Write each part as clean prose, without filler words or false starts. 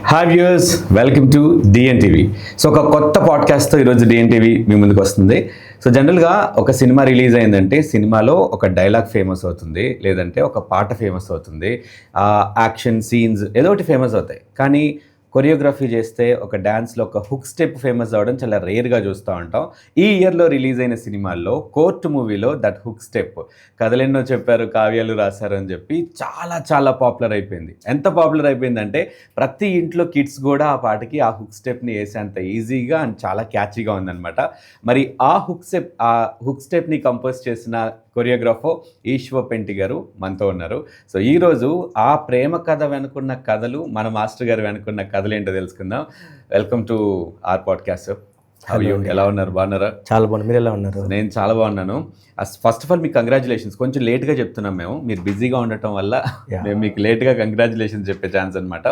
Hi viewers, welcome to DNTV. So ఒక కొత్త పాడ్కాస్ట్తో ఈరోజు డిఎన్టీవీ మీ ముందుకు వస్తుంది. సో జనరల్గా ఒక సినిమా రిలీజ్ అయిందంటే సినిమాలో ఒక డైలాగ్ ఫేమస్ అవుతుంది, లేదంటే ఒక పాట ఫేమస్ అవుతుంది, యాక్షన్ సీన్స్ ఏదో ఒకటి ఫేమస్ అవుతాయి. కానీ కొరియోగ్రఫీ చేస్తే ఒక డ్యాన్స్లో ఒక హుక్ స్టెప్ ఫేమస్ అవ్వడం చాలా రేర్గా చూస్తూ ఉంటాం. ఈ ఇయర్లో రిలీజ్ అయిన సినిమాల్లో కోర్టు మూవీలో దట్ హుక్ స్టెప్ కథలెన్నో చెప్పారు, కావ్యాలు రాశారు అని చెప్పి చాలా చాలా పాపులర్ అయిపోయింది. ఎంత పాపులర్ అయిపోయిందంటే ప్రతి ఇంట్లో కిడ్స్ కూడా ఆ పాటకి ఆ హుక్ స్టెప్ని వేసేంత ఈజీగా అండ్ చాలా క్యాచీగా ఉందన్నమాట. మరి ఆ హుక్ స్టెప్ని కంపోజ్ చేసిన కొరియోగ్రాఫర్ ఈశ్వ పెంటి గారు మనతో ఉన్నారు. సో ఈరోజు ఆ ప్రేమ కథ వెనుకున్న కథలు, మన మాస్టర్ గారు వెనుకున్న కథలు ఏంటో తెలుసుకుందాం. Welcome to our podcast. ఎలా ఉన్నారు? బాగున్నారా? చాలా బాగున్నారు. మీరు ఎలా ఉన్నారు? నేను చాలా బాగున్నాను. ఫస్ట్ ఆఫ్ ఆల్ మీకు కంగ్రాచులేషన్స్. కొంచెం లేట్గా చెప్తున్నాం మేము, మీరు బిజీగా ఉండటం వల్ల మేము మీకు లేట్గా కంగ్రాచులేషన్స్ చెప్పే ఛాన్స్ అనమాట.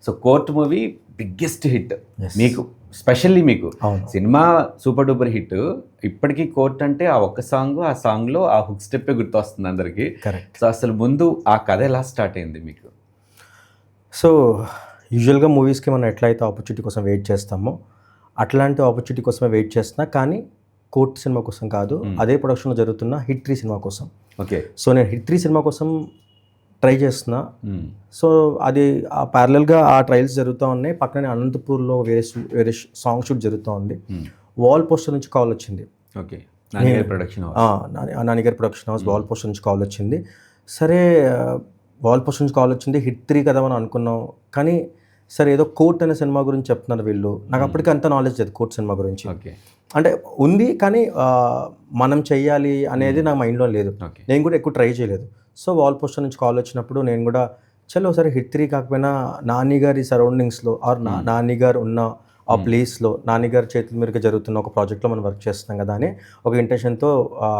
So court movie biggest hit మీకు, స్పెషల్లీ మీకు. Cinema super duper hit. ఇప్పటికీ కోర్ట్ అంటే ఆ ఒక్క సాంగ్, ఆ సాంగ్లో ఆ హుక్ స్టెప్పే గుర్తొస్తుంది అందరికీ. సో అసలు ముందు ఆ కథ ఎలా స్టార్ట్ అయింది మీకు? సో యూజువల్గా మూవీస్కి మనం ఎట్లయితే ఆపర్చునిటీ కోసం వెయిట్ చేస్తామో అట్లాంటి ఆపర్చునిటీ కోసమే వెయిట్ చేస్తున్నా, కానీ కోర్ట్ సినిమా కోసం కాదు, అదే ప్రొడక్షన్లో జరుగుతున్న హిట్ 3 సినిమా కోసం. ఓకే. సో నేను హిట్ 3 సినిమా కోసం ట్రై చేస్తున్నా. సో అది ప్యారలల్గా ఆ ట్రయల్స్ జరుగుతూ ఉన్నాయి. పక్కనే అనంతపూర్లో వేరే సాంగ్ షూట్ జరుగుతూ ఉంది. వాల్ పోస్టర్ నుంచి కాల్ వచ్చింది. ఓకే. నానిగారి ప్రొడక్షన్ హౌస్ వాల్ పోస్టర్ నుంచి కాల్ వచ్చింది. సరే, వాల్ పోస్టర్ నుంచి కాల్ వచ్చింది, హిట్ 3 కదా అని అనుకున్నాం. కానీ సరే, ఏదో కోర్ట్ అనే సినిమా గురించి చెప్తున్నారు వీళ్ళు. నాకు అప్పటికి అంత నాలెడ్జ్ లేదు కోర్ట్ సినిమా గురించి. ఓకే. అంటే ఉంది, కానీ మనం చెయ్యాలి అనేది నా మైండ్లో లేదు. నేను కూడా ఎక్కువ ట్రై చేయలేదు. సో వాల్ పోస్టర్ నుంచి కాల్ వచ్చినప్పుడు నేను కూడా చలో ఒకసారి హిట్ 3 కాకపోయినా నాని గారి సరౌండింగ్స్లో ఆర్ నాని గారు ఉన్న ఆ ప్లేస్లో, నాని గారి చేతుల మీదుగా జరుగుతున్న ఒక ప్రాజెక్ట్లో మనం వర్క్ చేస్తున్నాం కదా అని ఒక ఇంటెన్షన్తో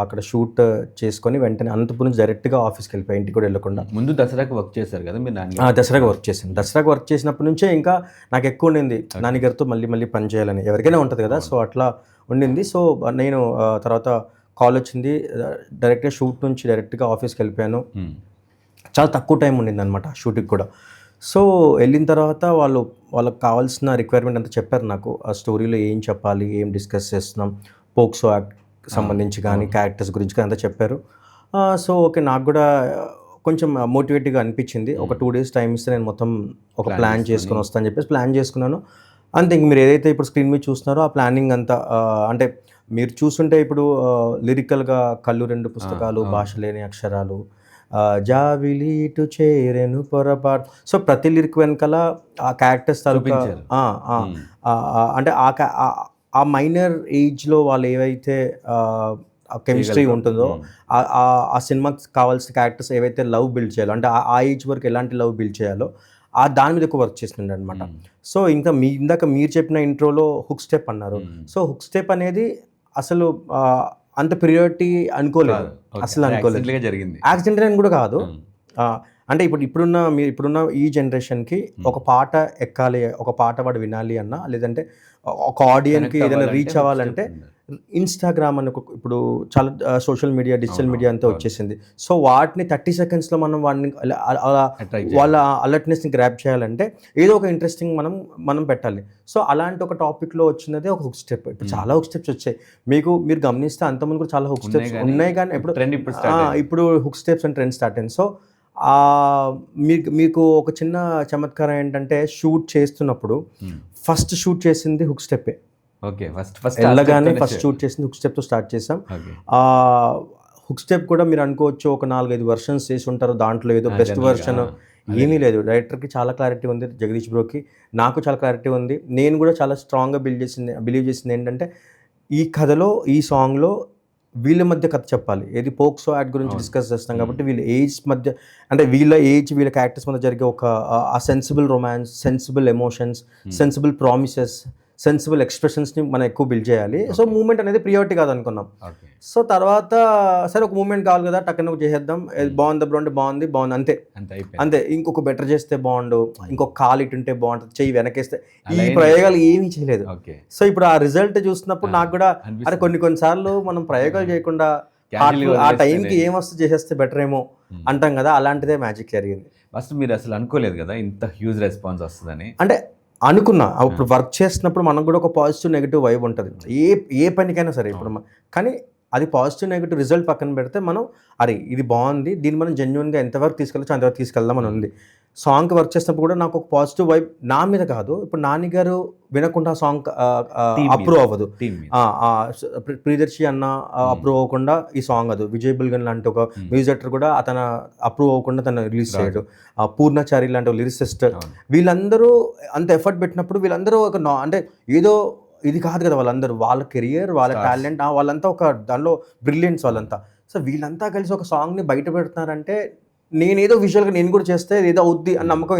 అక్కడ షూట్ చేసుకొని వెంటనే అనంతపురం నుంచి డైరెక్ట్గా ఆఫీస్కి వెళ్ళిపోయి, ఇంటికి కూడా వెళ్ళకుండా. ముందు దసరాకి వర్క్ చేశారు కదా మీరు? దసరాకి వర్క్ చేశాను. దసరాకి వర్క్ చేసినప్పటి నుంచే ఇంకా నాకు ఎక్కువ ఉండింది నాని గారితో మళ్ళీ పని చేయాలని. ఎవరికైనా ఉంటుంది కదా, సో అట్లా ఉండింది. సో నేను తర్వాత కాల్ వచ్చింది, డైరెక్ట్గా షూట్ నుంచి డైరెక్ట్గా ఆఫీస్కి వెళ్ళిపోయాను. చాలా తక్కువ టైం ఉండింది అనమాట షూటింగ్ కూడా. సో వెళ్ళిన తర్వాత వాళ్ళకి కావాల్సిన రిక్వైర్మెంట్ అంతా చెప్పారు నాకు. ఆ స్టోరీలో ఏం చెప్పాలి, ఏం డిస్కస్ చేస్తున్నాం, పోక్సో యాక్ట్ సంబంధించి కానీ క్యారెక్టర్స్ గురించి కానీ అంతా చెప్పారు. సో ఓకే, నాకు కూడా కొంచెం మోటివేటివ్గా అనిపించింది. ఒక 2 days టైం ఇస్తే నేను మొత్తం ఒక ప్లాన్ చేసుకుని వస్తాను చెప్పేసి ప్లాన్ చేసుకున్నాను. అంతే. ఇంక మీరు ఏదైతే ఇప్పుడు స్క్రీన్ మీద చూస్తున్నారో ఆ ప్లానింగ్ అంతా, అంటే మీరు చూస్తుంటే ఇప్పుడు లిరికల్గా కళ్ళు 2 పుస్తకాలు, భాష లేని అక్షరాలు, జావిలీటు చేరెను పొరపాటు. సో ప్రతి లిరిక్ వెనకాల ఆ క్యారెక్టర్స్ తాలూకా అంటే ఆ మైనర్ ఏజ్లో వాళ్ళు ఏవైతే కెమిస్ట్రీ ఉంటుందో, ఆ సినిమాకి కావాల్సిన క్యారెక్టర్స్ ఏవైతే లవ్ బిల్డ్ చేయాలో, అంటే ఆ ఏజ్ వరకు ఎలాంటి లవ్ బిల్డ్ చేయాలో దాని మీద ఎక్కువ వర్క్ చేస్తుండే అనమాట. సో ఇంకా ఇందాక మీరు చెప్పిన ఇంట్రోలో హుక్ స్టెప్ అన్నారు. సో హుక్ స్టెప్ అనేది అసలు అంత ప్రియారిటీ అనుకోలేదు, అసలు అనుకోలేదు. యాక్సిడెంట్ అని కూడా కాదు. అంటే ఇప్పుడున్న ఈ జనరేషన్కి ఒక పాట ఎక్కాలి, ఒక పాట వాడు వినాలి అన్నా, లేదంటే ఒక ఆడియన్కి ఏదైనా రీచ్ అవ్వాలంటే ఇన్స్టాగ్రామ్ అని ఇప్పుడు చాలా సోషల్ మీడియా, డిజిటల్ మీడియా అంతా వచ్చేసింది. సో వాటిని 30 secondsలో మనం వాడిని వాళ్ళ అలర్ట్నెస్ని గ్రాప్ చేయాలంటే ఏదో ఒక ఇంట్రెస్టింగ్ మనం పెట్టాలి. సో అలాంటి ఒక టాపిక్లో వచ్చినదే ఒక హుక్ స్టెప్. ఇప్పుడు చాలా హుక్ స్టెప్స్ వచ్చాయి. మీరు గమనిస్తే అంతకుముందు కూడా చాలా హుక్ స్టెప్స్ ఉన్నాయి, కానీ ఇప్పుడు hook steps and trend start అయింది. సో మీకు ఒక చిన్న చమత్కారం ఏంటంటే, షూట్ చేస్తున్నప్పుడు ఫస్ట్ షూట్ చేసింది హుక్ స్టెప్పే. ఓకే. వెళ్ళగానే ఫస్ట్ షూట్ చేసింది హుక్ స్టెప్తో స్టార్ట్ చేసాం. హుక్ స్టెప్ కూడా మీరు అనుకోవచ్చు ఒక 4-5 వర్షన్స్ చేసి ఉంటారు, దాంట్లో ఏదో బెస్ట్ వర్షన్ ఏమీ లేదు. డైరెక్టర్కి చాలా క్లారిటీ ఉంది, జగదీష్ బ్రోకి, నాకు చాలా క్లారిటీ ఉంది. నేను కూడా చాలా స్ట్రాంగ్గా బిలీవ్ చేసింది ఏంటంటే, ఈ కథలో, ఈ సాంగ్లో వీళ్ళ మధ్య కథ చెప్పాలి. ఏది పోక్సో యాక్ట్ గురించి డిస్కస్ చేస్తాం కాబట్టి వీళ్ళ ఏజ్ మధ్య, అంటే వీళ్ళ క్యారెక్టర్స్ మధ్య జరిగే ఒక sensible romance, sensible emotions, sensible promises, sensible ఎక్స్ప్రెషన్స్ని మనం ఎక్కువ బిల్డ్ చేయాలి. సో మూమెంట్ అనేది ప్రియారిటీ కాదు అనుకున్నాం. సో తర్వాత సరే ఒక మూమెంట్ కావాలి కదా, టక్కన చేసేద్దాం, బాగుంది బ్రో అంటే బాగుంది అంతే. ఇంకొక బెటర్ చేస్తే బాగుండు, ఇంకొక కాలు ఇటుంటే బాగుంటుంది, చెయ్యి వెనకేస్తే, ఈ ప్రయోగాలు ఏమీ చేయలేదు. సో ఇప్పుడు ఆ రిజల్ట్ చూస్తున్నప్పుడు నాకు కూడా అరే కొన్నిసార్లు మనం ప్రయోగాలు చేయకుండా ఆ టైంకి ఏమొస్తే చేసేస్తే బెటర్ ఏమో అంటాం కదా, అలాంటిదే మ్యాజిక్ జరిగింది. ఫస్ట్ మీరు అసలు అనుకోలేదు కదా ఇంత హ్యూజ్ రెస్పాన్స్ వస్తుందని? అంటే అనుకున్నా ఇప్పుడు వర్క్ చేస్తున్నప్పుడు మనకు కూడా ఒక పాజిటివ్ నెగిటివ్ వైబ్ ఉంటుంది ఏ పనికైనా సరే ఇప్పుడు కానీ అది పాజిటివ్ నెగిటివ్ రిజల్ట్ పక్కన పెడితే మనం అరే ఇది బాగుంది, దీన్ని మనం జెన్యున్గా ఎంతవరకు తీసుకెళ్ళచ్చు అంతవరకు తీసుకెళ్దాం అని ఉంది. సాంగ్కి వర్క్ చేసినప్పుడు కూడా నాకు ఒక పాజిటివ్ వైబ్ నా మీద కాదు, ఇప్పుడు నాని గారు వినకుండా సాంగ్ అప్రూవ్ అవ్వదు, ప్రియదర్శి అన్న అప్రూవ్ అవ్వకుండా ఈ సాంగ్ అది, విజయ్ బుల్గన్ లాంటి ఒక మ్యూజిక్ డైరెక్టర్ కూడా అతను అప్రూవ్ అవ్వకుండా తను రిలీజ్ చేయడు, పూర్ణచారి లాంటి లిరిసిస్ట్, వీళ్ళందరూ అంత ఎఫర్ట్ పెట్టినప్పుడు వీళ్ళందరూ ఒక అంటే ఏదో ఇది కాదు కదా, వాళ్ళందరూ వాళ్ళ కెరియర్ వాళ్ళ టాలెంట్ వాళ్ళంతా ఒక దానిలో బ్రిలియన్స్ వాళ్ళంతా. సో వీళ్ళంతా కలిసి ఒక సాంగ్ని బయట పెడుతున్నారంటే నేనేదో విజువల్గా నేను కూడా చేస్తే ఏదో అవుద్ది అని నమ్మకం,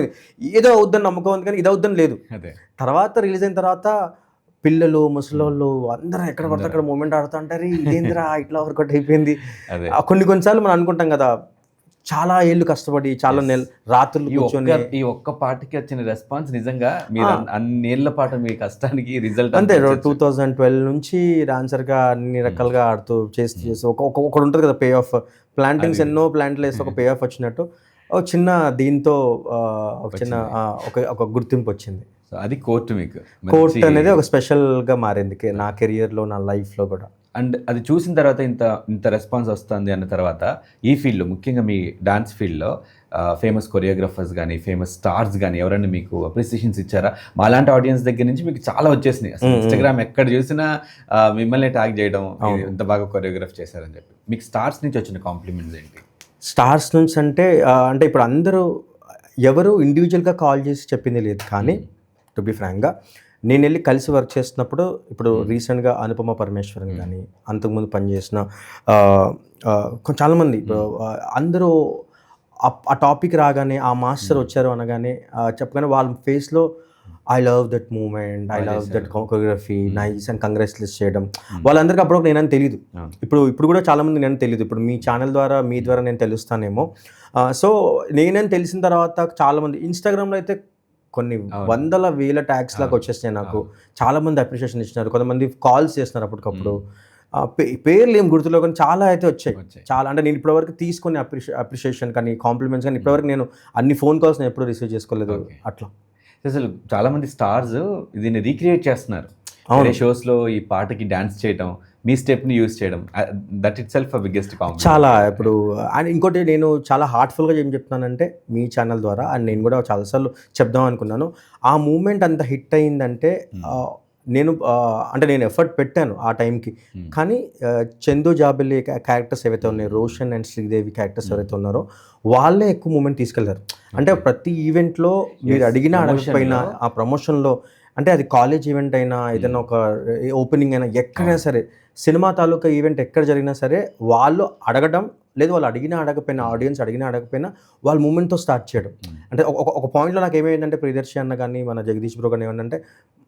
ఏదో అవుద్దని నమ్మకం ఉంది కానీ ఇది అవుద్దని లేదు. తర్వాత రిలీజ్ అయిన తర్వాత పిల్లలు ముసలోళ్ళు అందరూ ఎక్కడ పడితే అక్కడ మూమెంట్ ఆడుతూ ఉంటారు, ఇదేంద్రా ఇట్లా వర్కౌట్ అయిపోయింది. కొన్నిసార్లు మనం అనుకుంటాం కదా చాలా ఏళ్ళు కష్టపడి చాలా రాత్రులు కూర్చొని ఈ ఒక్క పాటకి వచ్చిన రెస్పాన్స్ నిజంగా మీరు అన్నేళ్ల పాటు మీ కష్టానికి రిజల్ట్ అంతే. 2012 నుంచి డాన్సర్గా అన్ని రకాలుగా ఆడుతూ చేసి ఒకటి ఉంటుంది కదా పే ఆఫ్, ప్లాంటింగ్స్ ఎన్నో ప్లాంట్లు వేసి ఒక పే ఆఫ్ వచ్చినట్టు ఒక చిన్న దీంతో ఒక చిన్న ఒక గుర్తింపు వచ్చింది. అది కోర్టు, మీకు కోర్టు అనేది ఒక స్పెషల్గా మారింది నా కెరియర్లో నా లైఫ్లో కూడా. అండ్ అది చూసిన తర్వాత ఇంత రెస్పాన్స్ వస్తుంది అన్న తర్వాత ఈ ఫీల్డ్లో ముఖ్యంగా మీ డాన్స్ ఫీల్డ్లో ఫేమస్ కొరియోగ్రాఫర్స్ కానీ ఫేమస్ స్టార్స్ కానీ ఎవరైనా మీకు అప్రిసియేషన్స్ ఇచ్చారా? మా లాంటి ఆడియన్స్ దగ్గర నుంచి మీకు చాలా వచ్చేసినాయి, అసలు ఇన్స్టాగ్రామ్ ఎక్కడ చూసినా మిమ్మల్ని ట్యాగ్ చేయడం, ఇంత బాగా కొరియోగ్రాఫ్ చేశారని చెప్పి. మీకు స్టార్స్ నుంచి వచ్చిన కాంప్లిమెంట్స్ ఏంటి? స్టార్స్ నుంచి అంటే ఇప్పుడు అందరూ ఎవరు ఇండివిజువల్గా కాల్ చేసి చెప్పింది లేదు, కానీ టు బి ఫ్రాంక్గా నేను వెళ్ళి కలిసి వర్క్ చేస్తున్నప్పుడు ఇప్పుడు రీసెంట్గా అనుపమ పరమేశ్వరన్ కానీ అంతకుముందు పనిచేసిన చాలామంది అందరూ ఆ టాపిక్ రాగానే ఆ మాస్టర్ వచ్చారు అనగానే చెప్పగానే వాళ్ళ ఫేస్లో I love that moment, I love that choreography, nice అని కంగ్రాచులేట్ చేయడం. వాళ్ళందరికీ అప్పుడు నేనని తెలియదు, ఇప్పుడు కూడా చాలామంది నేను తెలియదు, ఇప్పుడు మీ ఛానల్ ద్వారా మీ ద్వారా నేను తెలుస్తానేమో. సో నేనని తెలిసిన తర్వాత చాలామంది ఇన్స్టాగ్రామ్లో అయితే కొన్ని వందల వేల ట్యాగ్స్ లాగా వచ్చేసినాయి నాకు. చాలామంది అప్రిషియేషన్ ఇచ్చినారు, కొంతమంది కాల్స్ చేస్తున్నారు అప్పటికప్పుడు. పేర్లు ఏం గుర్తులో కానీ చాలా అయితే వచ్చాయి చాలా. అంటే నేను ఇప్పటివరకు తీసుకునే అప్రిషియేషన్ కానీ కాంప్లిమెంట్స్ కానీ ఇప్పటివరకు నేను అన్ని ఫోన్ కాల్స్ నేను ఎప్పుడు రిసీవ్ చేసుకోలేదు. అట్లా అసలు చాలామంది స్టార్స్ దీన్ని రీక్రియేట్ చేస్తున్నారు షోస్లో, ఈ పాటకి డాన్స్ చేయడం, మీ స్టెప్ని యూజ్ చేయడం, that it self biggest compliment చాలా. ఇప్పుడు అండ్ ఇంకోటి నేను చాలా హార్ట్ఫుల్గా ఏం చెప్తున్నానంటే మీ ఛానల్ ద్వారా, అండ్ నేను కూడా చాలాసార్లు చెప్దాం అనుకున్నాను, ఆ మూమెంట్ అంత హిట్ అయిందంటే నేను ఎఫర్ట్ పెట్టాను ఆ టైంకి, కానీ చందు జాబిలి క్యారెక్టర్స్ ఏవైతే ఉన్నాయో, రోషన్ అండ్ శ్రీదేవి క్యారెక్టర్స్ ఎవరైతే ఉన్నారో వాళ్ళే ఎక్కువ మూమెంట్ తీసుకెళ్లారు. అంటే ప్రతి ఈవెంట్లో మీరు అడిగినా అడగకపోయినా ఆ ప్రమోషన్లో, అంటే అది కాలేజ్ ఈవెంట్ అయినా ఏదైనా ఒక ఓపెనింగ్ అయినా ఎక్కడైనా సరే, సినిమా తాలూకా ఈవెంట్ ఎక్కడ జరిగినా సరే వాళ్ళు అడగడం లేదు, వాళ్ళు అడగకపోయినా ఆడియన్స్ అడగకపోయినా వాళ్ళ మూమెంట్తో స్టార్ట్ చేయడం. అంటే ఒక పాయింట్లో నాకు ఏమైందంటే ప్రియదర్శి అన్న కానీ మన జగదీష్ బ్రో కానీ ఏమంటే,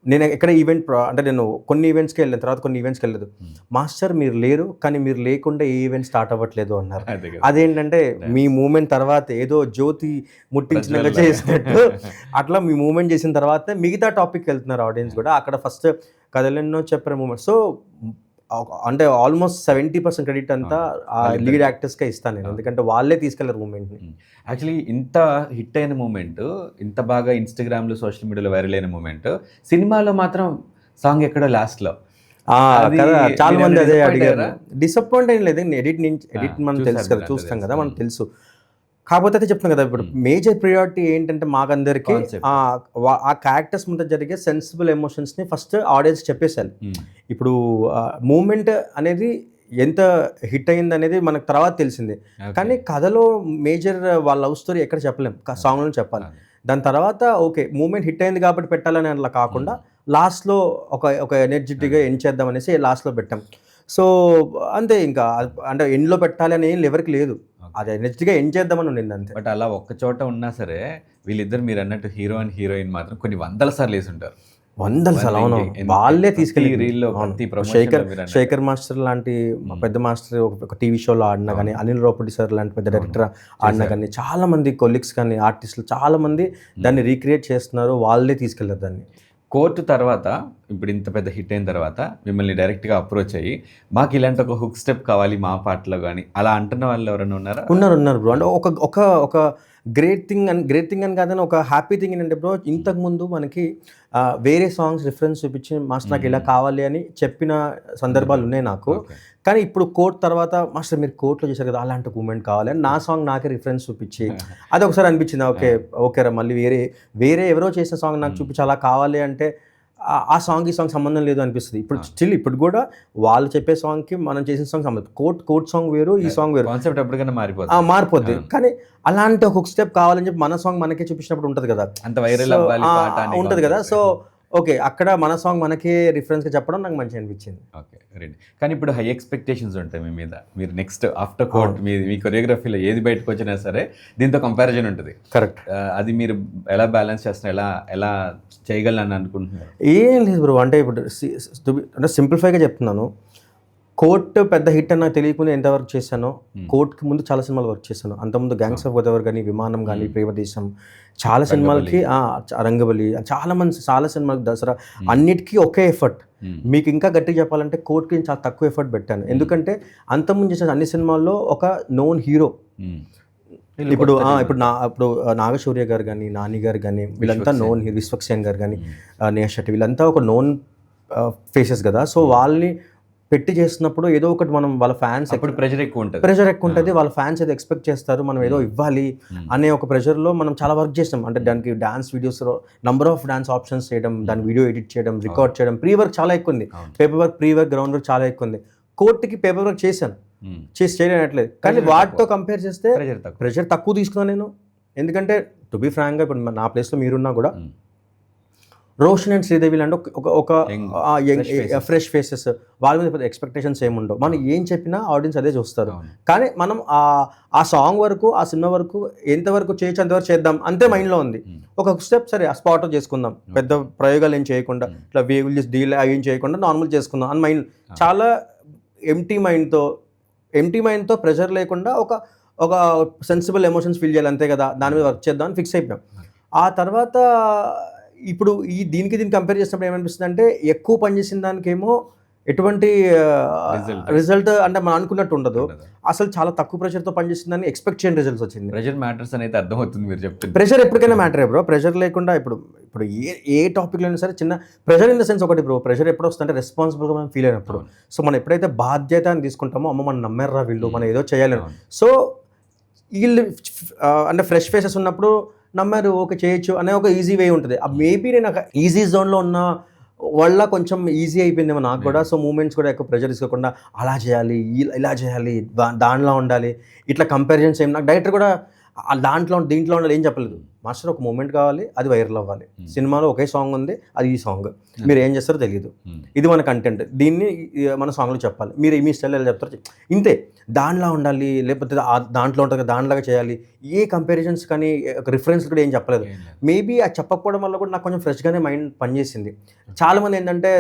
నేను ఎక్కడ ఈవెంట్ అంటే నేను కొన్ని ఈవెంట్స్కి వెళ్ళిన తర్వాత కొన్ని ఈవెంట్స్కి వెళ్ళలేదు, మాస్టర్ మీరు లేరు కానీ మీరు లేకుండా ఏ ఈవెంట్ స్టార్ట్ అవ్వట్లేదు అన్నారు. అదేంటంటే మీ మూమెంట్ తర్వాత ఏదో జ్యోతి ముట్టించినగా చేసినట్టు అట్లా మీ మూమెంట్ చేసిన తర్వాత మిగతా టాపిక్కి వెళ్తున్నారు ఆడియన్స్ కూడా. అక్కడ ఫస్ట్ కథలెన్నో చెప్పిన మూమెంట్. సో అంటే ఆల్మోస్ట్ 70% క్రెడిట్ అంతా ఆ లీడ్ యాక్టర్స్కే ఇస్తాను నేను, ఎందుకంటే వాళ్ళే తీసుకెళ్లారు మూమెంట్ని. యాక్చువల్లీ ఇంత హిట్ అయిన మూమెంట్, ఇంత బాగా ఇన్స్టాగ్రామ్లో సోషల్ మీడియాలో వైరల్ అయిన మూమెంట్, సినిమాలో మాత్రం సాంగ్ ఎక్కడో లాస్ట్లో చాలా మంది అదే అడిగారు. డిసప్పాయింట్ ఏం లేదు, ఎడిట్ మనం తెలుసు కదా, చూస్తాం కదా, మనకు తెలుసు. కాకపోతే అయితే చెప్తాను కదా, ఇప్పుడు మేజర్ ప్రియారిటీ ఏంటంటే మాకందరికి ఆ క్యారెక్టర్స్ ముందు జరిగే సెన్సిబుల్ ఎమోషన్స్ని ఫస్ట్ ఆడియన్స్ చెప్పేసారు. ఇప్పుడు మూమెంట్ అనేది ఎంత హిట్ అయింది అనేది మనకు తర్వాత తెలిసింది, కానీ కథలో మేజర్ వాళ్ళ లవ్ స్టోరీ ఎక్కడ చెప్పలేం, సాంగ్లో చెప్పాలి. దాని తర్వాత ఓకే మూమెంట్ హిట్ అయింది కాబట్టి పెట్టాలని అట్లా కాకుండా లాస్ట్లో ఒక ఎనర్జెటిక్గా ఎండ్ చేద్దాం అనేసి లాస్ట్లో పెట్టాం. సో అంతే, ఇంకా అంటే ఎండ్లో పెట్టాలి అని ఎవరికి లేదు, అది ఎనర్జీగా ఎండ్ చేద్దామని ఉండింది అంతే. బట్ అలా ఒక్క చోట ఉన్నా సరే వీళ్ళిద్దరు మీరు అన్నట్టు హీరో అండ్ హీరోయిన్ మాత్రం కొన్ని వందల సార్లు వేసి ఉంటారు, వందల సార్లు. అవును, వాళ్ళే తీసుకెళ్ళి శేఖర్ మాస్టర్ లాంటి పెద్ద మాస్టర్ ఒక టీవీ షోలో ఆడినా కానీ, అనిల్ రావుపూడి సార్ లాంటి పెద్ద డైరెక్టర్ ఆడినా కానీ, చాలా మంది కొలీగ్స్ కానీ ఆర్టిస్టులు చాలా మంది దాన్ని రీక్రియేట్ చేస్తున్నారు, వాళ్ళే తీసుకెళ్ళారు దాన్ని. కోర్టు తర్వాత ఇప్పుడు ఇంత పెద్ద హిట్ అయిన తర్వాత మిమ్మల్ని డైరెక్ట్గా అప్రోచ్ అయ్యి మాకు ఇలాంటి ఒక హుక్ స్టెప్ కావాలి మా పాటలో కానీ అలా అంటున్న వాళ్ళు ఎవరైనా ఉన్నారా? ఉన్నారు బ్రో. అంటే ఒక గ్రేట్ థింగ్ అని కాదని ఒక హ్యాపీ థింగ్ ఏంటంటే బ్రో, ఇంతకుముందు మనకి వేరే సాంగ్స్ రిఫరెన్స్ చూపించి మాస్టర్ నాకు ఇలా కావాలి అని చెప్పిన సందర్భాలు ఉన్నాయి నాకు. కానీ ఇప్పుడు కోర్ట్ తర్వాత మాస్టర్ మీరు కోర్టులో చేశారు కదా అలాంటి మూమెంట్ కావాలి అని నా సాంగ్ నాకే రిఫరెన్స్ చూపించి అది ఒకసారి అనిపించింది, ఓకే రా మళ్ళీ వేరే ఎవరో చేసిన సాంగ్ నాకు చూపించి అలా కావాలి అంటే ఆ సాంగ్ ఈ సాంగ్ సంబంధం లేదు అనిపిస్తుంది. ఇప్పుడు స్టిల్ ఇప్పుడు కూడా వాళ్ళు చెప్పే సాంగ్కి మనం చేసిన సాంగ్ సంబంధం. కోర్ట్ సాంగ్ వేరు, ఈ సాంగ్ వేరు, కాన్సెప్ట్ ఎప్పటికైనా మారిపోద్ది. కానీ అలాంటి ఒక స్టెప్ కావాలని చెప్పి మన సాంగ్ మనకే చూపించినప్పుడు ఉంటుంది కదా, అంత వైరల్ ఉంటుంది కదా. సో ఓకే, అక్కడ మన సాంగ్ మనకే రిఫరెన్స్గా చెప్పడం నాకు మంచిగా అనిపించింది. Okay right. కానీ ఇప్పుడు హై ఎక్స్పెక్టేషన్స్ ఉంటాయి మీ మీద. మీరు నెక్స్ట్ ఆఫ్టర్ కోర్ట్ మీ కొరియోగ్రఫీలో ఏది బయటకు వచ్చినా సరే దీంతో కంపారిజన్ ఉంటుంది. కరెక్ట్. అది మీరు ఎలా బ్యాలెన్స్ చేస్తున్నారు, ఎలా చేయగలని అనుకుంటున్నారు? ఏం లేదు బ్రో, అంటే ఇప్పుడు అంటే సింప్లిఫైగా చెప్తున్నాను. కోర్ట్ పెద్ద హిట్ అని నాకు తెలియకుండా ఎంత వర్క్ చేశానో, కోర్ట్కి ముందు చాలా సినిమాలు వర్క్ చేశాను. అంతకుముందు గ్యాంగ్స్ ఆఫ్ గోదావరి కానీ, విమానం కానీ, ప్రేమదేశం, చాలా సినిమాలకి రంగబలి, చాలా సినిమాలకి దసరా, అన్నిటికీ ఒకే ఎఫర్ట్. మీకు ఇంకా గట్టిగా చెప్పాలంటే కోర్ట్కి చాలా తక్కువ ఎఫర్ట్ పెట్టాను. ఎందుకంటే అంతకుముందు చేసిన అన్ని సినిమాల్లో ఒక నోన్ హీరో. ఇప్పుడు నాగశౌర్య గారు కానీ, నాని గారు కానీ, వీళ్ళంతా నోన్ హీరో, విశ్వక్సేన్ గారు కానీ, నేహా శెట్టి, వీళ్ళంతా ఒక నోన్ ఫేసెస్ కదా. సో వాళ్ళని పెట్టి చేస్తున్నప్పుడు ఏదో ఒకటి మనం వాళ్ళ ఫ్యాన్స్ ప్రెషర్ ఎక్కువ ఉంటుంది, వాళ్ళ ఫ్యాన్స్ ఏదో ఎక్స్పెక్ట్ చేస్తారు, మనం ఏదో ఇవ్వాలి అనే ఒక ప్రెషర్లో మనం చాలా వర్క్ చేస్తాం. అంటే దానికి డాన్స్ వీడియోస్లో నంబర్ ఆఫ్ డాన్స్ ఆప్షన్స్ చేయడం, దాని వీడియో ఎడిట్ చేయడం, రికార్డ్ చేయడం, ప్రీ వర్క్ చాలా ఎక్కువ ఉంది. Paper work, pre work, ground work చాలా ఎక్కువ ఉంది. కోర్టుకి పేపర్ వర్క్ చేశాను, చేయట్లేదు. కానీ వాటితో కంపేర్ చేస్తే ప్రెషర్ తక్కువ తీసుకున్నాను నేను. ఎందుకంటే టు బి ఫ్రాంక్గా ఇప్పుడు నా ప్లేస్లో మీరున్నా కూడా రోషన్ అండ్ శ్రీదేవి అంటే ఒక ఫ్రెష్ ఫేసెస్, వాళ్ళ మీద ఎక్స్పెక్టేషన్స్ ఏముండవు. మనం ఏం చెప్పినా ఆడియన్స్ అదే చూస్తారు. కానీ మనం ఆ సాంగ్ వరకు, ఆ సినిమా వరకు ఎంతవరకు చేయొచ్చు అంతవరకు చేద్దాం అంతే మైండ్లో ఉంది. ఒక స్టెప్ సరే ఆ స్పాట్లో చేసుకుందాం, పెద్ద ప్రయోగాలు ఏం చేయకుండా, ఇట్లా వేగులు చేసి డీల్ అవి ఏం చేయకుండా నార్మల్ చేసుకుందాం అని మైండ్, చాలా ఎంటీ మైండ్తో ప్రెషర్ లేకుండా ఒక సెన్సిబుల్ ఎమోషన్స్ ఫీల్ చేయాలి అంతే కదా, దాని మీద వర్క్ చేద్దాం అని ఫిక్స్ అయిపోయాం. ఆ తర్వాత ఇప్పుడు దీనికి కంపేర్ చేసినప్పుడు ఏమనిపిస్తుంది అంటే, ఎక్కువ పనిచేసిన దానికేమో ఎటువంటి రిజల్ట్ అంటే మనం అనుకున్నట్టు ఉండదు. అసలు చాలా తక్కువ ప్రెషర్తో పనిచేసిన దాన్ని ఎక్స్పెక్ట్ చేయని రిజల్ట్స్ వచ్చింది. ప్రెషర్ మ్యాటర్స్ అనేది అర్థమవుతుంది మీరు చెప్తుంది. ప్రెషర్ ఎప్పటికైనా మ్యాటరే బ్రో. ప్రెషర్ లేకుండా ఇప్పుడు ఏ టాపిక్లో అయినా సరే చిన్న ప్రెషర్ ఇన్ ద సెన్స్ ఒకటి బ్రో, ప్రెషర్ ఎప్పుడు వస్తుందంటే రెస్పాన్సిబుల్గా మనం ఫీల్ అయినప్పుడు. సో మనం ఎప్పుడైతే బాధ్యత అని తీసుకుంటామో, అమ్మ మనం నమ్మారా వీళ్ళు, మనం ఏదో చేయాలని. సో వీళ్ళు అంటే ఫ్రెష్ ఫేసెస్ ఉన్నప్పుడు నమ్మారు, ఓకే చేయొచ్చు అనే ఒక ఈజీ వే ఉంటుంది. మేబీ నేను ఒక ఈజీ జోన్లో ఉన్న వల్ల కొంచెం ఈజీ అయిపోయిందేమో నాకు కూడా. సో మూమెంట్స్ కూడా ఎక్కువ ప్రెషర్ తీసుకోకుండా అలా చేయాలి, ఇలా చేయాలి, దాంట్లో ఉండాలి, ఇట్లా కంపారిజన్స్ ఏం నాకు డైరెక్టర్ కూడా దీంట్లో ఉండాలి ఏం చెప్పలేదు. మాస్టర్ ఒక మూమెంట్ కావాలి, అది వైరల్ అవ్వాలి, సినిమాలో ఒకే సాంగ్ ఉంది, అది ఈ సాంగ్, మీరు ఏం చేస్తారో తెలియదు, ఇది మన కంటెంట్, దీన్ని మన సాంగ్లో చెప్పాలి, మీరు మీ స్టైల్ ఎలా చెప్తారో ఇంతే, దాంట్లో ఉండాలి, లేకపోతే దాంట్లో ఉంటుంది దాంట్లాగా చేయాలి. ఏ కంపారిజన్స్ కానీ రిఫరెన్స్ కూడా ఏం చెప్పలేదు. మేబీ అది చెప్పకపోవడం వల్ల కూడా నాకు కొంచెం ఫ్రెష్గానే మైండ్ పనిచేసింది. చాలామంది ఏంటంటే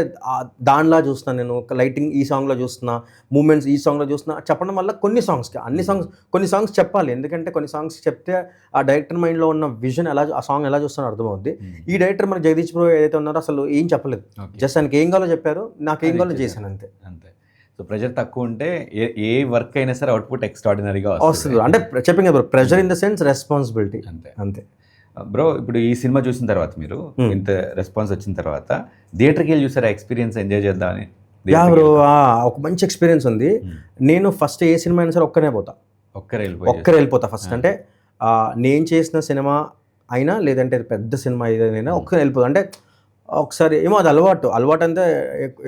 దానిలా చూస్తున్నాను నేను, లైటింగ్ ఈ సాంగ్లో చూస్తున్నా, మూమెంట్స్ ఈ సాంగ్లో చూస్తున్నా చెప్పడం వల్ల కొన్ని సాంగ్స్ చెప్పాలి. ఎందుకంటే కొన్ని సాంగ్స్ చెప్తే ఆ డైరెక్టర్ మైండ్లో ఉన్న విజన్ ఆ సాంగ్ ఎలా చూస్తానో అర్థమవుద్ది. ఈ డైరెక్టర్ మన జగదీష్ బ్రో ఏదైతే ఉన్నారో అసలు ఏం చెప్పలేదు, జస్ట్ ఆయనకి ఏం కావాలో చెప్పారు, నాకు ఏం కావాలో చేశాను అంతే. సో ప్రెషర్ తక్కువ ఉంటే ఏ వర్క్ అయినా సరే అవుట్పుట్ ఎక్స్ట్రాడినరీగా వస్తుంది. అంటే చెప్పింది bro, pressure in the sense responsibility అంతే. బ్రో ఇప్పుడు ఈ సినిమా చూసిన తర్వాత మీరు ఇంత రెస్పాన్స్ వచ్చిన తర్వాత థియేటర్కి వెళ్ళి చూసారా, ఎక్స్పీరియన్స్ ఎంజాయ్ చేద్దామని? బ్రో ఒక మంచి ఎక్స్పీరియన్స్ ఉంది. నేను ఫస్ట్ ఏ సినిమా అయినా సరే ఒక్కరే వెళ్ళిపోతా ఫస్ట్. అంటే నేను చేసిన సినిమా అయినా లేదంటే పెద్ద సినిమా ఏదైనా ఒక్కరే వెళ్ళిపోతా. అంటే ఒకసారి ఏమో అది అలవాటు అంటే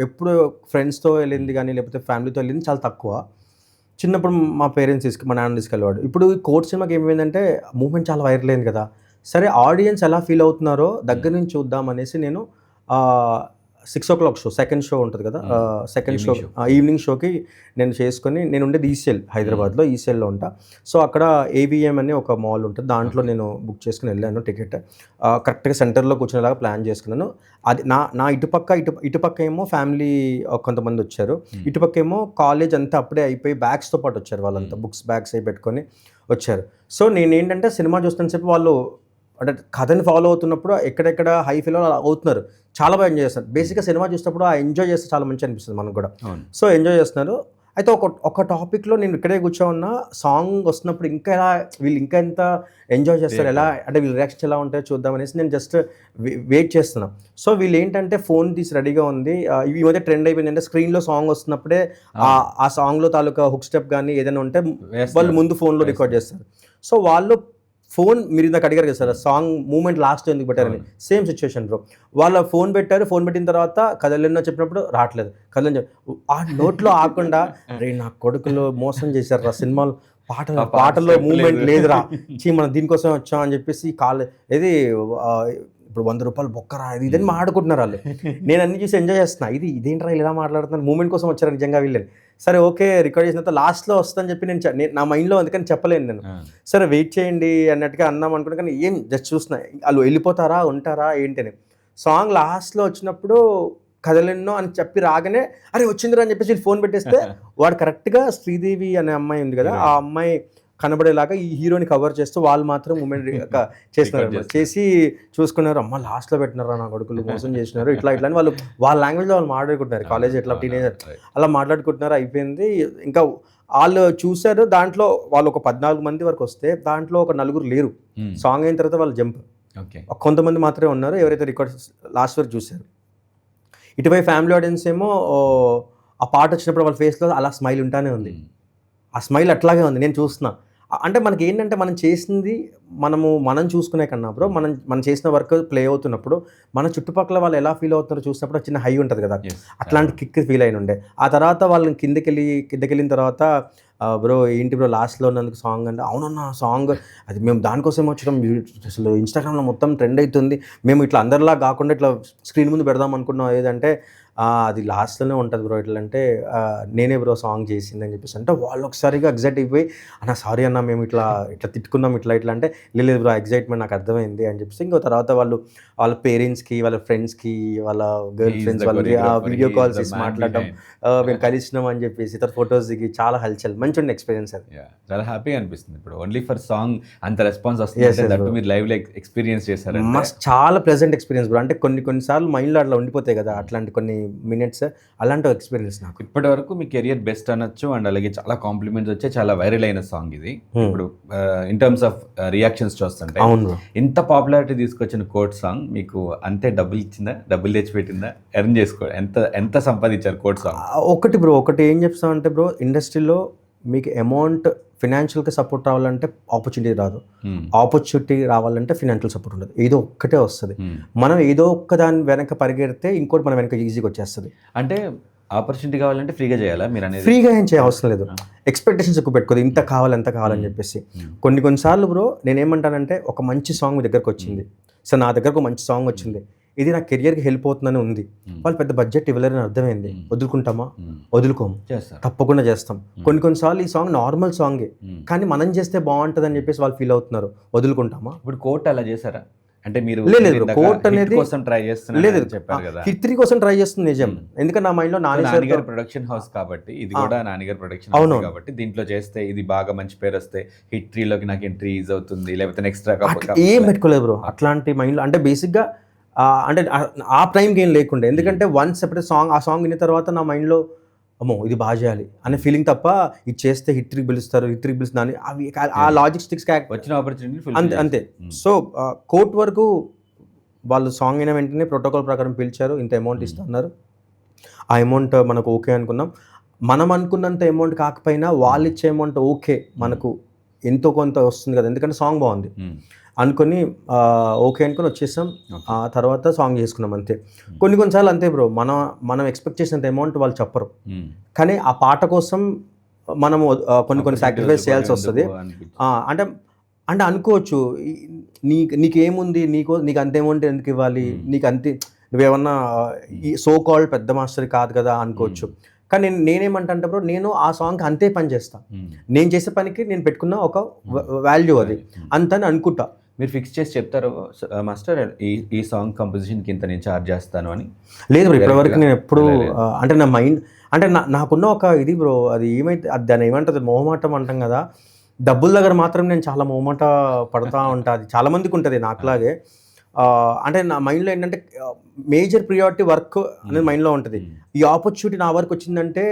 ఎప్పుడు ఫ్రెండ్స్తో వెళ్ళింది కానీ లేకపోతే ఫ్యామిలీతో వెళ్ళింది చాలా తక్కువ. చిన్నప్పుడు మా నాన్న తీసుకెళ్ళేవాడు. ఇప్పుడు ఈ కోర్ట్ సినిమాకి ఏమైందంటే మూమెంట్ చాలా వైరల్ అయింది కదా, సరే ఆడియన్స్ ఎలా ఫీల్ అవుతున్నారో దగ్గర నుంచి చూద్దాం అనేసి నేను 6 o'clock షో, సెకండ్ షో ఉంటుంది కదా, సెకండ్ షో ఈవినింగ్ షోకి నేను ఉండేది ఈసీఎల్, హైదరాబాద్లో ఈసీఎల్లో ఉంటా. సో అక్కడ ఏవిఎం అని ఒక మాల్ ఉంటుంది, దాంట్లో నేను బుక్ చేసుకుని వెళ్ళాను టికెట్. కరెక్ట్గా సెంటర్లో కూర్చునేలాగా ప్లాన్ చేసుకున్నాను. అది నా ఇటుపక్క ఏమో ఫ్యామిలీ కొంతమంది వచ్చారు, ఇటుపక్క ఏమో కాలేజ్ అంతా అప్పుడే అయిపోయి బ్యాగ్స్తో పాటు వచ్చారు, వాళ్ళంతా బ్యాగ్స్ అవి పెట్టుకొని వచ్చారు. సో నేనేంటంటే సినిమా చూస్తున్న సేపు వాళ్ళు అంటే కథని ఫాలో అవుతున్నప్పుడు ఎక్కడెక్కడ హై ఫీల్ అవుతున్నారు, చాలా బాగా ఎంజాయ్ చేస్తారు. బేసిక్గా సినిమా చూసినప్పుడు ఆ ఎంజాయ్ చేస్తే చాలా మంచి అనిపిస్తుంది మనకు కూడా. సో ఎంజాయ్ చేస్తున్నారు. అయితే ఒక టాపిక్లో నేను ఇక్కడే కూర్చోన్నా, సాంగ్ వస్తున్నప్పుడు ఇంకా ఎలా వీళ్ళు ఇంకా ఎంత ఎంజాయ్ చేస్తారు, ఎలా అంటే వీళ్ళ రియాక్షన్ ఎలా ఉంటాయో చూద్దాం అనేసి నేను జస్ట్ వెయిట్ చేస్తున్నా. సో వీళ్ళు ఏంటంటే ఫోన్ తీసి రెడీగా ఉంది. ఈ మధ్య ట్రెండ్ అయిపోయింది అంటే స్క్రీన్లో సాంగ్ వస్తున్నప్పుడే ఆ సాంగ్లో తాలూకా హుక్ స్టెప్ కానీ ఏదైనా ఉంటే వాళ్ళు ముందు ఫోన్లో రికార్డ్ చేస్తారు. సో వాళ్ళు ఫోన్ మీరు ఇందాక అడిగారు కదా సార్, సాంగ్ మూమెంట్ లాస్ట్ ఎందుకు పెట్టారని, సేమ్ సిచ్యువేషన్ బ్రో. వాళ్ళ ఫోన్ పెట్టారు, ఫోన్ పెట్టిన తర్వాత కథలెన్నో చెప్పినప్పుడు రావట్లేదు, కథలు ఆ నోట్లో ఆకుండా రే నా కొడుకులు మోసం చేశారు రా, సినిమాలు పాటల్లో మూమెంట్ లేదురా, మనం దీనికోసం వచ్చాం అని చెప్పేసి ఇది ఇప్పుడు 100 రూపాయలు బొక్కరా ఇది ఇదని మాట్లాడుకుంటున్నారు వాళ్ళు. నేను అన్ని చూసి ఎంజాయ్ చేస్తున్నా, ఇదేంట్రా ఇలా మాట్లాడుతున్నారు, మూమెంట్ కోసం వచ్చారు నిజంగా వీళ్ళని. సరే ఓకే రికార్డ్ చేసిన తర్వాత లాస్ట్లో వస్తుందని చెప్పి నేను నా మైండ్లో అందుకని చెప్పలేను నేను. సరే వెయిట్ చేయండి అన్నట్టుగా అన్నాం అనుకున్నా, కానీ ఏం జస్ట్ చూస్తున్నా వాళ్ళు వెళ్ళిపోతారా ఉంటారా ఏంటని. సాంగ్ లాస్ట్లో వచ్చినప్పుడు కథలెన్నో అని చెప్పి రాగానే అరే వచ్చిందిరా అని చెప్పేసి ఫోన్ పెట్టేస్తే వాడు కరెక్ట్గా శ్రీదేవి అనే అమ్మాయి ఉంది కదా, ఆ అమ్మాయి కనబడేలాగా ఈ హీరోని కవర్ చేస్తూ వాళ్ళు మాత్రం మూమెంట్ చేస్తున్నారు, చేసి చూసుకున్నారు. అమ్మ లాస్ట్లో పెట్టినారా నా కొడుకులు మోసం చేసినారు ఇట్లా ఇట్లా అని వాళ్ళ లాంగ్వేజ్లో వాళ్ళు మాట్లాడుకుంటున్నారు, కాలేజ్ ఎట్లా టీనేజర్ అలా మాట్లాడుకుంటున్నారు. అయిపోయింది. ఇంకా వాళ్ళు చూశారు, దాంట్లో వాళ్ళు ఒక 14 మంది వరకు వస్తే దాంట్లో ఒక 4 లేరు. సాంగ్ అయిన తర్వాత వాళ్ళు జంప్, కొంతమంది మాత్రమే ఉన్నారు ఎవరైతే రికార్డ్ లాస్ట్ వరకు చూశారు. ఇటువైపు ఫ్యామిలీ ఆడియన్స్ ఏమో ఆ పాట వచ్చినప్పుడు వాళ్ళ ఫేస్లో అలా స్మైల్ ఉంటానే ఉంది, ఆ స్మైల్ అట్లాగే ఉంది, నేను చూస్తున్నా. అంటే మనకి ఏంటంటే మనం చేసింది మనం చూసుకునే కన్నా బ్రో, మనం చేసిన వర్క్ ప్లే అవుతున్నప్పుడు మన చుట్టుపక్కల వాళ్ళు ఎలా ఫీల్ అవుతున్నారో చూసినప్పుడు చిన్న హై ఉంటుంది కదా, అట్లాంటి కిక్ ఫీల్ అయిన ఉండే. ఆ తర్వాత వాళ్ళని కిందకెళ్ళిన తర్వాత బ్రో ఏంటి బ్రో లాస్ట్లో ఉన్నందుకు సాంగ్ అంటే, అవునన్నా సాంగ్ అది మేము దానికోసం వచ్చినాం, అసలు ఇన్స్టాగ్రామ్లో మొత్తం ట్రెండ్ అవుతుంది, మేము ఇట్లా అందరిలా కాకుండా ఇట్లా స్క్రీన్ ముందు పెడదాం అనుకున్నాం, ఏదంటే అది లాస్ట్లోనే ఉంటుంది బ్రో ఇట్లా అంటే నేనే బ్రో సాంగ్ చేసింది అని చెప్పేసి అంటే వాళ్ళు ఒకసారిగా ఎగ్జైట్ అయిపోయి అన్న సారీ అన్న మేము ఇట్లా తిట్టుకున్నాం ఇట్లా అంటే లేదు బ్రో ఎగ్జైట్మెంట్ నాకు అర్థమైంది అని చెప్పేసి ఇంకో తర్వాత వాళ్ళ పేరెంట్స్కి వాళ్ళ ఫ్రెండ్స్కి వాళ్ళ గర్ల్ ఫ్రెండ్స్ వాళ్ళకి వీడియో కాల్స్ చేసి మాట్లాడడం, మేము కలిసినాం అని చెప్పేసి ఇతర ఫొటోస్ దిగి చాలా హల్చల్ మంచి ఉండే ఎక్స్పీరియన్స్ అది. చాలా హ్యాపీగా అనిపిస్తుంది. ఇప్పుడు ఓన్లీ ఫర్ సాంగ్ అంత రెస్పాన్స్ వస్తుంది, మీరు లైవ్ ఎక్స్పీరియన్స్ చేశారు, మస్ట్ చాలా ప్లెజెంట్ ఎక్స్పీరియన్స్ బ్రో. అంటే కొన్నిసార్లు మైండ్లో అట్లా ఉండిపోతాయి కదా అట్లాంటి కొన్ని మినిట్స్, అలాంటి ఎక్స్పీరియన్స్ నాకు. ఇప్పటి వరకు మీ కెరియర్ బెస్ట్ అనొచ్చు, అండ్ అలాగే చాలా కాంప్లిమెంట్స్ వచ్చాయి, చాలా వైరల్ అయిన సాంగ్ ఇది. ఇప్పుడు ఇన్ టర్మ్స్ ఆఫ్ రియాక్షన్స్ చూస్తుంటే ఇంత పాపులారిటీ తీసుకొచ్చిన కోట్ సాంగ్ మీకు అంతే డబ్బులు ఇచ్చిందా, డబ్బులు తెచ్చిపెట్టిందా, ఎర్న్ చేసుకో ఎంత సంపాదించారు కోట్ సాంగ్? ఒకటి ఏం చెప్తామంటే బ్రో, ఇండస్ట్రీలో మీకు అమౌంట్ ఫినాన్షియల్గా సపోర్ట్ రావాలంటే ఆపర్చునిటీ రాదు, ఆపర్చునిటీ రావాలంటే ఫినాన్షియల్ సపోర్ట్ ఉండదు, ఏదో ఒక్కటే వస్తుంది. మనం ఏదో ఒక్క దాని వెనక పరిగెడితే ఇంకోటి మన వెనక ఈజీగా వచ్చేస్తుంది. అంటే ఆపర్చునిటీ కావాలంటే ఫ్రీగా చేయాలా మీరు అనేది? ఫ్రీగా ఏం చేయ అవసరం లేదు, ఎక్స్పెక్టేషన్స్ ఎక్కువ పెట్టుకోదు, ఇంత కావాలి ఎంత కావాలని చెప్పేసి. కొన్నిసార్లు బ్రో నేనేమంటానంటే ఒక మంచి సాంగ్ మీ దగ్గరకు వచ్చింది, సో నా దగ్గరకు మంచి సాంగ్ వచ్చింది, ఇది నా కెరియర్కి హెల్ప్ అవుతుందని ఉంది, వాళ్ళు పెద్ద బడ్జెట్ ఇవ్వలేరని అర్థమైంది, వదులుకుంటామా? వదులుకోము, తప్పకుండా చేస్తాం. కొన్నిసార్లు ఈ సాంగ్ నార్మల్ సాంగే కానీ మనం చేస్తే బాగుంటుంది అని చెప్పేసి వాళ్ళు ఫీల్ అవుతున్నారు, వదులుకుంటామా? ఇప్పుడు కోర్ట్ అలా చేశారా? అంటే మీరు లేదు కోర్ట్ అనేది కోసం ట్రై చేస్తున్నారు, లేదు చెప్పారు కదా, హిట్ 3 కోసం ట్రై చేస్తుంది నిజం. ఎందుకంటే నా మైండ్లో నానిగారి ప్రొడక్షన్ హౌస్ కాబట్టి, ఇది కూడా నానిగారి ప్రొడక్షన్ హౌస్ కాబట్టి దీంట్లో చేస్తే ఇది బాగా మంచి పేరు వస్తే హిట్ 3 లోకి నాకు ఎంట్రీ ఈజీ అవుతుంది, లేకపోతే ఎక్స్ట్రా ఏం పెట్టుకోలేదు బ్రో అట్లాంటి మైండ్లో. అంటే బేసిక్గా అంటే ఆ టైంకి ఏం లేకుండే, ఎందుకంటే వన్స్ ఎప్పుడైతే ఆ సాంగ్ విన్న తర్వాత నా మైండ్లో అమ్మో ఇది బాగా చేయాలి అనే ఫీలింగ్ తప్ప, ఇది చేస్తే హిట్ 3 పిలుస్తారు, హిట్ 3 పిలుస్తుంది అవి ఆ లాజిస్టిక్స్ వచ్చిన ఆపర్చునిటీ అంతే. సో కోర్ట్ వరకు వాళ్ళు సాంగ్ అయిన వెంటనే ప్రోటోకాల్ ప్రకారం పిలిచారు, ఇంత అమౌంట్ ఇస్తున్నారు, ఆ అమౌంట్ మనకు ఓకే అనుకున్నాం. మనం అనుకున్నంత అమౌంట్ కాకపోయినా వాళ్ళు ఇచ్చే అమౌంట్ ఓకే, మనకు ఎంతో కొంత వస్తుంది కదా, ఎందుకంటే సాంగ్ బాగుంది అనుకొని ఓకే అనుకొని వచ్చేసాం. ఆ తర్వాత సాంగ్ చేసుకున్నాం అంతే. కొన్నిసార్లు అంతే బ్రో, మనం ఎక్స్పెక్ట్ చేసినంత అమౌంట్ వాళ్ళు చెప్పరు, కానీ ఆ పాట కోసం మనము కొన్ని సాక్రిఫైస్ చేయాల్సి వస్తుంది. అంటే అనుకోవచ్చు నీకేముంది, నీకు అంత అమౌంట్ ఎందుకు ఇవ్వాలి, నీకు అంతే, నువ్వేమన్నా ఈ సో కాల్డ్ పెద్ద మాస్టర్ కాదు కదా అనుకోవచ్చు. కానీ నేనేమంటే బ్రో, నేను ఆ సాంగ్కి అంతే పని చేస్తాను, నేను చేసే పనికి నేను పెట్టుకున్న ఒక వాల్యూ అది అంతని అనుకుంటా. మీరు ఫిక్స్ చేసి చెప్తారు మాస్టర్ ఈ సాంగ్ కంపోజిషన్కి ఇంత నేను ఛార్జ్ చేస్తాను అని? లేదు బ్రో, ఇప్పటివరకు నేను ఎప్పుడు అంటే నా మైండ్ అంటే నాకున్న ఒక ఇది బ్రో, అది ఏమైతే దాన్ని ఏమంటుంది మొహమాటం అంటాం కదా, డబ్బుల దగ్గర మాత్రం నేను చాలా మొహమాట పడుతూ ఉంటా, అది చాలా మందికి ఉంటుంది నాకులాగే. అంటే నా మైండ్లో ఏంటంటే మేజర్ ప్రియారిటీ వర్క్ అనేది మైండ్లో ఉంటుంది. ఈ ఆపర్చునిటీ నా వరకు వచ్చిందంటే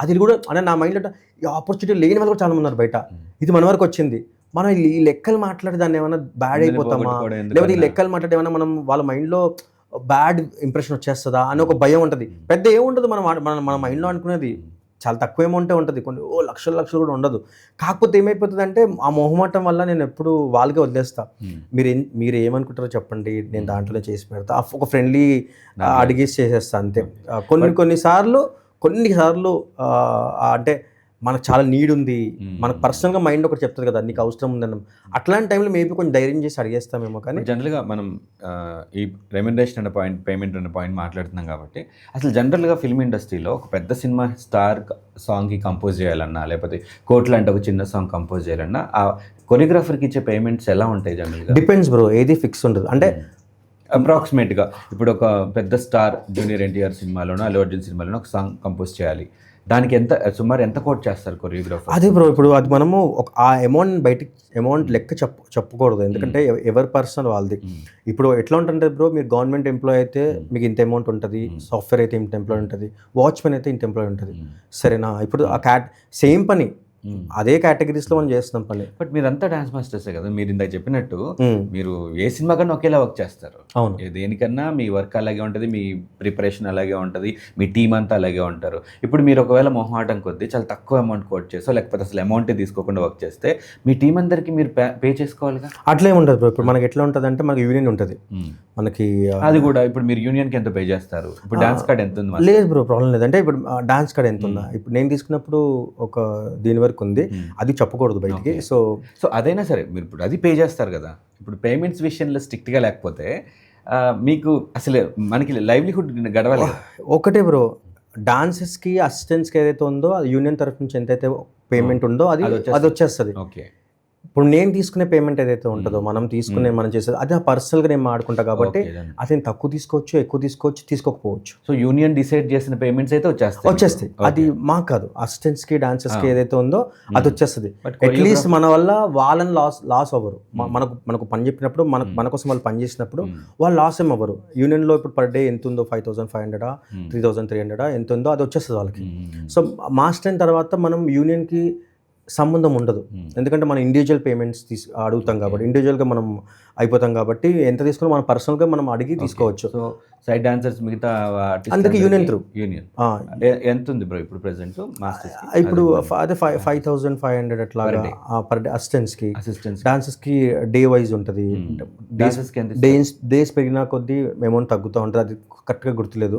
అది కూడా అంటే నా మైండ్లో ఈ ఆపర్చునిటీ లేని వాళ్ళు కూడా చాలా మంది ఉన్నారు బయట. ఇది మన వరకు వచ్చింది, మనం ఈ లెక్కలు మాట్లాడి దాన్ని ఏమైనా బ్యాడ్ అయిపోతామా, లేకపోతే ఈ లెక్కలు మాట్లాడి ఏమైనా మనం వాళ్ళ మైండ్లో బ్యాడ్ ఇంప్రెషన్ వచ్చేస్తుందా అని ఒక భయం ఉంటుంది. పెద్ద ఏముంటుంది మనం మన మైండ్లో అనుకునేది చాలా తక్కువ అమౌంటే ఉంటుంది, కొన్ని లక్షలు కూడా ఉండదు. కాకపోతే ఏమైపోతుంది అంటే ఆ మొహమాటం వల్ల నేను ఎప్పుడు వాళ్ళకే వదిలేస్తా. మీరు ఏమనుకుంటారో చెప్పండి, నేను దాంట్లోనే చేసి పెడతా, ఒక ఫ్రెండ్లీ అడిగేసి చేసేస్తా అంతే. కొన్నిసార్లు అంటే మనకు చాలా నీడ్ ఉంది, మనకు పర్సనల్గా మైండ్ ఒకటి చెప్తుంది కదా నీకు అవసరం ఉందన్న, అట్లాంటి టైంలో మేబీ కొంచెం ధైర్యం చేసి అడిగేస్తామేమో. కానీ జనరల్గా మనం ఈ రెమ్యునరేషన్ అనే పాయింట్, పేమెంట్ అనే పాయింట్ మాట్లాడుతున్నాం కాబట్టి అసలు జనరల్గా ఫిల్మ్ ఇండస్ట్రీలో ఒక పెద్ద సినిమా స్టార్ సాంగ్కి కంపోజ్ చేయాలన్నా, లేకపోతే కోట్లు అంటే ఒక చిన్న సాంగ్ కంపోజ్ చేయాలన్నా ఆ కొరియోగ్రాఫర్కి ఇచ్చే పేమెంట్స్ ఎలా ఉంటాయి జనరల్గా? డిపెండ్స్ బ్రో, ఏది ఫిక్స్ ఉండదు. అంటే అప్రాక్సిమేట్గా ఇప్పుడు ఒక పెద్ద స్టార్ జూనియర్ ఎన్టీఆర్ సినిమాలోనో అల్లు అర్జున్ సినిమాలోనో ఒక సాంగ్ కంపోజ్ చేయాలి, దానికి సుమారు ఎంత కోట్ చేస్తారు కొరియోగ్రాఫర్? అదే బ్రో, ఇప్పుడు అది మనము ఆ అమౌంట్ లెక్క చెప్పుకూడదు, ఎందుకంటే ఎవరి పర్సనల్ వాళ్ళది. ఇప్పుడు ఎట్లా ఉంటుంది బ్రో, మీరు గవర్నమెంట్ ఎంప్లాయ్ అయితే మీకు ఇంత అమౌంట్ ఉంటుంది, సాఫ్ట్వేర్ అయితే ఇంత ఎంప్లాయ్ ఉంటుంది, వాచ్మెన్ అయితే ఇంత ఎంప్లాయ్ ఉంటుంది, సరేనా? ఇప్పుడు ఆ సేమ్ పని అదే కేటగిరీస్లో మనం చేస్తున్నాం పని. బట్ మీరంతా డాన్స్ మాస్టర్సే కదా, మీరు ఇందాక చెప్పినట్టు మీరు ఏ సినిమా కన్నా ఒకేలా వర్క్ చేస్తారు. అవును, దేనికన్నా మీ వర్క్ అలాగే ఉంటుంది, మీ ప్రిపరేషన్ అలాగే ఉంటుంది, మీ టీం అంతా అలాగే ఉంటారు. ఇప్పుడు మీరు ఒకవేళ మొహమాటం కొద్దీ చాలా తక్కువ అమౌంట్ కోట్ చేస్తో, లేకపోతే అసలు అమౌంటే తీసుకోకుండా వర్క్ చేస్తే మీ టీం అందరికి మీరు పే చేసుకోవాలిగా. అట్లే ఉంటుంది బ్రో. ఇప్పుడు మనకి ఎట్లా ఉంటుంది అంటే మనకి యూనియన్ ఉంటుంది, మనకి అది కూడా ఇప్పుడు మీరు యూనియన్కి ఎంత పే చేస్తారు? ఇప్పుడు డాన్స్ కార్డ్ ఎంత ఉంది? లేదు బ్రో, ప్రాబ్లం లేదు. అంటే ఇప్పుడు డాన్స్ కార్డ్ ఎంత ఉందా, ఇప్పుడు నేను తీసుకున్నప్పుడు ఒక దీని వరకు ఉంది, అది చెప్పకూడదు బయటికి. సో అదైనా సరే మీరు ఇప్పుడు అది పే చేస్తారు కదా. ఇప్పుడు పేమెంట్స్ విషయంలో స్ట్రిక్ట్గా లేకపోతే మీకు అసలు మనకి లైవ్లీహుడ్ గడవాలి. ఒకటే బ్రో, డాన్సెస్కి అసిస్టెంట్స్కి ఏదైతే ఉందో అది యూనియన్ తరఫు నుంచి ఎంతైతే పేమెంట్ ఉందో అది వచ్చేస్తుంది. ఓకే, ఇప్పుడు నేను తీసుకునే పేమెంట్ ఏదైతే ఉంటుందో, మనం చేసేది అది పర్సనల్గా నేను ఆడుకుంటా కాబట్టి అది తక్కువ తీసుకోవచ్చు, ఎక్కువ తీసుకోకపోవచ్చు. సో యూనియన్ డిసైడ్ చేసిన పేమెంట్స్ అయితే వచ్చేస్తాయి. అది మాకు కాదు, అసిస్టెంట్స్కి డాన్సర్స్కి ఏదైతే ఉందో అది వచ్చేస్తుంది. అట్లీస్ట్ మన వల్ల వాళ్ళని లాస్ అవ్వరు. మనకు పని చెప్పినప్పుడు మన కోసం వాళ్ళు పని చేసినప్పుడు వాళ్ళు లాస్ ఏం అవ్వరు. యూనియన్లో ఇప్పుడు పర్ డే ఎంత ఉందో 5,500 3,300 ఎంత ఉందో అది వచ్చేస్తుంది వాళ్ళకి. సో మాస్టర్ అయిన తర్వాత మనం యూనియన్కి సంబంధం ఉండదు, ఎందుకంటే మనం ఇండివిజువల్ పేమెంట్స్ అడుగుతాం కాబట్టి, ఇండివిజువల్గా మనం అయిపోతాం కాబట్టి ఎంత తీసుకున్నా మనం పర్సనల్గా మనం అడిగి తీసుకోవచ్చు. సో సైడ్ డాన్సర్స్ మిగతా అందుకే యూనియన్ ఎంత ఉంది బ్రో ఇప్పుడు ప్రెసెంట్ మాస్టర్స్? ఇప్పుడు అదే 5,500 అట్లాగా పర్ డే అసిస్టెంట్స్కి. డాన్సర్స్కి డే వైజ్ ఉంటుంది, డేస్ పెరిగినా కొద్దీ అమౌంట్ తగ్గుతూ ఉంటుంది, అది కరెక్ట్గా గుర్తులేదు.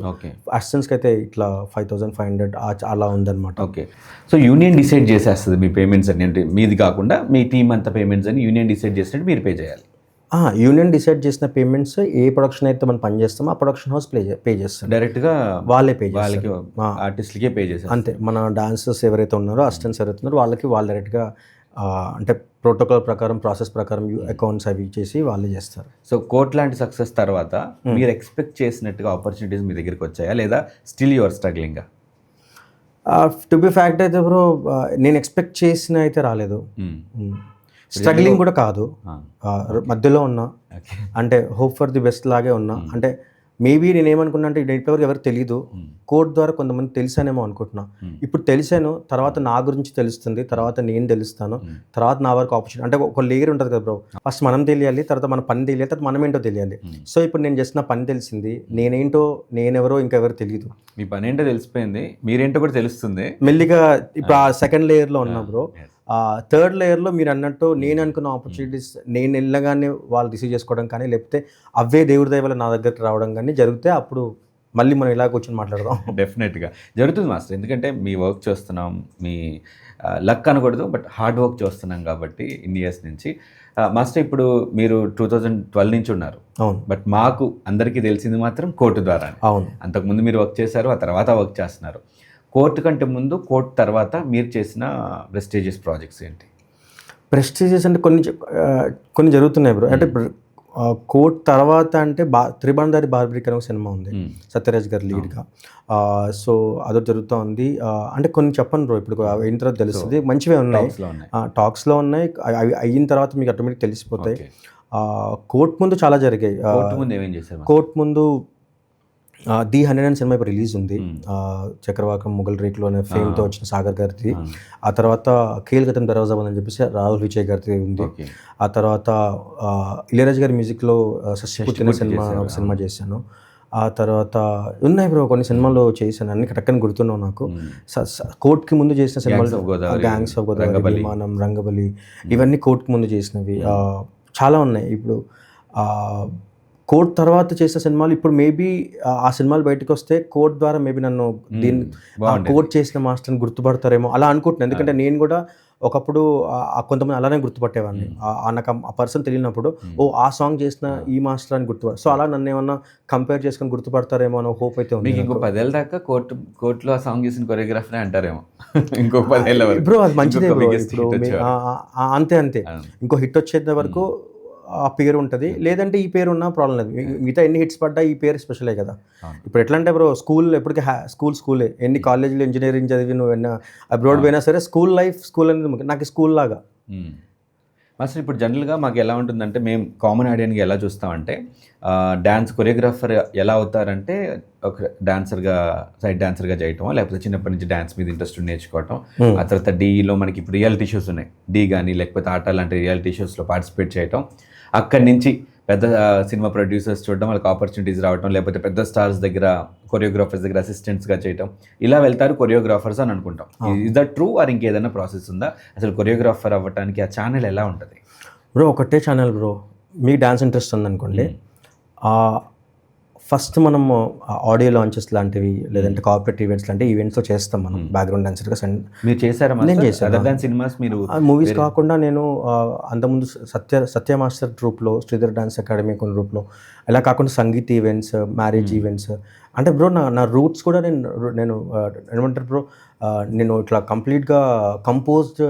అసిస్టెంట్స్కి అయితే ఇట్లా 5,500 అలా ఉందన్నమాట. ఓకే, సో యూనియన్ డిసైడ్ చేసేస్తుంది మీ పేమెంట్స్ అని, అంటే మీది కాకుండా మీ టీం అంతా పేమెంట్స్ అని యూనియన్ డిసైడ్ చేసినట్టు మీరు పే చేయాలి. యూనియన్ డిసైడ్ చేసిన పేమెంట్స్ ఏ ప్రొడక్షన్ అయితే మనం పని చేస్తామో ఆ ప్రొడక్షన్ హౌస్ పే చేస్తాం, డైరెక్ట్గా వాళ్ళే పే వాళ్ళకి ఆర్టిస్ట్లకే పే చేస్తారు. అంతే, మన డాన్సర్స్ ఎవరైతే ఉన్నారో అసిస్టెంట్స్ ఎవరైతే ఉన్నారో వాళ్ళు డైరెక్ట్గా అంటే ప్రోటోకాల్ ప్రకారం ప్రాసెస్ ప్రకారం అకౌంట్స్ అవి చేసి వాళ్ళే చేస్తారు. సో కోర్ట్ లాంటి సక్సెస్ తర్వాత మీరు ఎక్స్పెక్ట్ చేసినట్టుగా ఆపర్చునిటీస్ మీ దగ్గరికి వచ్చాయా, లేదా still your struggling? To be fact అయితే బ్రో, నేను ఎక్స్పెక్ట్ చేసిన అయితే రాలేదు. స్ట్రగ్లింగ్ కూడా కాదు, మధ్యలో ఉన్నా, అంటే హోప్ ఫర్ ది బెస్ట్ లాగే ఉన్నా. అంటే మేబీ నేను ఏమనుకున్నా అంటే ఇప్పటివరకు ఎవరికి తెలియదు, కోర్ట్ ద్వారా కొంతమంది తెలిసానేమో అనుకుంటున్నా. ఇప్పుడు తెలిసాను, తర్వాత నా గురించి తెలుస్తుంది, తర్వాత నేను తెలుస్తాను, తర్వాత నా వరకు ఆపర్చునిటీ అంటే ఒక లేయర్ ఉంటుంది కదా బ్రో. ఫస్ట్ మనం తెలియాలి, తర్వాత మన పని తెలియాలి, తర్వాత మనం ఏంటో తెలియాలి. సో ఇప్పుడు నేను చేసిన పని తెలిసింది, నేనెవరో ఇంకెవరు తెలియదు. మీ పని ఏంటో తెలిసిపోయింది, మీరేంటో కూడా తెలుస్తుంది మెల్లిగా. ఇప్పుడు ఆ సెకండ్ లేయర్లో ఉన్నా బ్రో. థర్డ్ లేయర్లో మీరు అన్నట్టు నేను అనుకున్న ఆపర్చునిటీస్ నేను వెళ్ళగానే వాళ్ళు రిసీవ్ చేసుకోవడం కానీ, లేకపోతే అవే దేవుడి దయ వల్ల నా దగ్గరికి రావడం కానీ జరిగితే అప్పుడు మళ్ళీ మనం ఇలా కూర్చొని మాట్లాడదాం. డెఫినెట్గా జరుగుతుంది మాస్టర్, ఎందుకంటే మీ వర్క్ చూస్తున్నాం, మీ లక్ అనకూడదు బట్ హార్డ్ వర్క్ చూస్తున్నాం కాబట్టి ఇన్ని ఇయర్స్ నుంచి. మాస్టర్ ఇప్పుడు మీరు 2012 నుంచి ఉన్నారు. అవును. బట్ మాకు అందరికీ తెలిసింది మాత్రం కోర్టు ద్వారా. అవును. అంతకుముందు మీరు వర్క్ చేశారు, ఆ తర్వాత వర్క్ చేస్తున్నారు. కోర్టు కంటే ముందు, కోర్టు తర్వాత మీరు చేసిన ప్రెస్టీజియస్ ప్రాజెక్ట్స్ ఏంటి? ప్రెస్టీజియస్ అంటే కొన్ని జరుగుతున్నాయి బ్రో. అంటే కోర్ట్ తర్వాత అంటే త్రిబంధారి బార్బరిక్ అనే సినిమా ఉంది, సత్యరాజ్ గారి లీడ్గా. సో అదొకటి జరుగుతూ ఉంది. అంటే కొన్ని చెప్పను బ్రో, ఇప్పుడు అయిన తర్వాత తెలుస్తుంది. మంచివే ఉన్నాయి, టాక్స్లో ఉన్నాయి, అవి అయిన తర్వాత మీకు ఆటోమేటిక్ తెలిసిపోతాయి. కోర్ట్ ముందు చాలా జరిగాయి. కోర్టు ముందు ఏమేం చేశారు మాస్టర్? కోర్ట్ ముందు ది 100 సినిమా ఇప్పుడు రిలీజ్ ఉంది. చక్రవాకం ముఘల్ రేకులు అనే ఫేమ్తో వచ్చిన సాగర్ గారిది. ఆ తర్వాత ఖేల్ గతం దర్వాజాబంద్ అని చెప్పేసి రాహుల్ విజయ్ గారిది ఉంది. ఓకే. ఆ తర్వాత ఇళయరాజా గారి మ్యూజిక్లో షష్టిపూర్తి ఒక సినిమా చేశాను. ఆ తర్వాత ఉన్నాయి బ్రో కొన్ని సినిమాలు చేశాను, అన్ని టక్కని గుర్తున్నావు నాకు. కోర్ట్కి ముందు చేసిన సినిమాలు గ్యాంగ్స్ ఆఫ్ గోదావరి, విమానం, రంగబలి, ఇవన్నీ కోర్ట్కి ముందు చేసినవి చాలా ఉన్నాయి. ఇప్పుడు కోర్ట్ తర్వాత చేసిన సినిమాలు ఇప్పుడు మేబీ ఆ సినిమాలు బయటకు వస్తే కోర్ట్ ద్వారా మేబీ నన్ను దీన్ని కోర్ట్ చేసిన మాస్టర్ని గుర్తుపడతారేమో అలా అనుకుంటున్నాను. ఎందుకంటే నేను కూడా ఒకప్పుడు కొంతమంది అలానే గుర్తుపట్టేవాడిని. నాకు ఆ పర్సన్ తెలియనప్పుడు ఆ సాంగ్ చేసిన ఈ మాస్టర్ అని గుర్తుపడ, సో అలా నన్ను ఏమన్నా కంపేర్ చేసుకొని గుర్తుపడతారేమో అన్న హోప్ అయితే ఉంది. ఇంకో 10 ఏళ్ళ దాకా కోర్టులో ఆ సాంగ్ చేసిన కొరియోగ్రాఫర్ అంటారేమో ఇంకొక 10 ఏళ్ళ వరకు. బ్రో అది మంచిదే బ్రో. ఇప్పుడు అంతే ఇంకో హిట్ వచ్చేంత వరకు ఆ పేరు ఉంటుంది, లేదంటే ఈ పేరు ఉన్నా ప్రాబ్లం లేదు. మిగతా ఎన్ని హిట్స్ పడ్డా ఈ పేరు స్పెషలే కదా. ఇప్పుడు ఎట్లా అంటే బ్రో స్కూల్ ఎప్పటికీ స్కూలే, ఎన్ని కాలేజీలో ఇంజనీరింగ్ చదివి నువ్వు అబ్రాడ్ పోయినా సరే స్కూల్ లైఫ్ స్కూల్ అనేది నాకు స్కూల్ లాగా. మాస్టర్ ఇప్పుడు జనరల్గా మాకు ఎలా ఉంటుందంటే మేము కామన్ ఆడియన్గా ఎలా చూస్తామంటే డ్యాన్స్ కొరియోగ్రాఫర్ ఎలా అవుతారంటే ఒక డాన్సర్గా సైడ్ డాన్సర్గా చేయటం, లేకపోతే చిన్నప్పటి నుంచి డ్యాన్స్ మీద ఇంట్రెస్ట్ నేర్చుకోవటం. ఆ తర్వాత డీలో మనకి ఇప్పుడు రియాలిటీ షోస్ ఉన్నాయి, డీ కానీ లేకపోతే ఆట లాంటి రియాలిటీ షోస్లో పార్టిసిపేట్ చేయటం, అక్కడి నుంచి పెద్ద సినిమా ప్రొడ్యూసర్స్ చూడడం, వాళ్ళకి ఆపర్చునిటీస్ రావడం, లేకపోతే పెద్ద స్టార్స్ దగ్గర కొరియోగ్రాఫర్స్ దగ్గర అసిస్టెంట్స్గా చేయటం, ఇలా వెళ్తారు కొరియోగ్రాఫర్స్ అని అనుకుంటాం. ఇస్ దట్ ట్రూ ఆర్ ఇంకేదైనా ప్రాసెస్ ఉందా? అసలు కొరియోగ్రాఫర్ అవ్వడానికి ఆ ఛానల్ ఎలా ఉంటుంది? బ్రో ఒకటే ఛానల్ బ్రో. మీకు డాన్స్ ఇంట్రెస్ట్ ఉందనుకోండి, ఫస్ట్ మనము ఆడియో లాంచెస్ లాంటివి లేదంటే కార్పొరేట్ ఈవెంట్స్ లాంటి ఈవెంట్స్లో చేస్తాం మనం బ్యాక్గ్రౌండ్ డాన్సర్గా. మీరు చేశారా? నేను చేశాను. సినిమాస్ మీరు మూవీస్ కాకుండా నేను అంతకుముందు సత్య మాస్టర్ ట్రూప్లో, శ్రీధర్ డాన్స్ అకాడమీ కొన్ని గ్రూప్లో, అలా కాకుండా సంగీత్ ఈవెంట్స్, మ్యారేజ్ ఈవెంట్స్. అంటే బ్రో నా రూట్స్ కూడా నేను ఏమంటారు బ్రో, నేను ఇట్లా కంప్లీట్గా కంపోజ్డ్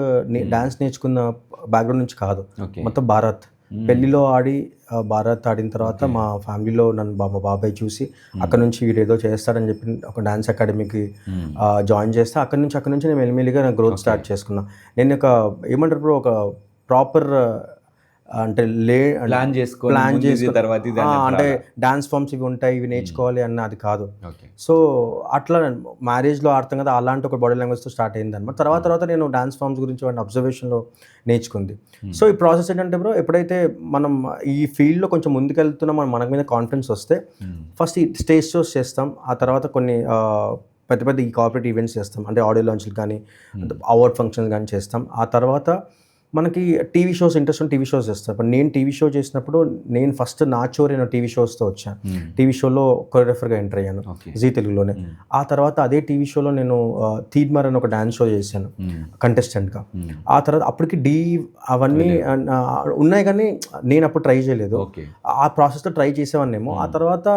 డాన్స్ నేర్చుకున్న బ్యాక్గ్రౌండ్ నుంచి కాదు. మొత్తం భారత్ పెళ్లిలో ఆడి భారత్ ఆడిన తర్వాత మా ఫ్యామిలీలో నన్ను మా బాబాయ్ చూసి అక్కడ నుంచి వీడు ఏదో చేస్తాడని చెప్పి ఒక డాన్స్ అకాడమీకి జాయిన్ చేస్తే అక్కడ నుంచి నేను మెల్లిమెల్లిగా నా గ్రోత్ స్టార్ట్ చేసుకున్నా. నేను ఒక ఏమంటారు బ్రో, ఒక ప్రాపర్ అంటే ప్లాన్ చేసుకో తర్వాత అంటే డాన్స్ ఫామ్స్ ఇవి ఉంటాయి, ఇవి నేర్చుకోవాలి అన్న అది కాదు. సో అట్లా మ్యారేజ్లో ఆడతాం కదా, అలాంటి ఒక బాడీ లాంగ్వేజ్తో స్టార్ట్ అయింది అనమాట. తర్వాత నేను డాన్స్ ఫామ్స్ గురించి వాడిని అబ్జర్వేషన్లో నేర్చుకుంది. సో ఈ ప్రాసెస్ ఏంటంటే బ్రో, ఎప్పుడైతే మనం ఈ ఫీల్డ్లో కొంచెం ముందుకెళ్తున్నా మనకు మీద కాన్ఫిడెన్స్ వస్తే ఫస్ట్ ఈ స్టేజ్ షోస్ చేస్తాం, ఆ తర్వాత కొన్ని పెద్ద ఈ కార్పొరేట్ ఈవెంట్స్ చేస్తాం, అంటే ఆడియో లాంచ్లు కానీ అవార్డ్ ఫంక్షన్స్ కానీ చేస్తాం. ఆ తర్వాత మనకి టీవీ షోస్ ఇంట్రెస్ట్ ఉన్న టీవీ షోస్ చేస్తాను. ఇప్పుడు నేను టీవీ షో చేసినప్పుడు నేను ఫస్ట్ నాచోరి అనే టీవీ షోస్తో వచ్చాను. టీవీ షోలో కొరియోగ్రాఫర్గా ఎంటర్ అయ్యాను జీ తెలుగులోనే. ఆ తర్వాత అదే టీవీ షోలో నేను తీడ్మర్ అని ఒక డాన్స్ షో చేశాను కంటెస్టెంట్గా. ఆ తర్వాత అప్పటికి డీ అవన్నీ ఉన్నాయి కానీ నేను అప్పుడు ట్రై చేయలేదు. ఆ ప్రాసెస్లో ట్రై చేసేవాన్నేమో. ఆ తర్వాత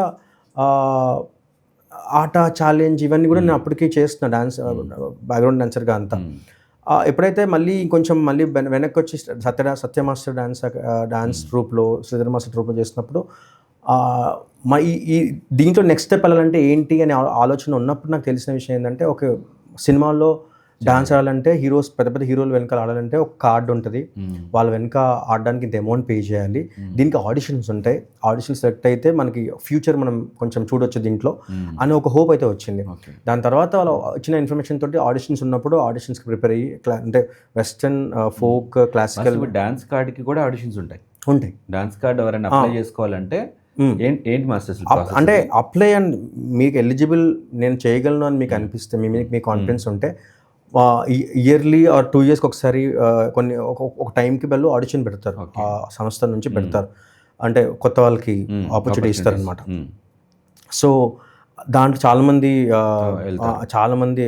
ఆట ఛాలెంజ్ ఇవన్నీ కూడా నేను అప్పటికి చేస్తున్నా డాన్స్ బ్యాక్గ్రౌండ్ డాన్సర్గా అంతా. ఎప్పుడైతే మళ్ళీ వెనక్కి వచ్చి సత్య మాస్టర్ డాన్స్ ట్రూప్లో, శ్రీధర్ మాస్టర్ ట్రూప్లో చేసినప్పుడు ఈ దీంట్లో నెక్స్ట్ స్టెప్ వెళ్ళాలంటే ఏంటి అనే ఆలోచన ఉన్నప్పుడు నాకు తెలిసిన విషయం ఏంటంటే, ఒక సినిమాల్లో డాన్స్ ఆడాలంటే పెద్ద హీరోలు వెనకాల ఆడాలంటే ఒక కార్డు ఉంటుంది, వాళ్ళ వెనక ఆడడానికి ఇంత అమౌంట్ పే చేయాలి, దీనికి ఆడిషన్స్ ఉంటాయి, ఆడిషన్స్ సెలెక్ట్ అయితే మనకి ఫ్యూచర్ మనం కొంచెం చూడొచ్చు దీంట్లో అని ఒక హోప్ అయితే వచ్చింది. దాని తర్వాత వాళ్ళు వచ్చిన ఇన్ఫర్మేషన్ తోటి ఆడిషన్స్ ఉన్నప్పుడు ఆడిషన్స్కి ప్రిపేర్ అయ్యి అంటే వెస్టర్న్, ఫోక్, క్లాసికల్. డాన్స్ కార్డ్కి కూడా ఆడిషన్స్ ఉంటాయి. డాన్స్ కార్డ్ ఎవరైనా అప్లై చేసుకోవాలంటే ఏంటి మాస్టర్స్ అంటే అప్లై అండ్ మీకు ఎలిజిబుల్ నేను చేయగలను అని మీకు అనిపిస్తే, మీ కాన్ఫిడెన్స్ ఉంటే ఇయర్లీ ఆర్ 2 yearsకి ఒకసారి కొన్ని ఒక టైంకి వాళ్ళు ఆడిషన్ పెడతారు, ఆ సంస్థ నుంచి పెడతారు. అంటే కొత్త వాళ్ళకి ఆపర్చునిటీ ఇస్తారనమాట. సో దాంట్లో చాలామంది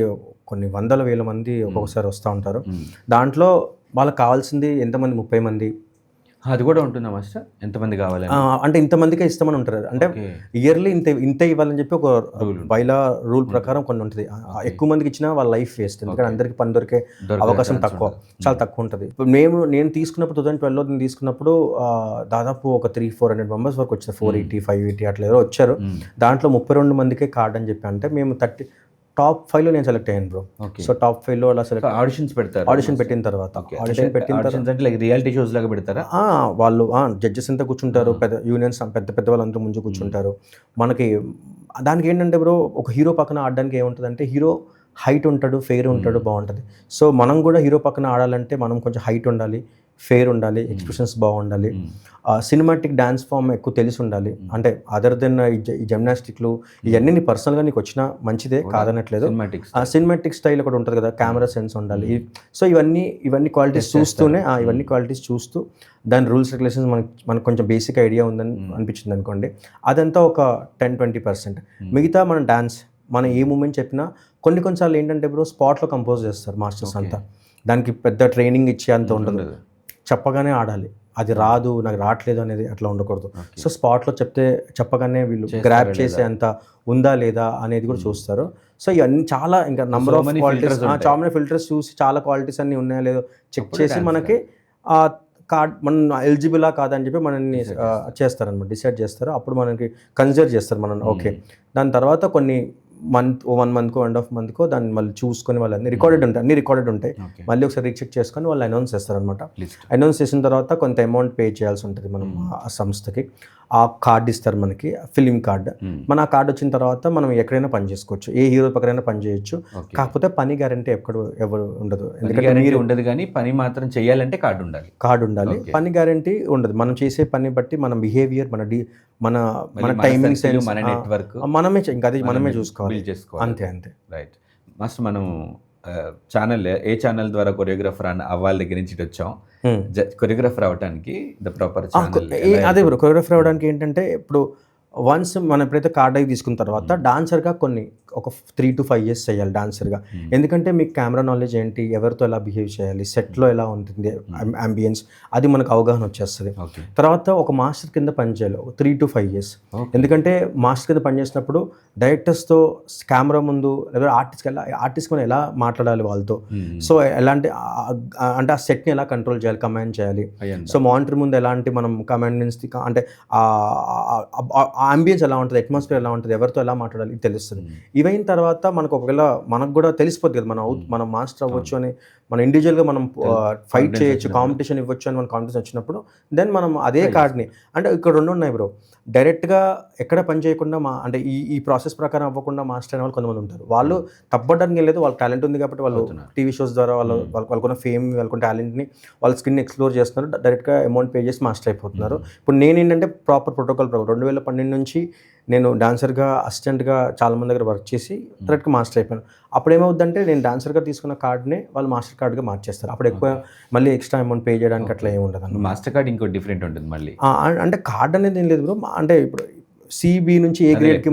కొన్ని 100,000 మంది ఒక్కొక్కసారి వస్తూ ఉంటారు. దాంట్లో వాళ్ళకి కావాల్సింది ఎంతమంది? 30 మంది. అది కూడా ఉంటుందా మాస్టర్? ఎంతమంది కావాలి అంటే ఇంతమందికే ఇస్తామని ఉంటారు. అంటే ఇయర్లీ ఇంత ఇవ్వాలని చెప్పి ఒక బైలా రూల్ ప్రకారం కొన్ని ఉంటుంది. ఎక్కువ మందికి ఇచ్చినా వాళ్ళ లైఫ్ వేస్ట్, ఎందుకంటే అందరికి పని దొరికే అవకాశం చాలా తక్కువ ఉంటుంది. ఇప్పుడు నేను తీసుకున్నప్పుడు 2012లో నేను తీసుకున్నప్పుడు దాదాపు ఒక 300-400 మెంబర్స్ వరకు వచ్చారు. 480, 580 అట్లా ఎవరో వచ్చారు. దాంట్లో 32 మందికే కార్డ్ అని చెప్పి, అంటే మేము టాప్ 5లో నేను సెలెక్ట్ అయ్యాను బ్రో. Okay. సో టాప్ 5లో అలా సెలెక్ట్ ఆడిషన్స్ పెడతారు. ఆడిషన్ పెట్టిన తర్వాత ఆడిషన్స్ అంటే లైక్ రియాలిటీ షోస్ లాగా పెడతారా? వాళ్ళు జడ్జెస్ అంతా కూర్చుంటారు, పెద్ద యూనియన్స్ పెద్ద పెద్ద వాళ్ళందరూ ముందు కూర్చుంటారు. మనకి దానికి ఏంటంటే బ్రో, ఒక హీరో పక్కన ఆడడానికి ఏముంటుందంటే, హీరో హైట్ ఉంటాడు, ఫెయిర్ ఉంటాడు, బాగుంటుంది. సో మనం కూడా హీరో పక్కన ఆడాలంటే మనం కొంచెం హైట్ ఉండాలి, ఫెయిర్ ఉండాలి, ఎక్స్ప్రెషన్స్ బాగుండాలి, సినిమాటిక్ డాన్స్ ఫామ్ ఎక్కువ తెలిసి ఉండాలి. అంటే అదర్ దెన్ ఈ జిమ్నాస్టిక్లు ఇవన్నీ నీ పర్సనల్గా నీకు వచ్చినా మంచిదే, కాదనట్లేదు. సినిమాటిక్ స్టైల్ ఒకటి ఉంటుంది కదా, కెమెరా సెన్స్ ఉండాలి. సో ఇవన్నీ క్వాలిటీస్ చూస్తూనే ఇవన్నీ క్వాలిటీస్ చూస్తూ దాని రూల్స్ రెగ్యులేషన్స్ మనకు కొంచెం బేసిక్ ఐడియా ఉందని అనిపించింది అనుకోండి, అదంతా ఒక 10-20%. మిగతా మన డాన్స్, మనం ఏ మూమెంట్ చెప్పినా కొన్నిసార్లు ఏంటంటే బ్రో, స్పాట్లో కంపోజ్ చేస్తారు మాస్టర్స్ అంతా. దానికి పెద్ద ట్రైనింగ్ ఇచ్చే అంత ఉండదు, చెప్పగానే ఆడాలి. అది రాదు, నాకు రావట్లేదు అనేది అట్లా ఉండకూడదు. సో స్పాట్లో చెప్పగానే వీళ్ళు గ్రాప్ చేసే అంత ఉందా లేదా అనేది కూడా చూస్తారు. సో ఇవన్నీ చాలా ఇంకా నంబర్ ఆఫ్ క్వాలిటీస్, చాలా ఫిల్టర్స్ చూసి చాలా క్వాలిటీస్ అన్నీ ఉన్నాయో లేదో చెక్ చేసి మనకి కార్డ్ మనం ఎలిజిబులా కాదని చెప్పి మనల్ని చేస్తారనమాట, డిసైడ్ చేస్తారు. అప్పుడు మనకి కన్సిడర్ చేస్తారు మనం. ఓకే, దాని తర్వాత కొన్ని వన్ మంత్కో 1.5 మంత్కో దాన్ని మళ్ళీ చూసుకొని వాళ్ళని అన్ని రికార్డెడ్ ఉంటాయి. మళ్ళీ ఒకసారి రీచెక్ చేసుకొని వాళ్ళు అనౌన్స్ చేస్తారనమాట. అనౌన్స్ చేసిన తర్వాత కొంత అమౌంట్ పే చేయాల్సి ఉంటుంది మనం ఆ సంస్థకి. ఆ కార్డు ఇస్తారు మనకి, ఫిలిం కార్డు. మన ఆ కార్డు వచ్చిన తర్వాత మనం ఎక్కడైనా పని చేసుకోవచ్చు, ఏ హీరో పక్కనైనా పని చేయొచ్చు. కాకపోతే పని గ్యారంటీ ఎవరు ఉండదు, ఎందుకంటే మీరు ఉండదు, కానీ పని మాత్రం చేయాలంటే కార్డు ఉండాలి. పని గ్యారంటీ ఉండదు. మనం చేసే పని బట్టి మన బిహేవియర్, మన టైమింగ్ సెన్స్, మన నెట్వర్క్ మనమే చూసుకోవాలి, అంతే. రైట్ మాస్టర్, మనం ఏ ఛానల్ ద్వారా కొరియోగ్రాఫర్ అవ్వాలి దగ్గర నుంచి వచ్చాం. కొరియోగ్రాఫర్ అవ్వడానికి ద ప్రాపర్ అదే బ్రో, కొరియోగ్రాఫర్ అవ్వడానికి ఏంటంటే, ఇప్పుడు వన్స్ మనం ఎప్పుడైతే కార్డ్ అయి తీసుకున్న తర్వాత డాన్సర్గా ఒక 3 to 5 years చేయాలి డాన్సర్గా. ఎందుకంటే మీకు కెమెరా నాలెడ్జ్ ఏంటి, ఎవరితో ఎలా బిహేవ్ చేయాలి, సెట్లో ఎలా ఉంటుంది అంబియన్స్, అది మనకు అవగాహన వచ్చేస్తుంది. తర్వాత ఒక మాస్టర్ కింద పనిచేయాలి 3 to 5 years. ఎందుకంటే మాస్టర్ కింద పనిచేసినప్పుడు డైరెక్టర్స్తో కెమెరా ముందు, లేదా ఆర్టిస్ట్ మనం ఎలా మాట్లాడాలి వాళ్ళతో, సో ఎలాంటి అంటే ఆ సెట్ని ఎలా కంట్రోల్ చేయాలి, కమాండ్ చేయాలి. సో మానిటర్ ముందు ఎలాంటి మనం కమాండ్స్, అంటే అంబియన్స్ ఎలా ఉంటుంది, అట్మాస్ఫియర్ ఎలా ఉంటుంది, ఎవరితో ఎలా మాట్లాడాలి ఇది తెలుస్తుంది. ఇవైన తర్వాత మనకు కూడా తెలిసిపోద్ది కదా, మనం మాస్టర్ అవ్వచ్చు అని, మనం ఇండివిజువల్గా మనం ఫైట్ చేయొచ్చు, కాంపిటీషన్ ఇవ్వచ్చు అని మన కాంపిటీషన్ వచ్చినప్పుడు దెన్ మనం అదే కార్డ్ని, అంటే ఇక్కడ 2 ఉన్నాయి బ్రో. డైరెక్ట్గా ఎక్కడ పని చేయకుండా అంటే ఈ ప్రాసెస్ ప్రకారం అవ్వకుండా మాస్టర్ అనే వాళ్ళు కొంతమంది ఉంటారు. వాళ్ళు తప్పడానికి లేదు, వాళ్ళకి టాలెంట్ ఉంది కాబట్టి వాళ్ళు టీవీ షోస్ ద్వారా వాళ్ళకున్న ఫేమ్, వాళ్ళకున్న టాలెంట్ని, వాళ్ళ స్కిన్ ఎక్స్ప్లోర్ చేస్తున్నారు, డైరెక్ట్గా అమౌంట్ పే చేసి మాస్టర్ అయిపోతున్నారు. ఇప్పుడు నేను ఏంటంటే ప్రాపర్ ప్రోటోకాల్ 2012 నుంచి నేను డాన్సర్గా, అసిస్టెంట్గా చాలా మంది దగ్గర వర్క్ చేసి డైరెక్ట్గా మాస్టర్ అయిపోయాను. అప్పుడు ఏమవుతుందంటే, నేను డాన్సర్గా తీసుకున్న కార్డ్నే వాళ్ళు మాస్టర్ కార్డ్గా మార్చేస్తారు. అప్పుడు ఎక్కువ మళ్ళీ ఎక్స్ట్రా అమౌంట్ పే చేయడానికి అట్లా ఏమి ఉండదు. మాస్టర్ కార్డ్ ఇంకో డిఫరెంట్ ఉంటుంది మళ్ళీ. అంటే కార్డ్ అనేది ఏం లేదు బ్రో, అంటే ఇప్పుడు సిబి నుంచి ఏ గ్రేడ్కి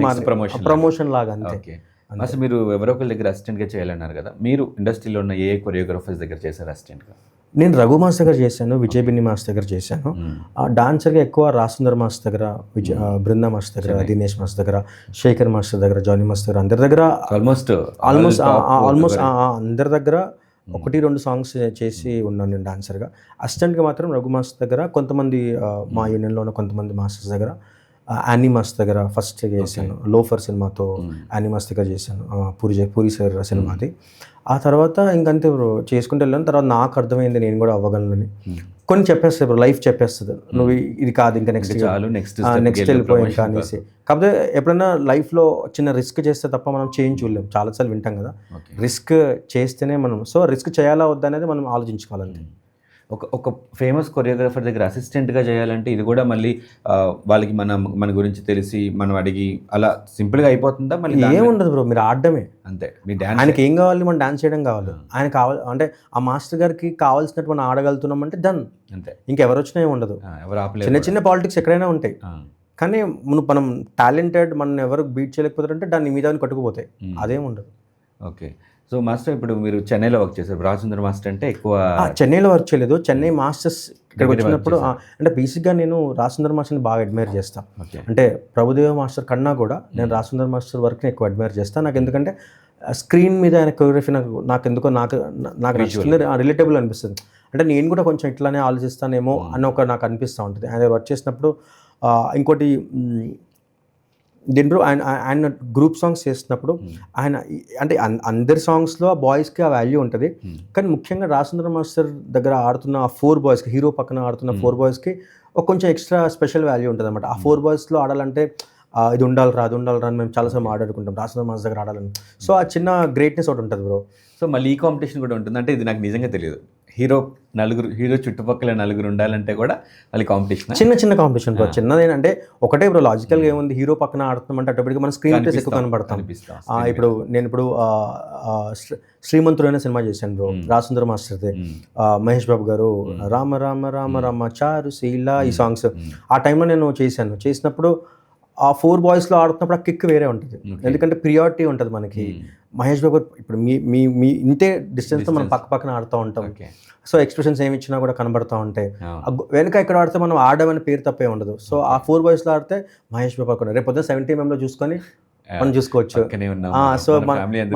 ప్రమోషన్ లాగా అంతే. అసలు మీరు ఎవరో ఒకరి దగ్గర అసిస్టెంట్గా చేయాలన్నారు కదా, మీరు ఇండస్ట్రీలో ఉన్న ఏ కొరియోగ్రాఫర్స్ దగ్గర చేశారు అసిస్టెంట్గా? నేను రఘు మాస్ దగ్గర చేశాను, విజయ్ బిన్ని మాస్ దగ్గర చేశాను. డాన్సర్గా ఎక్కువ రాసుందర్ మాస్ దగ్గర, బృందా మాస్ దగ్గర, దినేష్ మాస్ దగ్గర, శేఖర్ మాస్టర్ దగ్గర, జానీ మాస్ దగ్గర, అందరి దగ్గర ఆల్మోస్ట్ అందరి దగ్గర 1-2 సాంగ్స్ చేసి ఉన్నాను నేను డాన్సర్గా. అసిస్టెంట్గా మాత్రం రఘు మాస్ దగ్గర, కొంతమంది మా యూనియన్లో ఉన్న కొంతమంది మాస్టర్స్ దగ్గర, యానిమాస్ దగ్గర ఫస్ట్ చేశాను. లోఫర్ సినిమాతో యానిమాస్ దగ్గర చేశాను, పూరి సార్ సినిమాది. ఆ తర్వాత ఇంకంతే బ్రో చేసుకుంటూ వెళ్ళాను. తర్వాత నాకు అర్థమైంది నేను కూడా అవ్వగలనని. కొన్ని చెప్పేస్తాయి బ్రో, లైఫ్ చెప్పేస్తుంది, నువ్వు ఇది కాదు ఇంకా నెక్స్ట్ వెళ్ళిపోయాం అనేసి. కాకపోతే ఎప్పుడైనా లైఫ్లో చిన్న రిస్క్ చేస్తే తప్ప మనం చేంజ్ చూడలేం. చాలాసార్లు వింటాం కదా, రిస్క్ చేస్తేనే మనం, సో రిస్క్ చేయాలా వద్దా అనేది మనం ఆలోచించుకోవాలంతే. ఒక ఫేమస్ కొరియోగ్రాఫర్ దగ్గర అసిస్టెంట్గా చేయాలంటే ఇది కూడా మళ్ళీ వాళ్ళకి మన గురించి తెలిసి మనం అడిగి అలా సింపుల్గా అయిపోతుందా? మళ్ళీ ఏముండదు బ్రో, మీరు ఆడడమే అంతే. మీ డాన్స్, ఆయనకి ఏం కావాలి, మనం డాన్స్ చేయడం కావాలి. ఆయన కావాలి అంటే ఆ మాస్టర్ గారికి కావాల్సినట్టు మనం ఆడగలుగుతున్నాం అంటే డన్, అంతే. ఇంకెవరు వచ్చినా ఏమి ఉండదు. చిన్న పాలిటిక్స్ ఎక్కడైనా ఉంటాయి, కానీ మనం టాలెంటెడ్, మనం ఎవరు బీట్ చేయలేకపోతారంటే దాన్ని మీద కట్టుకుపోతాయి, అదేం ఉండదు. ఓకే. సో మాస్టర్, ఇప్పుడు మీరు చెన్నైలో వర్క్ చేశారు. రాజేంద్ర మాస్టర్ అంటే ఎక్కువ చెన్నైలో వర్క్ చేయలేదు, చెన్నై మాస్టర్స్ ఇక్కడికి వచ్చినప్పుడు. అంటే బేసిక్గా నేను రాజేంద్ర మాస్టర్ని బాగా అడ్మైర్ చేస్తాను. అంటే ప్రభుదేవ మాస్టర్ కన్నా కూడా నేను రాజేంద్ర మాస్టర్ వర్క్ని ఎక్కువ అడ్మైర్ చేస్తాను. నాకు ఎందుకంటే స్క్రీన్ మీద ఆయన కొరియోగ్రఫీ నాకు ఎందుకో నాకు రిలేటబుల్ అనిపిస్తుంది. అంటే నేను కూడా కొంచెం ఇట్లానే ఆలోచిస్తానేమో అని నాకు అనిపిస్తూ ఉంటుంది ఆయన వర్క్ చేసినప్పుడు. ఇంకోటి దీంట్లో ఆయన గ్రూప్ సాంగ్స్ చేస్తున్నప్పుడు ఆయన అంటే అందరి సాంగ్స్లో ఆ బాయ్స్కి ఆ వాల్యూ ఉంటుంది, కానీ ముఖ్యంగా రాజేంద్ర మాస్టర్ దగ్గర ఆడుతున్న ఆ 4 బాయ్స్కి, హీరో పక్కన ఆడుతున్న 4 బాయ్స్కి ఒక కొంచెం ఎక్స్ట్రా స్పెషల్ వాల్యూ ఉంటుంది అనమాట. ఆ 4 బాయ్స్లో ఆడాలంటే ఇది ఉండాలి రా అని మేము చాలాసార్లు ఆడాడుకుంటాం రాజేంద్ర మాస్టర్ దగ్గర ఆడాలని. సో ఆ చిన్న గ్రేట్నెస్ ఒకటి ఉంటుంది బ్రో. సో మళ్ళీ ఈ కాంపిటీషన్ కూడా ఉంటుంది అంటే, ఇది నాకు నిజంగా తెలియదు. హీరో చుట్టుపక్కల నలుగురు ఉండాలంటే కూడా మళ్ళీ కాంపిటీషన్, చిన్న కాంపిటీషన్ బ్రో. చిన్నదేనంటే ఒకటే బ్రో, లాజికల్గా ఏముంది, హీరో పక్కన ఆడుతున్నామంటే అటోమేటిక్గా మన స్క్రీన్ ప్లేస్ ఎక్కువ కనబడతాం. ఇప్పుడు నేను శ్రీమంతుడైన సినిమా చేశాను బ్రో, రాజేంద్ర మాస్టర్ది. మహేష్ బాబు గారు రామ రామ రామ రామ చారు శీల ఈ సాంగ్స్ ఆ టైంలో నేను చేసినప్పుడు ఆ 4 బాయ్స్లో ఆడుతున్నప్పుడు ఆ కిక్ వేరే ఉంటుంది, ఎందుకంటే ప్రియారిటీ ఉంటుంది మనకి. మహేష్ బాబు ఇప్పుడు మీ ఇంతే డిస్టెన్స్తో మనం పక్కన ఆడుతూ ఉంటాం. సో ఎక్స్ప్రెషన్స్ ఏమి ఇచ్చినా కూడా కనబడుతూ ఉంటాయి. వెనక ఇక్కడ ఆడితే మనం ఆడమని పేరు తప్పే ఉండదు. సో ఆ 4 బాయ్స్లో ఆడితే మహేష్ బాబు అక్కడ రేపు పొద్దున 70mm చూసుకొని మనం చూసుకోవచ్చు. సో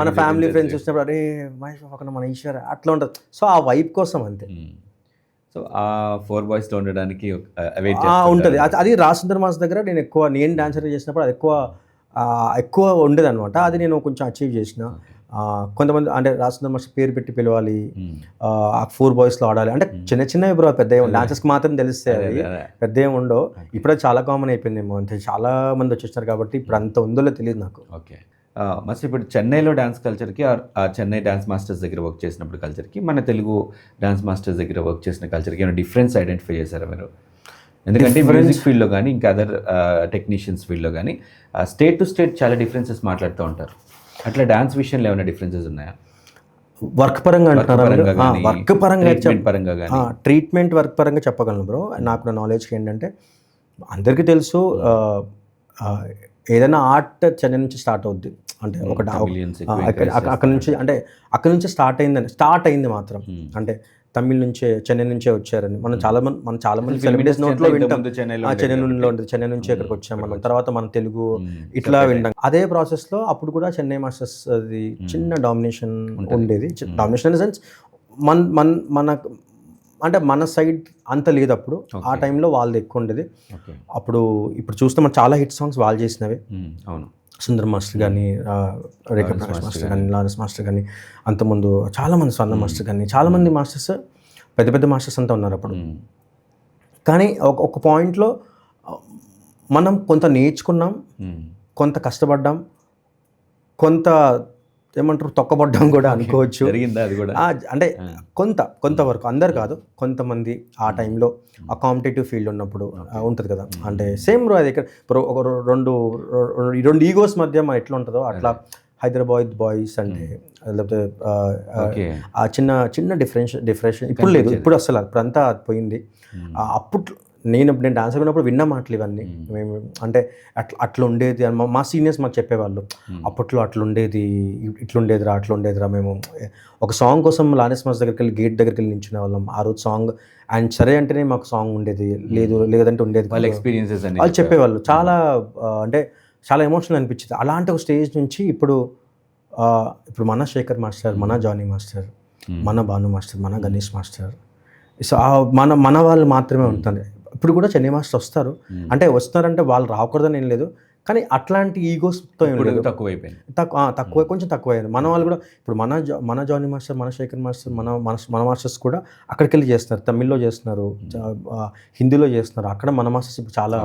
మన ఫ్యామిలీ ఫ్రెండ్స్ చూసినప్పుడు అరే మహేష్ బాబు అక్కడ మన ఈశ్వర్ అట్లా ఉంటుంది. సో ఆ వైబ్ కోసం అంతే. సో ఆ 4 బాయ్స్లో ఉండడానికి ఉంటుంది. అది రాజేంద్ర మాస్టర్ దగ్గర నేను డాన్సర్ చేసినప్పుడు అది ఎక్కువ ఉండేది అనమాట. అది నేను కొంచెం అచీవ్ చేసిన. కొంతమంది అంటే రాజేంద్ర మాస్టర్ పేరు పెట్టి పిలవాలి, ఆ 4 బాయ్స్లో ఆడాలి అంటే చిన్నవి బ్రో, పెద్ద డాన్సర్స్కి మాత్రం తెలిస్తే అది పెద్ద ఏమి ఉండవు. ఇప్పుడు అది చాలా కామన్ అయిపోయిందేమో, అంటే చాలా మంది వచ్చేస్తున్నారు కాబట్టి ఇప్పుడు అంత ఉందో తెలియదు నాకు. ఓకే మస్ట్ ఇప్పుడు చెన్నైలో డ్యాన్స్ కల్చర్కి, ఆ చెన్నై డ్యాన్స్ మాస్టర్స్ దగ్గర వర్క్ చేసినప్పుడు కల్చర్కి, మన తెలుగు డ్యాన్స్ మాస్టర్స్ దగ్గర వర్క్ చేసిన కల్చర్కి ఏమైనా డిఫరెన్స్ ఐడెంటిఫై చేశారా మీరు? ఎందుకంటే మ్యూజిక్ ఫీల్డ్లో కానీ ఇంకా అదర్ టెక్నీషియన్స్ ఫీల్డ్లో కానీ స్టేట్ టు స్టేట్ చాలా డిఫరెన్సెస్ మాట్లాడుతూ ఉంటారు. అట్లా డ్యాన్స్ విషయంలో ఏమైనా డిఫరెన్సెస్ ఉన్నాయా? వర్క్ పరంగా అంటారా? వర్క్ పరంగా ట్రీట్మెంట్ వర్క్ పరంగా చెప్పగలను బ్రో. నాకు నాలెడ్జ్కి ఏంటంటే అందరికీ తెలుసు, ఏదైనా ఆర్ట్ చెన్నై నుంచి స్టార్ట్ అవుద్ది. అంటే అక్కడ నుంచి స్టార్ట్ అయింది మాత్రం. అంటే తమిళ్ నుంచే, చెన్నై నుంచే వచ్చారని మనం చాలా మంది సెలబ్రిటీస్ నోట్లో వింటాం. చెన్నై నుంచి ఇక్కడికి వచ్చాం మనం, తర్వాత మన తెలుగు ఇట్లా వింటాం. అదే ప్రాసెస్లో అప్పుడు కూడా చెన్నై మాస్టర్స్ అది చిన్న డామినేషన్ ఉండేది. డామినేషన్ ఇన్ ద సెన్స్ మన సైడ్ అంత లేదు అప్పుడు. ఆ టైంలో వాళ్ళది ఎక్కువ ఉండేది. ఇప్పుడు చూస్తే మనం చాలా హిట్ సాంగ్స్ వాళ్ళు చేసినవి. అవును, సుందర్ మాస్టర్ కానీ, రేఖా ప్రకాష్ మాస్టర్ కానీ, లారెన్స్ మాస్టర్ కానీ, అంతకుముందు చాలామంది స్వర్ణ మాస్టర్ కానీ, చాలామంది మాస్టర్స్, పెద్ద మాస్టర్స్ అంతా ఉన్నారు అప్పుడు. కానీ ఒక పాయింట్లో మనం కొంత నేర్చుకున్నాం, కొంత కష్టపడ్డాం, కొంత ఏమంటారు తొక్కబడ్డం కూడా అనుకోవచ్చు. అంటే కొంతవరకు, అందరు కాదు, కొంతమంది ఆ టైంలో ఆ కాంపిటేటివ్ ఫీల్డ్ ఉన్నప్పుడు ఉంటుంది కదా. అంటే సేమ్ అది ఇక్కడ ఒక రెండు ఈగోస్ మధ్య ఎట్లా ఉంటుందో అట్లా హైదరాబాద్ బాయ్స్ అంటే, లేకపోతే ఆ చిన్న డిఫరెన్స్ ఇప్పుడు లేదు. ఇప్పుడు అసలు ఇప్పుడంతా పోయింది. అప్పుడు నేను డాన్సర్ ఉన్నప్పుడు విన్న మాటలు ఇవన్నీ మేము, అంటే అట్లా ఉండేది అని మా సీనియర్స్ మాకు చెప్పేవాళ్ళు. అప్పట్లో అట్లుండేదిరా మేము ఒక సాంగ్ కోసం లారెన్స్ మాస్ గేట్ దగ్గరికి వెళ్ళి నించునే వాళ్ళం. ఆ రోజు సాంగ్ అండ్ సరే అంటేనే మాకు సాంగ్ ఉండేది, లేదంటే ఉండేది. వాళ్ళ ఎక్స్పీరియన్సెస్ వాళ్ళు చెప్పేవాళ్ళు. అంటే చాలా ఎమోషనల్ అనిపించింది. అలాంటి ఒక స్టేజ్ నుంచి ఇప్పుడు మన శేఖర్ మాస్టర్, మన జానీ మాస్టర్, మన భాను మాస్టర్, మన గణేష్ మాస్టర్, సో మన వాళ్ళు మాత్రమే ఉంటుంది. ఇప్పుడు కూడా చెన్నై మాస్టర్ వస్తారు, అంటే వస్తారంటే వాళ్ళు రాకూడదని ఏం లేదు, కానీ అట్లాంటి ఈగోస్తో తక్కువ కొంచెం తక్కువయ్యారు. మన వాళ్ళు కూడా ఇప్పుడు మన జానీ మాస్టర్, మన శేఖర్ మాస్టర్, మన మాస్టర్స్ కూడా అక్కడికి వెళ్ళి చేస్తున్నారు. తమిళ్లో చేస్తున్నారు, హిందీలో చేస్తున్నారు. అక్కడ మన మాస్టర్స్ ఇప్పుడు చాలా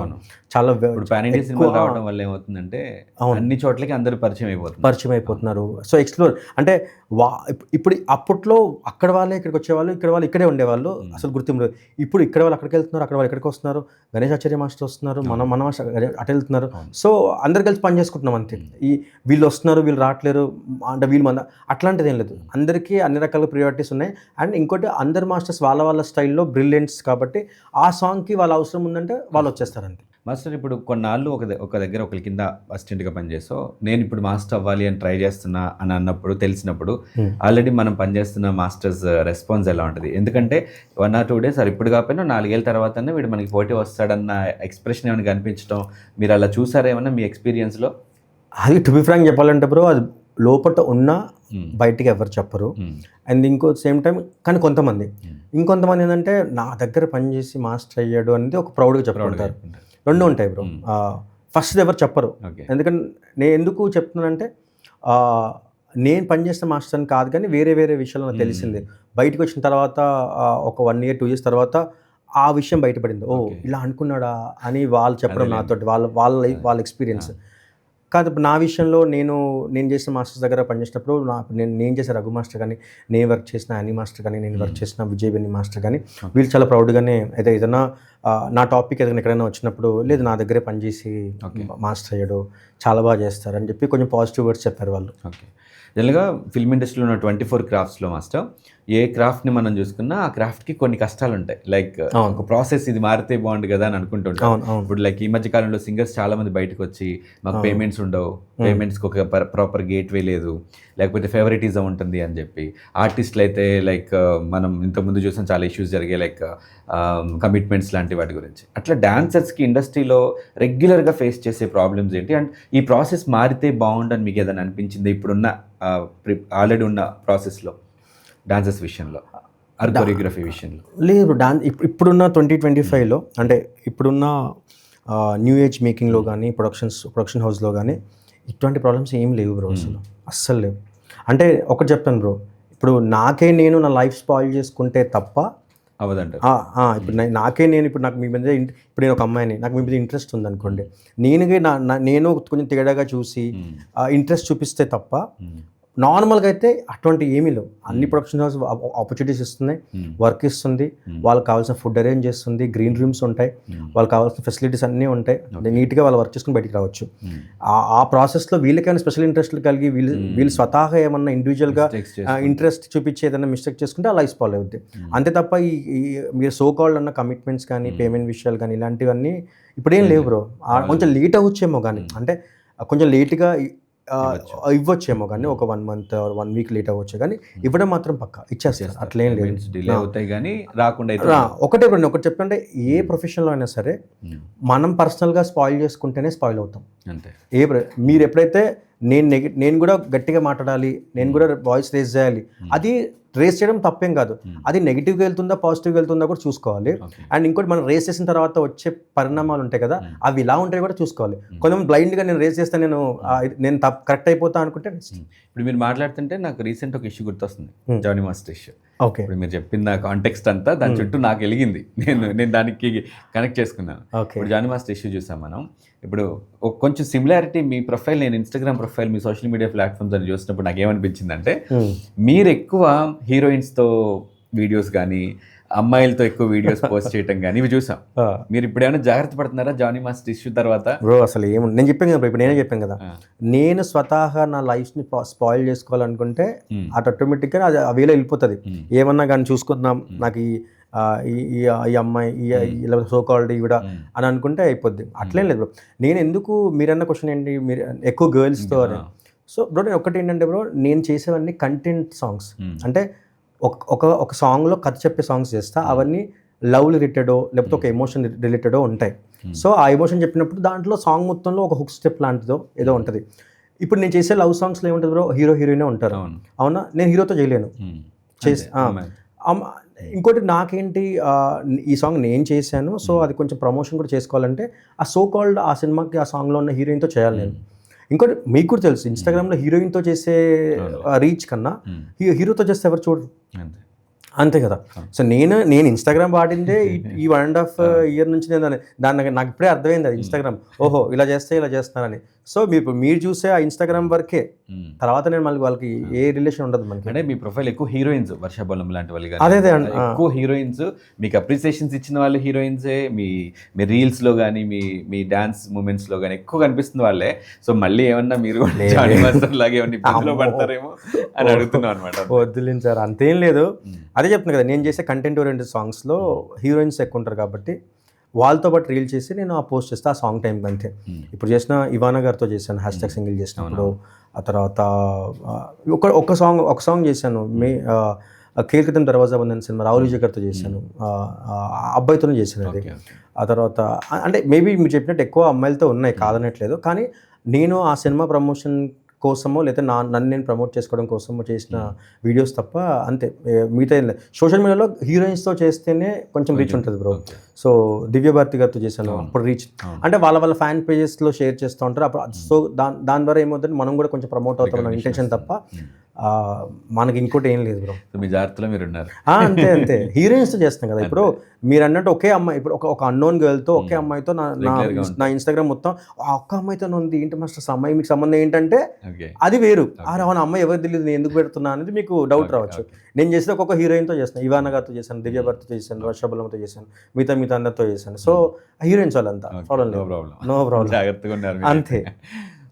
రావడం వల్ల ఏమవుతుందంటే అన్ని చోట్లకి అందరూ పరిచయం అయిపోతున్నారు. సో ఎక్స్ప్లోర్ అంటే ఇప్పుడు అప్పట్లో అక్కడ వాళ్ళే ఇక్కడికి వచ్చేవాళ్ళు, ఇక్కడ వాళ్ళు ఇక్కడే ఉండేవాళ్ళు, అసలు గుర్తింపు. ఇప్పుడు ఇక్కడ వాళ్ళు అక్కడికి వెళ్తున్నారు, అక్కడ వాళ్ళు ఇక్కడికి వస్తున్నారు. గణేష్ ఆచార్య మాస్టర్ వస్తున్నారు, మన మాస్టర్ అటు వెళ్తున్నారు. సో అందరు కలిసి పని చేసుకుంటున్నాం అంతే. వీళ్ళు వస్తున్నారు, వీళ్ళు రావట్లేరు అంటే వీళ్ళు అట్లాంటిది ఏం లేదు. అందరికీ అన్ని రకాల ప్రియారిటీస్ ఉన్నాయి. అండ్ ఇంకోటి, అందరు మాస్టర్స్ వాళ్ళ స్టైల్లో బ్రిలియంట్స్ కాబట్టి ఆ సాంగ్కి వాళ్ళ అవసరం ఉందంటే వాళ్ళు వచ్చేస్తారు అంతే. మాస్టర్ ఇప్పుడు కొన్నాళ్ళు ఒక దగ్గర ఒకరి కింద అసిస్టెంట్గా పనిచేస్తావు, నేను ఇప్పుడు మాస్టర్ అవ్వాలి అని ట్రై చేస్తున్నా అని అన్నప్పుడు, తెలిసినప్పుడు ఆల్రెడీ మనం పనిచేస్తున్న మాస్టర్స్ రెస్పాన్స్ ఎలా ఉంటుంది? ఎందుకంటే 1 or 2 days ఇప్పుడు కాకపోయినా 4 ఏళ్ళ తర్వాతనే వీడు మనకి పోటీ వస్తాడన్న ఎక్స్ప్రెషన్ ఏమైనా కనిపించడం మీరు అలా చూసారా ఏమన్నా మీ ఎక్స్పీరియన్స్లో? అది టు బి ఫ్రాంక్ చెప్పాలంటే బ్రో, అది లోపల ఉన్నా బయటికి ఎవరు చెప్పరు. అండ్ ఇంకో సేమ్ టైం కానీ ఇంకొంతమంది ఏంటంటే నా దగ్గర పనిచేసి మాస్టర్ అయ్యాడు అనేది ఒక ప్రౌడ్గా చెప్పుకుంటారు. రెండు ఉంటాయి బ్రో. ఫస్ట్ ఎవరు చెప్పరు. ఓకే. ఎందుకంటే నేను ఎందుకు చెప్తున్నానంటే నేను పనిచేసిన మాస్టర్ అని కాదు, కానీ వేరే వేరే విషయాలు నాకు తెలిసింది. బయటకు వచ్చిన తర్వాత ఒక 1 year 2 years తర్వాత ఆ విషయం బయటపడింది. ఓ ఇలా అనుకున్నాడా అని వాళ్ళు చెప్పడం నాతోటి, వాళ్ళ ఎక్స్పీరియన్స్ కాదు. ఇప్పుడు నా విషయంలో నేను చేసిన మాస్టర్స్ దగ్గర పనిచేసినప్పుడు నేను చేసిన రఘు మాస్టర్ కానీ, నేను వర్క్ చేసిన అనీ మాస్టర్ కానీ, నేను వర్క్ చేసిన విజయ్ బెన్ని మాస్టర్ కానీ, వీళ్ళు చాలా ప్రౌడ్గానే అయితే ఏదైనా నా టాపిక్ ఏదైనా ఎక్కడైనా వచ్చినప్పుడు లేదు నా దగ్గరే పనిచేసి మాస్టర్ అయ్యాడు, చాలా బాగా చేస్తారు అని చెప్పి కొంచెం పాజిటివ్ వర్డ్స్ చెప్పారు వాళ్ళు. ఓకే. జనరల్గా ఫిల్మ్ ఇండస్ట్రీలో ఉన్న 24 క్రాఫ్ట్స్లో మాస్టర్ ఏ క్రాఫ్ట్ని మనం చూసుకున్నా ఆ క్రాఫ్ట్కి కొన్ని కష్టాలు ఉంటాయి. లైక్ ఒక ప్రాసెస్ ఇది మారితే బాగుండు కదా అని అనుకుంటుంటాం. ఇప్పుడు లైక్ ఈ మధ్య కాలంలో సింగర్స్ చాలా మంది బయటకు వచ్చి మాకు పేమెంట్స్ ఉండవు, పేమెంట్స్కి ఒక ప్రాపర్ గేట్వే లేదు, లేకపోతే ఫేవరెటిజం ఉంటుంది అని చెప్పి. ఆర్టిస్టులు అయితే లైక్ మనం ఇంతకుముందు చూసిన చాలా ఇష్యూస్ జరిగాయి, లైక్ కమిట్మెంట్స్ లాంటి వాటి గురించి. అట్లా డాన్సర్స్కి ఇండస్ట్రీలో రెగ్యులర్గా ఫేస్ చేసే ప్రాబ్లమ్స్ ఏంటి, అండ్ ఈ ప్రాసెస్ మారితే బాగుండని మీకు ఏదైనా అనిపించింది ఇప్పుడున్న ఆల్రెడీ ఉన్న ప్రాసెస్లో డాన్సర్స్ విషయంలో, కొరియోగ్రఫీ విషయంలో? లేదు, ఇప్పుడున్న 2025లో అంటే ఇప్పుడున్న న్యూ ఏజ్ మేకింగ్లో కానీ ప్రొడక్షన్ హౌస్లో కానీ ఇటువంటి ప్రాబ్లమ్స్ ఏం లేవు బ్రో, అస్సలు లేవు. అంటే ఒకటి చెప్తాను బ్రో, ఇప్పుడు నేను నా లైఫ్ స్పాయిల్ చేసుకుంటే తప్ప అవదంట. ఇప్పుడు నాకు మీ మీద ఇప్పుడు నేను ఒక అమ్మాయిని, నాకు మీ మీద ఇంట్రెస్ట్ ఉందనుకోండి, నేను కొంచెం తేడాగా చూసి ఇంట్రెస్ట్ చూపిస్తే తప్ప నార్మల్గా అయితే అటువంటి ఏమీ లేవు. అన్ని ప్రొడక్షన్ హౌస్ ఆపర్చునిటీస్ ఇస్తున్నాయి, వర్క్ ఇస్తుంది, వాళ్ళకి కావాల్సిన ఫుడ్ అరేంజ్ చేస్తుంది, గ్రీన్ రూమ్స్ ఉంటాయి, వాళ్ళకి కావాల్సిన ఫెసిలిటీస్ అన్నీ ఉంటాయి, నీట్గా వాళ్ళు వర్క్ చేసుకుని బయటికి రావచ్చు. ఆ ప్రాసెస్లో వీళ్ళకైనా స్పెషల్ ఇంట్రెస్ట్లు కలిగి వీళ్ళు స్వతహాగా ఏమన్నా ఇండివిజువల్గా ఇంట్రెస్ట్ చూపించి ఏదైనా మిస్టేక్ చేసుకుంటే ఆ లైఫ్ స్పాయిల్ అవుద్ది. అంతే తప్ప మీరు సో కాల్డ్ అన్న కమిట్మెంట్స్ కానీ పేమెంట్ విషయాలు కానీ ఇలాంటివన్నీ ఇప్పుడేం లేవు బ్రో. కొంచెం లేట్ అవ్వచ్చేమో కానీ, అంటే కొంచెం లేట్గా ఇవ్వచ్చేమో కానీ ఒక 1 month 1 week లేట్ అవ్వచ్చు, కానీ ఇవ్వడం మాత్రం పక్కా ఇచ్చేస్తారు, అట్లేం లేదు. డిలే అవుతాయి కానీ రాకుండా ఒకటి చెప్పండి, ఏ ప్రొఫెషన్లో అయినా సరే మనం పర్సనల్గా స్పాయిల్ చేసుకుంటేనే స్పాయిల్ అవుతాం అంతే. మీరు ఎప్పుడైతే నేను కూడా గట్టిగా మాట్లాడాలి, నేను కూడా వాయిస్ రేజ్ చేయాలి, అది రేస్ చేయడం తప్పేం కాదు, అది నెగిటివ్గా వెళ్తుందా పాజిటివ్గా వెళ్తుందా కూడా చూసుకోవాలి. అండ్ ఇంకోటి మనం రేస్ చేసిన తర్వాత వచ్చే పరిణామాలు ఉంటాయి కదా, అవి ఇలా ఉంటాయి కూడా చూసుకోవాలి. కొంతమంది బ్లైండ్గా నేను రేస్ చేస్తే నేను కరెక్ట్ అయిపోతా అనుకుంటే. ఇప్పుడు మీరు మాట్లాడుతుంటే నాకు రీసెంట్ ఒక ఇష్యూ గుర్తొస్తుంది, జానీ మాస్టర్ ఇష్యూ. ఓకే, ఇప్పుడు మీరు చెప్పిన కాంటెక్స్ట్ అంతా దాని చుట్టూ నాకు వెలిగింది, నేను దానికి కనెక్ట్ చేసుకున్నాను. ఇప్పుడు జానీ మాస్టర్ ఇష్యూ చూసాం మనం. ఇప్పుడు కొంచెం సిమిలారిటీ మీ ప్రొఫైల్, నేను ఇన్స్టాగ్రామ్ ప్రొఫైల్, మీ సోషల్ మీడియా ప్లాట్ఫామ్స్ అని చూసినప్పుడు నాకు ఏమనిపించింది అంటే, మీరు ఎక్కువ హీరోయిన్స్తో వీడియోస్ కానీ అమ్మాయిలతో ఎక్కువ వీడియోస్ పోస్ట్ చేయటం కానీ ఇవి చూసాం. మీరు ఇప్పుడు ఏమైనా జాగ్రత్త పడుతున్నారా జానీ మాస్టర్ ఇష్యూ తర్వాత? బ్రో అసలు ఏముంది, నేను చెప్పాను కదా, ఇప్పుడు నేనే చెప్పాను కదా, నేను స్వతహాగా నా లైఫ్ని స్పాయిల్ చేసుకోవాలనుకుంటే అటు ఆటోమేటిక్గా అది ఆ వేలో వెళ్ళిపోతుంది. ఏమన్నా కానీ చూసుకుందాం, నాకు ఈ అమ్మాయి ఇలా సో కాల్డ్ ఈవిడ అని అనుకుంటే అయిపోద్ది. అట్లేం లేదు బ్రో. నేను ఎందుకు, మీరన్న క్వశ్చన్ ఏంటి, మీరు ఎక్కువ గర్ల్స్తో అని. సో బ్రో నేను ఒకటి ఏంటంటే బ్రో, నేను చేసేవన్నీ కంటెంట్ సాంగ్స్, అంటే ఒక సాంగ్లో కథ చెప్పే సాంగ్స్ చేస్తా, అవన్నీ లవ్ రిలేటెడో లేకపోతే ఒక ఎమోషన్ రిలేటెడో ఉంటాయి. సో ఆ ఎమోషన్ చెప్పినప్పుడు దాంట్లో సాంగ్ మొత్తంలో ఒక హుక్ స్టెప్ లాంటిదో ఏదో ఉంటుంది. ఇప్పుడు నేను చేసే లవ్ సాంగ్స్లో ఏముంటుంది బ్రో, హీరోయినే ఉంటారు, అవునా, నేను హీరోతో చేయలేను. ఇంకోటి నాకేంటి, ఈ సాంగ్ నేను చేశాను, సో అది కొంచెం ప్రమోషన్ కూడా చేసుకోవాలంటే ఆ సో కాల్డ్ ఆ సినిమాకి ఆ సాంగ్లో ఉన్న హీరోయిన్తో చేయాలి నేను. ఇంకోటి మీకు కూడా తెలుసు, ఇన్స్టాగ్రామ్లో హీరోయిన్తో చేసే రీచ్ కన్నా హీరోతో చేస్తే ఎవరు చూడరు, అంతే కదా. సో నేను ఇన్స్టాగ్రామ్ వాడిందే ఈ 1.5 year నుంచి నేను దాన్ని నాకు ఇప్పుడే అర్థమైంది అది ఇన్స్టాగ్రామ్, ఓహో ఇలా చేస్తానని. సో మీరు చూసే ఆ ఇన్స్టాగ్రామ్ వరకే, తర్వాత నేను మళ్ళీ వాళ్ళకి ఏ రిలేషన్ ఉండదు మనకి. అంటే మీ ప్రొఫైల్ ఎక్కువ హీరోయిన్స్, వర్షాబలం లాంటి వాళ్ళు, అదే ఎక్కువ హీరోయిన్స్, మీకు అప్రిసియేషన్స్ ఇచ్చిన వాళ్ళు హీరోయిన్సే, మీ రీల్స్లో కానీ మీ డాన్స్ మూమెంట్స్లో కానీ ఎక్కువ కనిపిస్తుంది వాళ్ళే. సో మళ్ళీ ఏమన్నా మీరు జానీ మాస్టర్ లాగా ఏమన్నా ఇబ్బందిలో పడతారేమో అని అడుగుతున్నాం అనమాట. వద్దులేండి సార్, అంతేం లేదు. అదే చెప్తున్నాను కదా, నేను చేసే కంటెంట్ ఓరియంటెడ్ సాంగ్స్లో హీరోయిన్స్ ఎక్కువ ఉంటారు కాబట్టి వాళ్ళతో పాటు రీల్ చేసి నేను ఆ పోస్ట్ చేస్తే ఆ సాంగ్ టైంకి అంతే. ఇప్పుడు చేసిన ఇవానా గారితో చేశాను, హ్యాష్‌ట్యాగ్ సింగిల్ చేసినప్పుడు. ఆ తర్వాత ఒక సాంగ్ చేశాను, ఖేల్ క్రితం దర్వాజా బంద్ అనే సినిమా రాహుల్ విజయ్ గారితో చేశాను, అబ్బాయితోనే చేశాను అది. ఆ తర్వాత అంటే మేబీ మీరు చెప్పినట్టు ఎక్కువ అమ్మాయిలతో ఉన్నాయి, కాదనట్లేదు, కానీ నేను ఆ సినిమా ప్రమోషన్ కోసమో లేదా నన్ను నేను ప్రమోట్ చేసుకోవడం కోసమో చేసిన వీడియోస్ తప్ప అంతే. మిగతా సోషల్ మీడియాలో హీరోయిన్స్తో చేస్తేనే కొంచెం రీచ్ ఉంటుంది బ్రో. సో దివ్య భారతి గారితో చేశాను అప్పుడు రీచ్ అంటే వాళ్ళ ఫ్యాన్ పేజెస్లో షేర్ చేస్తూ ఉంటారు అప్పుడు. సో దాని ద్వారా ఏమవుతుంది మనం కూడా కొంచెం ప్రమోట్ అవుతాం ఇంటెన్షన్ తప్ప మనకి ఇంకోటి ఏం లేదు బ్రో. మీ జాగ్రత్తలో మీరు ఉన్నారు. అంతే హీరోయిన్స్తో చేస్తాం కదా. ఇప్పుడు మీరు అన్నట్టు ఒకే అమ్మాయి, ఇప్పుడు ఒక అన్నోన్ గర్ల్తో ఒకే అమ్మాయితో నా ఇన్స్టాగ్రామ్ మొత్తం ఆ ఒక్క అమ్మాయితో ఉంది ఏంటి మాస్టర్ అమ్మాయి మీకు సంబంధం ఏంటంటే అది వేరు. అవును అమ్మాయి ఎవరు తెలియదు నేను ఎందుకు పెడుతున్నా అనేది మీకు డౌట్ రావచ్చు. నేను చేసిన ఒక్కొక్క హీరోయిన్తో చేస్తాను, ఇవానా గారితో చేశాను, దివ్య భారతితో చేశాను, వర్షబలంతో చేశాను, మిగతా అందరితో చేశాను. సో హీరోయిన్స్ వాళ్ళంతా ప్రాబ్లం నో ప్రాబ్లం జాగ్రత్తగా ఉన్నారు అంతే.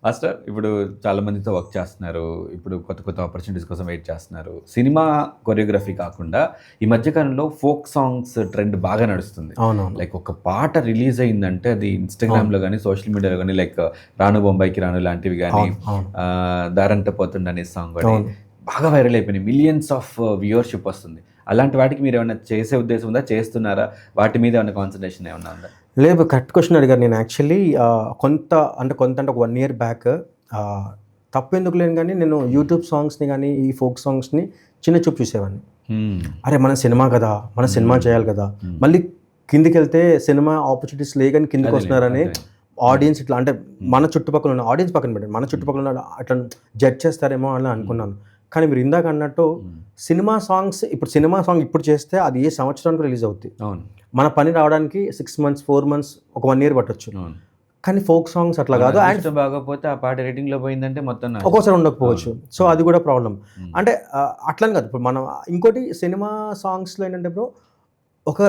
మాస్టర్ ఇప్పుడు చాలా మందితో వర్క్ చేస్తున్నారు, ఇప్పుడు కొత్త ఆపర్చునిటీస్ కోసం వెయిట్ చేస్తున్నారు. సినిమా కొరియోగ్రఫీ కాకుండా ఈ మధ్యకాలంలో ఫోక్ సాంగ్స్ ట్రెండ్ బాగా నడుస్తుంది. లైక్ ఒక పాట రిలీజ్ అయిందంటే అది ఇన్స్టాగ్రామ్లో కానీ సోషల్ మీడియాలో కానీ లైక్ రాను బొంబాయికి రాను లాంటివి కానీ దారంట పోతుండ అనే సాంగ్ కానీ బాగా వైరల్ అయిపోయినాయి, మిలియన్స్ ఆఫ్ వ్యూవర్షిప్ వస్తుంది. అలాంటి వాటికి మీరు ఏమైనా చేసే ఉద్దేశం ఉందా, చేస్తున్నారా, వాటి మీద ఏమైనా కాన్సన్ట్రేషన్ ఏమన్నా ఉందా? లేదు, కరెక్ట్ క్వశ్చన్ అడిగారు. నేను యాక్చువల్లీ కొంత ఒక 1 year బ్యాక్ తప్పు ఎందుకు లేను కానీ నేను యూట్యూబ్ సాంగ్స్ని కానీ ఈ ఫోక్ సాంగ్స్ని చిన్న చూపు చూసేవాడిని. అరే మన సినిమా కదా, మన సినిమా చేయాలి కదా, మళ్ళీ కిందికి వెళ్తే సినిమా ఆపర్చునిటీస్ లేదని కిందికి వస్తున్నారని ఆడియన్స్ ఇట్లా అంటే మన చుట్టుపక్కల ఉన్న ఆడియన్స్ పక్కన పెట్టండి, మన చుట్టుపక్కల ఉన్న అట్లా జడ్జ్ చేస్తారేమో అని అనుకున్నాను. కానీ మీరు ఇందాక అన్నట్టు సినిమా సాంగ్ ఇప్పుడు చేస్తే అది ఏ సంవత్సరానికి రిలీజ్ అవుతుంది. మన పని రావడానికి 6 months 4 months ఒక 1 year పట్టొచ్చు. కానీ ఫోక్ సాంగ్స్ అట్లా కాదు. అండ్ బాగపోతే ఆ పాట రేటింగ్లో పోయిందంటే మొత్తం ఒక్కోసారి ఉండకపోవచ్చు. సో అది కూడా ప్రాబ్లం. అంటే అట్లని కాదు, ఇప్పుడు మనం ఇంకోటి సినిమా సాంగ్స్లో ఏంటంటే బ్రో ఒక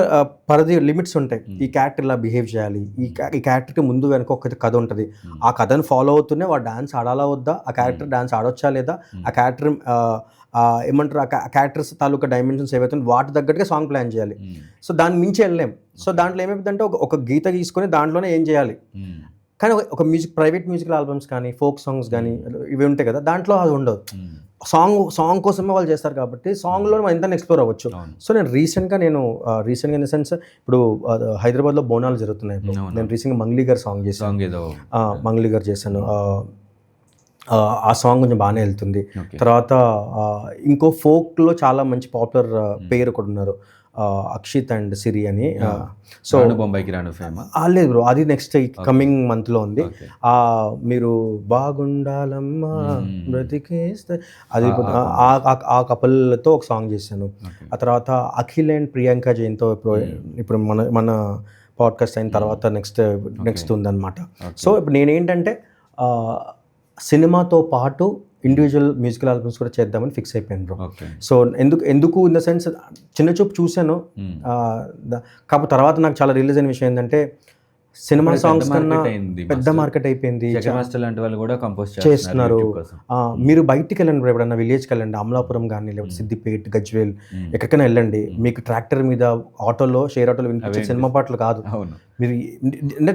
పరిధి లిమిట్స్ ఉంటాయి. ఈ క్యారెక్టర్ ఇలా బిహేవ్ చేయాలి, ఈ క్యారెక్టర్కి ముందు వెనక ఒక కథ ఉంటుంది. ఆ కథను ఫాలో అవుతూనే వాడు డాన్స్ ఆడాలా వద్దా, ఆ క్యారెక్టర్ డాన్స్ ఆడొచ్చా లేదా, ఆ క్యారెక్టర్ ఏమంటారు ఆ క్యారెక్టర్స్ తాలూకా డైమెన్షన్స్ ఏవైతే వాటి తగ్గట్టుగా సాంగ్ ప్లాన్ చేయాలి. సో దాన్ని మించి వెళ్ళలేం. సో దాంట్లో ఏమైపోతుందంటే ఒక గీత గీసుకొని దాంట్లోనే ఏం చేయాలి. కానీ ఒక ప్రైవేట్ మ్యూజికల్ ఆల్బమ్స్ కానీ ఫోక్ సాంగ్స్ కానీ ఇవి ఉంటాయి కదా, దాంట్లో అది ఉండదు. సాంగ్ కోసమే వాళ్ళు చేస్తారు కాబట్టి సాంగ్లో మనం ఎంత ఎక్స్ప్లోర్ అవ్వచ్చు. సో నేను రీసెంట్గా ఇన్ ద సెన్స్ ఇప్పుడు హైదరాబాద్లో బోనాలు జరుగుతున్నాయి. నేను రీసెంట్గా మంగ్లీ గారు సాంగ్ చేశాను, మంగ్లీ గారు చేశాను. ఆ సాంగ్ కొంచెం బాగానే వెళ్తుంది. తర్వాత ఇంకో ఫోక్లో చాలా మంచి పాపులర్ పేరు ఒకటి ఉన్నారు, అక్షిత్ అండ్ సిరి అని. సో బొంబాయికి రాను ఫేమస్ లేదు బ్రో, అది నెక్స్ట్ కమింగ్ మంత్లో ఉంది. మీరు బాగుండాలమ్మా బ్రతికేస్తే అది ఆ కపుల్తో ఒక సాంగ్ చేశాను. ఆ తర్వాత అఖిల్ అండ్ ప్రియాంక జైన్తో ఇప్పుడు మన పాడ్కాస్ట్ అయిన తర్వాత నెక్స్ట్ ఉందన్నమాట. సో ఇప్పుడు నేనేంటంటే సినిమాతో పాటు ఇండివిజువల్ మ్యూజికల్ ఆల్బమ్స్ కూడా చేద్దామని ఫిక్స్ అయిపోయాను బ్రో. సో ఎందుకు ఇన్ ద సెన్స్ చిన్న చూపు చూశాను. కాకపోతే తర్వాత నాకు చాలా రిలీజ్ అయిన విషయం ఏంటంటే సినిమా సాంగ్స్ కన్నా పెద్ద మార్కెట్ అయిపోయింది, చేస్తున్నారు. మీరు బయటికి వెళ్ళండి, ఎప్పుడన్నా విలేజ్కి వెళ్ళండి, అమలాపురం కానీ లేకపోతే సిద్దిపేట్, గజ్వేల్ ఎక్కడికైనా వెళ్ళండి, మీకు ట్రాక్టర్ మీద ఆటోలో షేర్ ఆటోలో వినిపించే సినిమా పాటలు కాదు. మీరు అంటే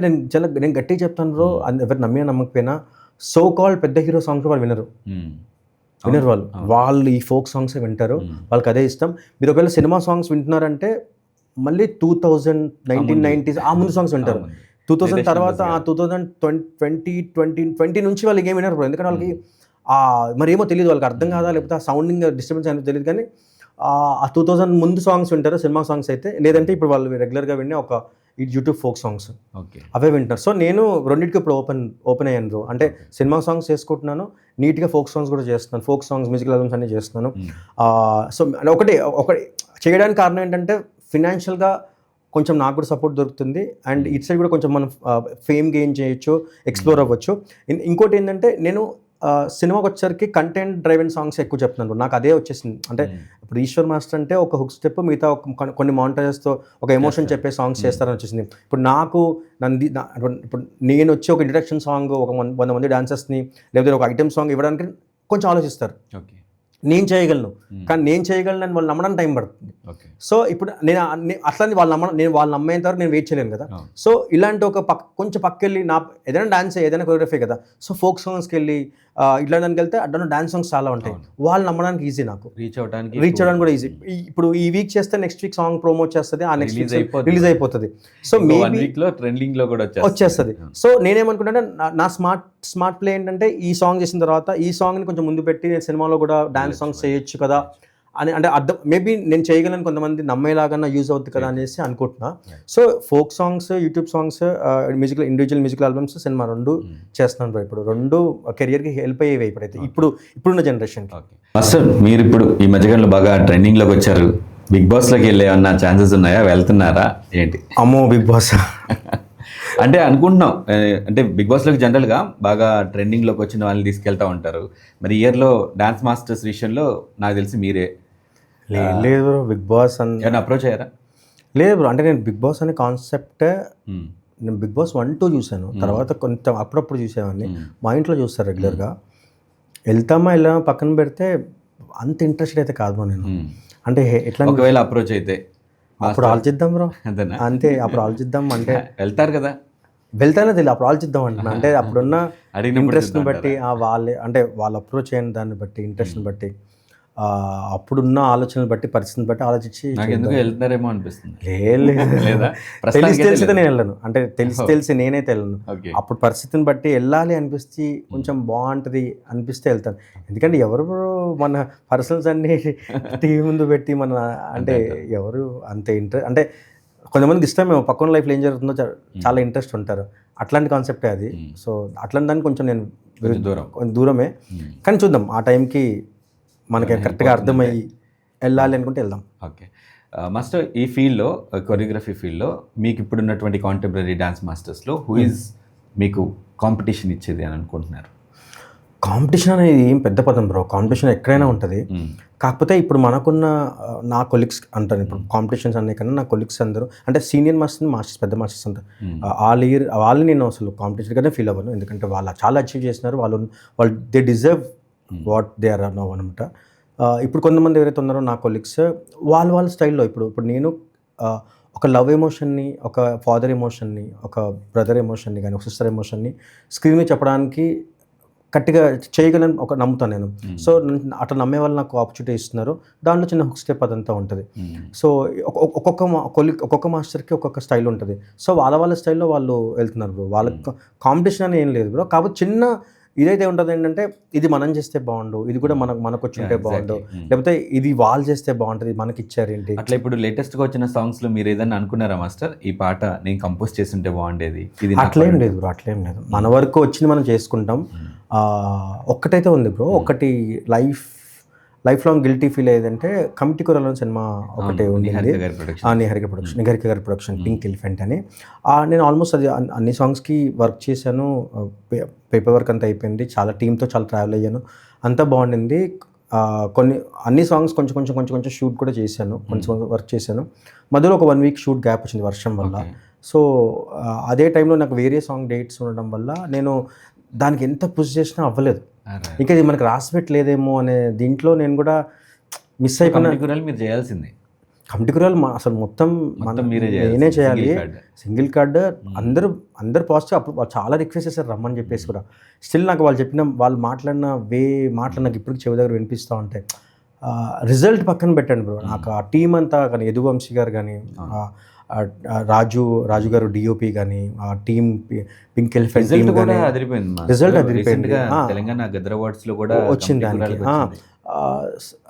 నేను గట్టిగా చెప్తాను బ్రో, ఎవరు నమ్మినా నమ్మకపోయినా సో కాల్డ్ పెద్ద హీరో సాంగ్స్ వాళ్ళు వినరు వాళ్ళు ఈ ఫోక్ సాంగ్స్ వింటారు, వాళ్ళకి అదే ఇష్టం. మీరు ఒకవేళ సినిమా సాంగ్స్ వింటున్నారంటే మళ్ళీ 1990s ఆ ముందు సాంగ్స్ వింటారు. 2000 తర్వాత 2020 నుంచి వాళ్ళకి ఏం వినరు, ఎందుకంటే వాళ్ళకి మరి ఏమో తెలియదు, వాళ్ళకి అర్థం కాదా లేకపోతే ఆ సౌండింగ్ డిస్టర్బెన్స్ అనేది తెలియదు. కానీ ఆ 2000 ముందు సాంగ్స్ వింటారు సినిమా సాంగ్స్ అయితే, లేదంటే ఇప్పుడు వాళ్ళు రెగ్యులర్గా వినే ఒక యూట్యూబ్ ఫోక్ సాంగ్స్ అవే వింటారు. సో నేను రెండింటికి ఇప్పుడు ఓపెన్ అయ్యాను బ్రో. అంటే సినిమా సాంగ్స్ చేసుకుంటున్నాను, నీట్గా ఫోక్ సాంగ్స్ కూడా చేస్తున్నాను, ఫోక్ సాంగ్స్ మ్యూజికల్ ఆల్బమ్స్ అన్నీ చేస్తున్నాను. సో ఒకటి చేయడానికి కారణం ఏంటంటే ఫినాన్షియల్గా కొంచెం నాకు కూడా సపోర్ట్ దొరుకుతుంది, అండ్ ఇటు సైడ్ కూడా కొంచెం మనం ఫేమ్ గెయిన్ చేయొచ్చు, ఎక్స్ప్లోర్ అవ్వచ్చు. ఇంకోటి ఏంటంటే నేను సినిమాకి వచ్చేసరికి కంటెంట్ డ్రైవెన్ సాంగ్స్ ఎక్కువ చెప్తున్నాను, నాకు అదే వచ్చేసింది. అంటే ఇప్పుడు ఈశ్వర్ మాస్టర్ అంటే ఒక హుక్ స్టెప్ మిగతా కొన్ని మాంటేజెస్తో ఒక ఎమోషన్ చెప్పే సాంగ్స్ చేస్తారని వచ్చేసింది. ఇప్పుడు ఇప్పుడు నేను వచ్చి ఒక ఇంట్రడక్షన్ సాంగ్ ఒక 100 మంది డాన్సర్స్ని లేకపోతే ఒక ఐటమ్ సాంగ్ ఇవ్వడానికి కొంచెం ఆలోచిస్తారు. నేను చేయగలను, కానీ నేను చేయగలను అని వాళ్ళు నమ్మడానికి టైం పడుతుంది. సో ఇప్పుడు నేను అట్లని వాళ్ళు నమ్మేంత వరకు నేను వెయిట్ చేయలేను కదా. సో ఇలాంటి ఒక కొంచెం పక్కకెళ్ళి ఏదైనా డాన్స్ ఏదైనా కొరియోగ్రఫీ కదా, సో ఫోక్ సాంగ్స్కి వెళ్ళి ఇట్లా దానికి వెళ్తే అడ్డ డాన్స్ సాంగ్స్ చాలా ఉంటాయి, వాళ్ళు నమ్మడానికి ఈజీ, నాకు రీచ్ అవ్వడానికి కూడా ఈజీ. ఇప్పుడు ఈ వీక్ చేస్తే నెక్స్ట్ వీక్ సాంగ్ ప్రమోట్ చేస్తుంది, ఆ నెక్స్ట్ వీక్ రిలీజ్ అయిపోతుంది. సో మేబీ ట్రెండింగ్ లో కూడా వచ్చేస్తుంది. సో నేనేమనుకుంటే నా స్మార్ట్ ప్లే ఏంటంటే ఈ సాంగ్ చేసిన తర్వాత ఈ సాంగ్ని కొంచెం ముందు పెట్టి నేను సినిమాలో కూడా డాన్స్ సాంగ్స్ చేయొచ్చు కదా అని అంటే అర్థం మేబీ నేను చేయగలను కొంతమంది నమ్మేలాగా యూజ్ అవుతుంది కదా అనేసి అనుకుంటున్నా. So folk songs, YouTube songs, musical individual musical albums, cinema 2 చేస్తున్నాను బ్రో. ఇప్పుడు 2 కెరియర్కి హెల్ప్ అయ్యేవి ఇప్పుడైతే ఇప్పుడున్న జనరేషన్కి. మాస్టర్ మీరు ఇప్పుడు ఈ మధ్యకాలంలో బాగా ట్రెండింగ్లోకి వచ్చారు. బిగ్ బాస్లోకి వెళ్ళే ఏమన్నా ఛాన్సెస్ ఉన్నాయా, వెళ్తున్నారా ఏంటి? అమ్మో బిగ్ బాస్ అంటే అనుకుంటున్నాం, అంటే బిగ్ బాస్లోకి జనరల్గా బాగా ట్రెండింగ్లోకి వచ్చిన వాళ్ళని తీసుకెళ్తా ఉంటారు. మరి ఇయర్లో డాన్స్ మాస్టర్స్ విషయంలో నాకు తెలిసి మీరే లేదు బ్రో. బిగ్ బాస్ ఏమైనా అప్రోచ్ అయ్యారా? లేదు బ్రో. అంటే నేను బిగ్ బాస్ అనే కాన్సెప్ట్ నేను బిగ్ బాస్ 1-2 చూశాను. తర్వాత కొంచెం అప్పుడప్పుడు చూసేవాడిని. మా ఇంట్లో చూస్తారు రెగ్యులర్గా. వెళ్ళామా పక్కన పెడితే అంత ఇంట్రెస్టెడ్ అయితే కాదు బ్రో నేను. అంటే ఎట్లా ఒకవేళ అప్రోచ్ అయితే అప్పుడు ఆలోచిద్దాం బ్రో, అంతే. అప్పుడు ఆలోచిద్దాం అంటే వెళ్తారు కదా, వెళ్తానే తెలియదు. అప్పుడు ఆలోచిద్దాం అంటున్నా. అంటే అప్పుడున్న ఇంట్రెస్ట్ని బట్టి వాళ్ళే అంటే వాళ్ళు అప్రోచ్ అయిన దాన్ని బట్టి, ఇంట్రెస్ట్ని బట్టి, అప్పుడున్న ఆలోచనలు బట్టి, పరిస్థితిని బట్టి ఆలోచించి ఎందుకు వెళ్తారేమో అనిపిస్తుంది. తెలిసి నేను వెళ్ళను. అంటే తెలిసి నేనైతే వెళ్ళను. అప్పుడు పరిస్థితిని బట్టి వెళ్ళాలి అనిపిస్తే, కొంచెం బాగుంటుంది అనిపిస్తే వెళ్తాను. ఎందుకంటే ఎవరు మన పర్సనల్స్ అన్ని టీవీ ముందు పెట్టి మన అంటే ఎవరు అంత ఇంట్రెస్ట్ అంటే కొంతమందికి ఇష్టమేమో పక్కన లైఫ్లో ఏం జరుగుతుందో చాలా ఇంట్రెస్ట్ ఉంటారు. అట్లాంటి కాన్సెప్టే అది. సో అట్లాంటి దాన్ని కొంచెం నేను కొంచెం దూరమే. కానీ చూద్దాం ఆ టైంకి మనకి కరెక్ట్గా అర్థమయ్యి వెళ్ళాలి అనుకుంటే వెళ్దాం. ఓకే మాస్టర్, ఈ ఫీల్డ్లో కొరియోగ్రఫీ ఫీల్డ్లో మీకు ఇప్పుడు ఉన్నటువంటి కాంటెంపరీ డాన్స్ మాస్టర్స్లో హూ ఈజ్ మీకు కాంపిటీషన్ ఇచ్చేది అని అనుకుంటున్నారు? కాంపిటీషన్ అనేది ఏం పెద్ద పదం బ్రో. కాంపిటీషన్ ఎక్కడైనా ఉంటుంది. కాకపోతే ఇప్పుడు మనకున్న నా కొలీగ్స్ అంటాను, ఇప్పుడు కాంపిటీషన్స్ అనే కన్నా నా కొలీగ్స్ అందరూ అంటే సీనియర్ మాస్టర్స్, పెద్ద మాస్టర్స్ అంటారు. వాళ్ళని నేను అసలు కాంపిటీషన్గానే ఫీల్ అవ్వను. ఎందుకంటే వాళ్ళు చాలా అచీవ్ చేసినారు. వాళ్ళు they deserve what they are now అనమాట. ఇప్పుడు కొంతమంది ఎవరైతే ఉన్నారో నా కొలీగ్స్ వాళ్ళ స్టైల్లో ఇప్పుడు నేను ఒక లవ్ ఎమోషన్ని, ఒక ఫాదర్ ఎమోషన్ని, ఒక బ్రదర్ ఎమోషన్ని కానీ, ఒక సిస్టర్ ఎమోషన్ని స్క్రీన్ మీద చెప్పడానికి గట్టిగా చేయగలను ఒక నమ్ముతాను నేను. సో అట్లా నమ్మే వాళ్ళు నాకు ఆపర్చునిటీ ఇస్తున్నారు. దాంట్లో చిన్న హుక్ స్టెప్ అదంతా ఉంటుంది. సో ఒక్కొక్క మాస్టర్కి ఒక్కొక్క స్టైల్ ఉంటుంది. సో వాళ్ళ స్టైల్లో వాళ్ళు వెళ్తున్నారు బ్రో. వాళ్ళకి కాంపిటీషన్ అని ఏం లేదు బ్రో. కాబట్టి చిన్న ఇదైతే ఉంటుంది ఏంటంటే ఇది మనం చేస్తే బాగుండు, ఇది కూడా మనకు వచ్చి ఉంటే బాగుండు, లేకపోతే ఇది వాళ్ళు చేస్తే బాగుంటుంది, మనకి ఇచ్చారు ఏంటి. అట్లా ఇప్పుడు లేటెస్ట్గా వచ్చిన సాంగ్స్లో మీరు ఏదైనా అనుకున్నారా మాస్టర్, ఈ పాట నేను కంపోజ్ చేస్తుంటే బాగుండేది? ఇది అట్లేం లేదు బ్రో, అట్లేం లేదు. మన వరకు వచ్చింది మనం చేసుకుంటాం. ఒక్కటైతే ఉంది బ్రో, ఒకటి లైఫ్ లాంగ్ గిల్టీ ఫీల్ అయ్యేదంటే కమిటీ కూరలో సినిమా ఒకటే ఉంది, నిహారిక గారి ప్రొడక్షన్, పింక్ ఎలిఫెంట్ అని. నేను ఆల్మోస్ట్ అది అన్ని సాంగ్స్కి వర్క్ చేశాను. పేపర్ వర్క్ అంతా అయిపోయింది. చాలా టీంతో చాలా ట్రావెల్ అయ్యాను, అంతా బాగుండింది. అన్ని సాంగ్స్ కొంచెం షూట్ కూడా చేశాను, కొంచెం వర్క్ చేశాను. మధ్యలో ఒక 1 వీక్ షూట్ గ్యాప్ వచ్చింది వర్షం వల్ల. సో అదే టైంలో నాకు వేరే సాంగ్ డేట్స్ ఉండడం వల్ల నేను దానికి ఎంత పుష్ చేసినా అవ్వలేదు. ఇంకా ఇది మనకు రాసి పెట్టలేదేమో అనే దీంట్లో నేను కూడా మిస్ అయిపోయినా. మీరు చేయాల్సింది కమిటీ కూరలు అసలు మొత్తం నేనే చేయాలి. సింగిల్ కార్డ్ అందరు పాజిటివ్. అప్పుడు వాళ్ళు చాలా రిక్వెస్ట్ చేశారు రమ్మని చెప్పేసి కూడా. స్టిల్ నాకు వాళ్ళు మాట్లాడిన మాటలు నాకు ఇప్పటికి చెవి దగ్గర వినిపిస్తూ ఉంటాయి. రిజల్ట్ పక్కన పెట్టండి బ్రో, నాకు ఆ టీం అంతా కానీ, యదువంశీ గారు కానీ, రాజు గారు డిఓపి కానీ, ఆ టీం పింక్ ఎలిఫెంట్ టీం కానీ రిజల్ట్ అదిరిపోయింది. తెలంగాణ గదర్ అవార్డ్స్ లో కూడా వచ్చింది దానికి.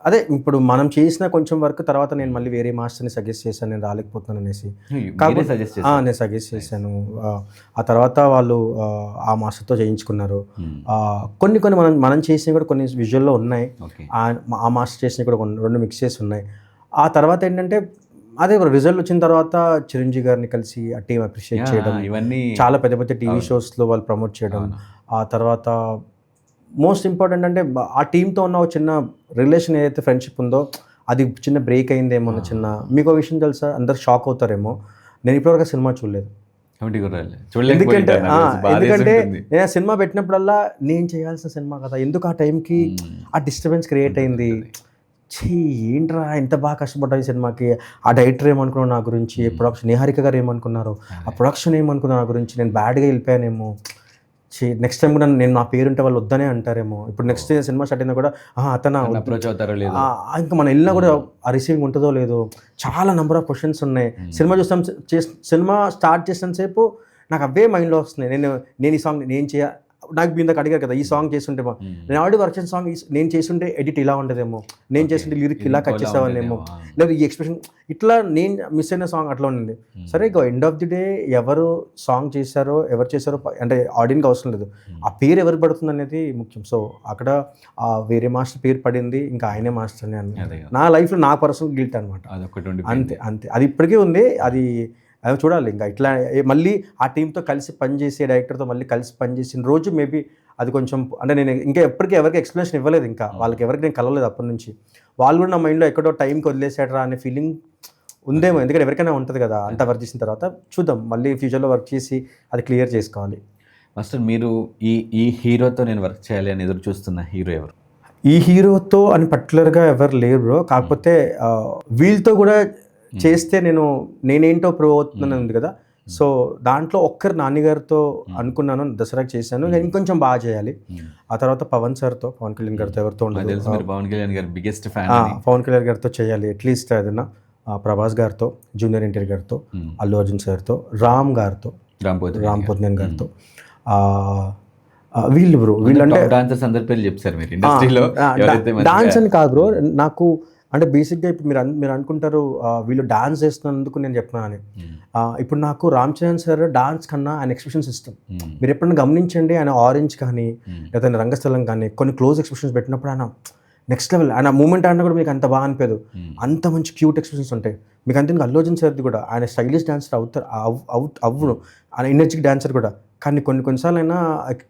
అదే ఇప్పుడు మనం చేసిన కొంచెం వరకు తర్వాత నేను మళ్ళీ వేరే మాస్టర్ని సజెస్ట్ చేశాను, నేను రాలేకపోతున్నాను అనేసి. నేను సజెస్ట్ చేశాను. ఆ తర్వాత వాళ్ళు ఆ మాస్టర్తో చేయించుకున్నారు. కొన్ని మనం చేసినవి కూడా కొన్ని విజువల్లో ఉన్నాయి. ఆ మాస్టర్ చేసినవి కూడా 2 మిక్సెస్ ఉన్నాయి. ఆ తర్వాత ఏంటంటే అదే రిజల్ట్ వచ్చిన తర్వాత చిరంజీవి గారిని కలిసి ఆ టీం అప్రిషియేట్ చేయడం, ఇవన్నీ చాలా పెద్ద టీవీ షోస్లో వాళ్ళు ప్రమోట్ చేయడం. ఆ తర్వాత మోస్ట్ ఇంపార్టెంట్ అంటే ఆ టీంతో ఉన్న చిన్న రిలేషన్ ఏదైతే ఫ్రెండ్షిప్ ఉందో అది చిన్న బ్రేక్ అయిందేమో. చిన్న మీకు విషయం తెలుసా, అందరు షాక్ అవుతారేమో, నేను ఇప్పటివరకు సినిమా చూడలేదు. ఎందుకంటే నేను ఆ సినిమా పెట్టినప్పుడల్లా నేను చేయాల్సిన సినిమా కదా, ఎందుకు ఆ టైంకి ఆ డిస్టర్బెన్స్ క్రియేట్ అయింది. ఏంట్రా ఎంత బాగా కష్టపడ్డాయి సినిమాకి, ఆ డైరెక్టర్ ఏమనుకున్నావు నా గురించి, ప్రొడక్షన్ నిహారిక గారు ఏమనుకున్నారు, ఆ ప్రొడక్షన్ ఏమనుకున్నారు నా గురించి, నేను బ్యాడ్గా వెళ్ళిపోయానేమో, నెక్స్ట్ టైం కూడా నేను నా పేరుంటే వాళ్ళు వద్దనే అంటారేమో. ఇప్పుడు నెక్స్ట్ సినిమా స్టార్ట్ అయినా కూడా ఇంకా మనం వెళ్ళినా కూడా ఆ రిసీవింగ్ ఉంటుందో లేదో, చాలా నెంబర్ ఆఫ్ క్వశ్చన్స్ ఉన్నాయి. సినిమా స్టార్ట్ చేసిన సేపు నాకు అవే మైండ్లో వస్తున్నాయి. నేను ఈ సాంగ్ నేను నాకు మీ ఇందాక అడిగారు కదా ఈ సాంగ్ చేస్తుంటే నేను ఆల్రెడీ వర్క్ చేసిన సాంగ్ నేను చేస్తుంటే ఎడిట్ ఇలా ఉండదేమో, నేను చేస్తుంటే లిరిక్ ఇలా కట్ చేసేవాళ్ళేమో, లేదా ఈ ఎక్స్ప్రెషన్ ఇట్లా నేను మిస్ అయిన సాంగ్ అట్లా ఉంది. సరే ఇక ఎండ్ ఆఫ్ ది డే ఎవరు సాంగ్ చేశారో ఎవరు చేశారో అంటే ఆడియన్కి అవసరం లేదు, ఆ పేరు ఎవరు పడుతుంది అనేది ముఖ్యం. సో అక్కడ వేరే మాస్టర్ పేరు పడింది, ఇంకా ఆయనే మాస్టర్ అని అన్న నా లైఫ్లో నా పర్సనల్ గిల్ట్ అనమాట. అంతే అంతే, అది ఇప్పటికీ ఉంది. అది చూడాలి ఇంకా ఇట్లా మళ్ళీ ఆ టీంతో కలిసి పనిచేసే డైరెక్టర్తో మళ్ళీ కలిసి పనిచేసిన రోజు మేబీ అది కొంచెం అంటే నేను ఇంకా ఎప్పటికీ ఎవరికి ఎక్స్ప్లెనేషన్ ఇవ్వలేదు, ఇంకా వాళ్ళకి ఎవరికి నేను కలవలేదు అప్పటి నుంచి. వాళ్ళు కూడా నా మైండ్లో ఎక్కడో టైంకి వదిలేసాడరా అనే ఫీలింగ్ ఉందేమో, ఎందుకంటే ఎవరికైనా ఉంటుంది కదా అంత వర్క్ చేసిన తర్వాత. చూద్దాం మళ్ళీ ఫ్యూచర్లో వర్క్ చేసి అది క్లియర్ చేసుకోవాలి. మాస్టర్ మీరు ఈ హీరోతో నేను వర్క్ చేయాలి అని ఎదురు చూస్తున్న హీరో ఎవరు? ఈ హీరోతో అని పర్టికులర్గా ఎవరు లేరు బ్రో, కాకపోతే వీళ్ళతో కూడా చేస్తే నేనేంటో ప్రూవ్ అవుతుందని ఉంది కదా. సో దాంట్లో ఒక్కరు నాన్నగారితో అనుకున్నాను, దసరాకి చేశాను, నేను ఇంకొంచెం బాగా చేయాలి. ఆ తర్వాత పవన్ కళ్యాణ్ గారితో ఎవరితో ఉండదు, పవన్ కళ్యాణ్ గారి బిగ్గెస్ట్ ఫ్యాన్, పవన్ కళ్యాణ్ గారితో చేయాలి అట్లీస్ట్ ఏదైనా. ప్రభాస్ గారితో, జూనియర్ ఎన్టీఆర్ గారితో, అల్లు అర్జున్ సార్తో, రామ్ పోతినేని గారితో, వీళ్ళు బ్రో. వీళ్ళంటే డాన్సర్స్ అందరి పేర్లు చెప్తారు మీరు ఇండస్ట్రీలో. డాన్స్ అని కాదు బ్రో, నాకు అంటే బేసిక్గా ఇప్పుడు మీరు అనుకుంటారు వీళ్ళు డాన్స్ చేస్తున్నందుకు నేను చెప్పినాను. ఇప్పుడు నాకు రామ్ చరణ్ సార్ డాన్స్ కన్నా ఆయన ఎక్స్ప్రెషన్స్ ఇష్టం. మీరు ఎప్పుడైనా గమనించండి, ఆయన ఆరెంజ్ కానీ లేదా రంగస్థలం కానీ కొన్ని క్లోజ్ ఎక్స్ప్రెషన్స్ పెట్టినప్పుడు ఆయన నెక్స్ట్ లెవెల్. ఆయన మూమెంట్ అంటే కూడా మీకు అంత బాగా అనిపేదు, అంత మంచి క్యూట్ ఎక్స్ప్రెషన్స్ ఉంటాయి మీకు. అంతే అల్లు అర్జున్ సార్ది కూడా ఆయన స్టైలిష్ డాన్సర్ అవును, ఆయన ఎనర్జిక్ డాన్సర్ కూడా. కానీ కొన్నిసార్లు అయినా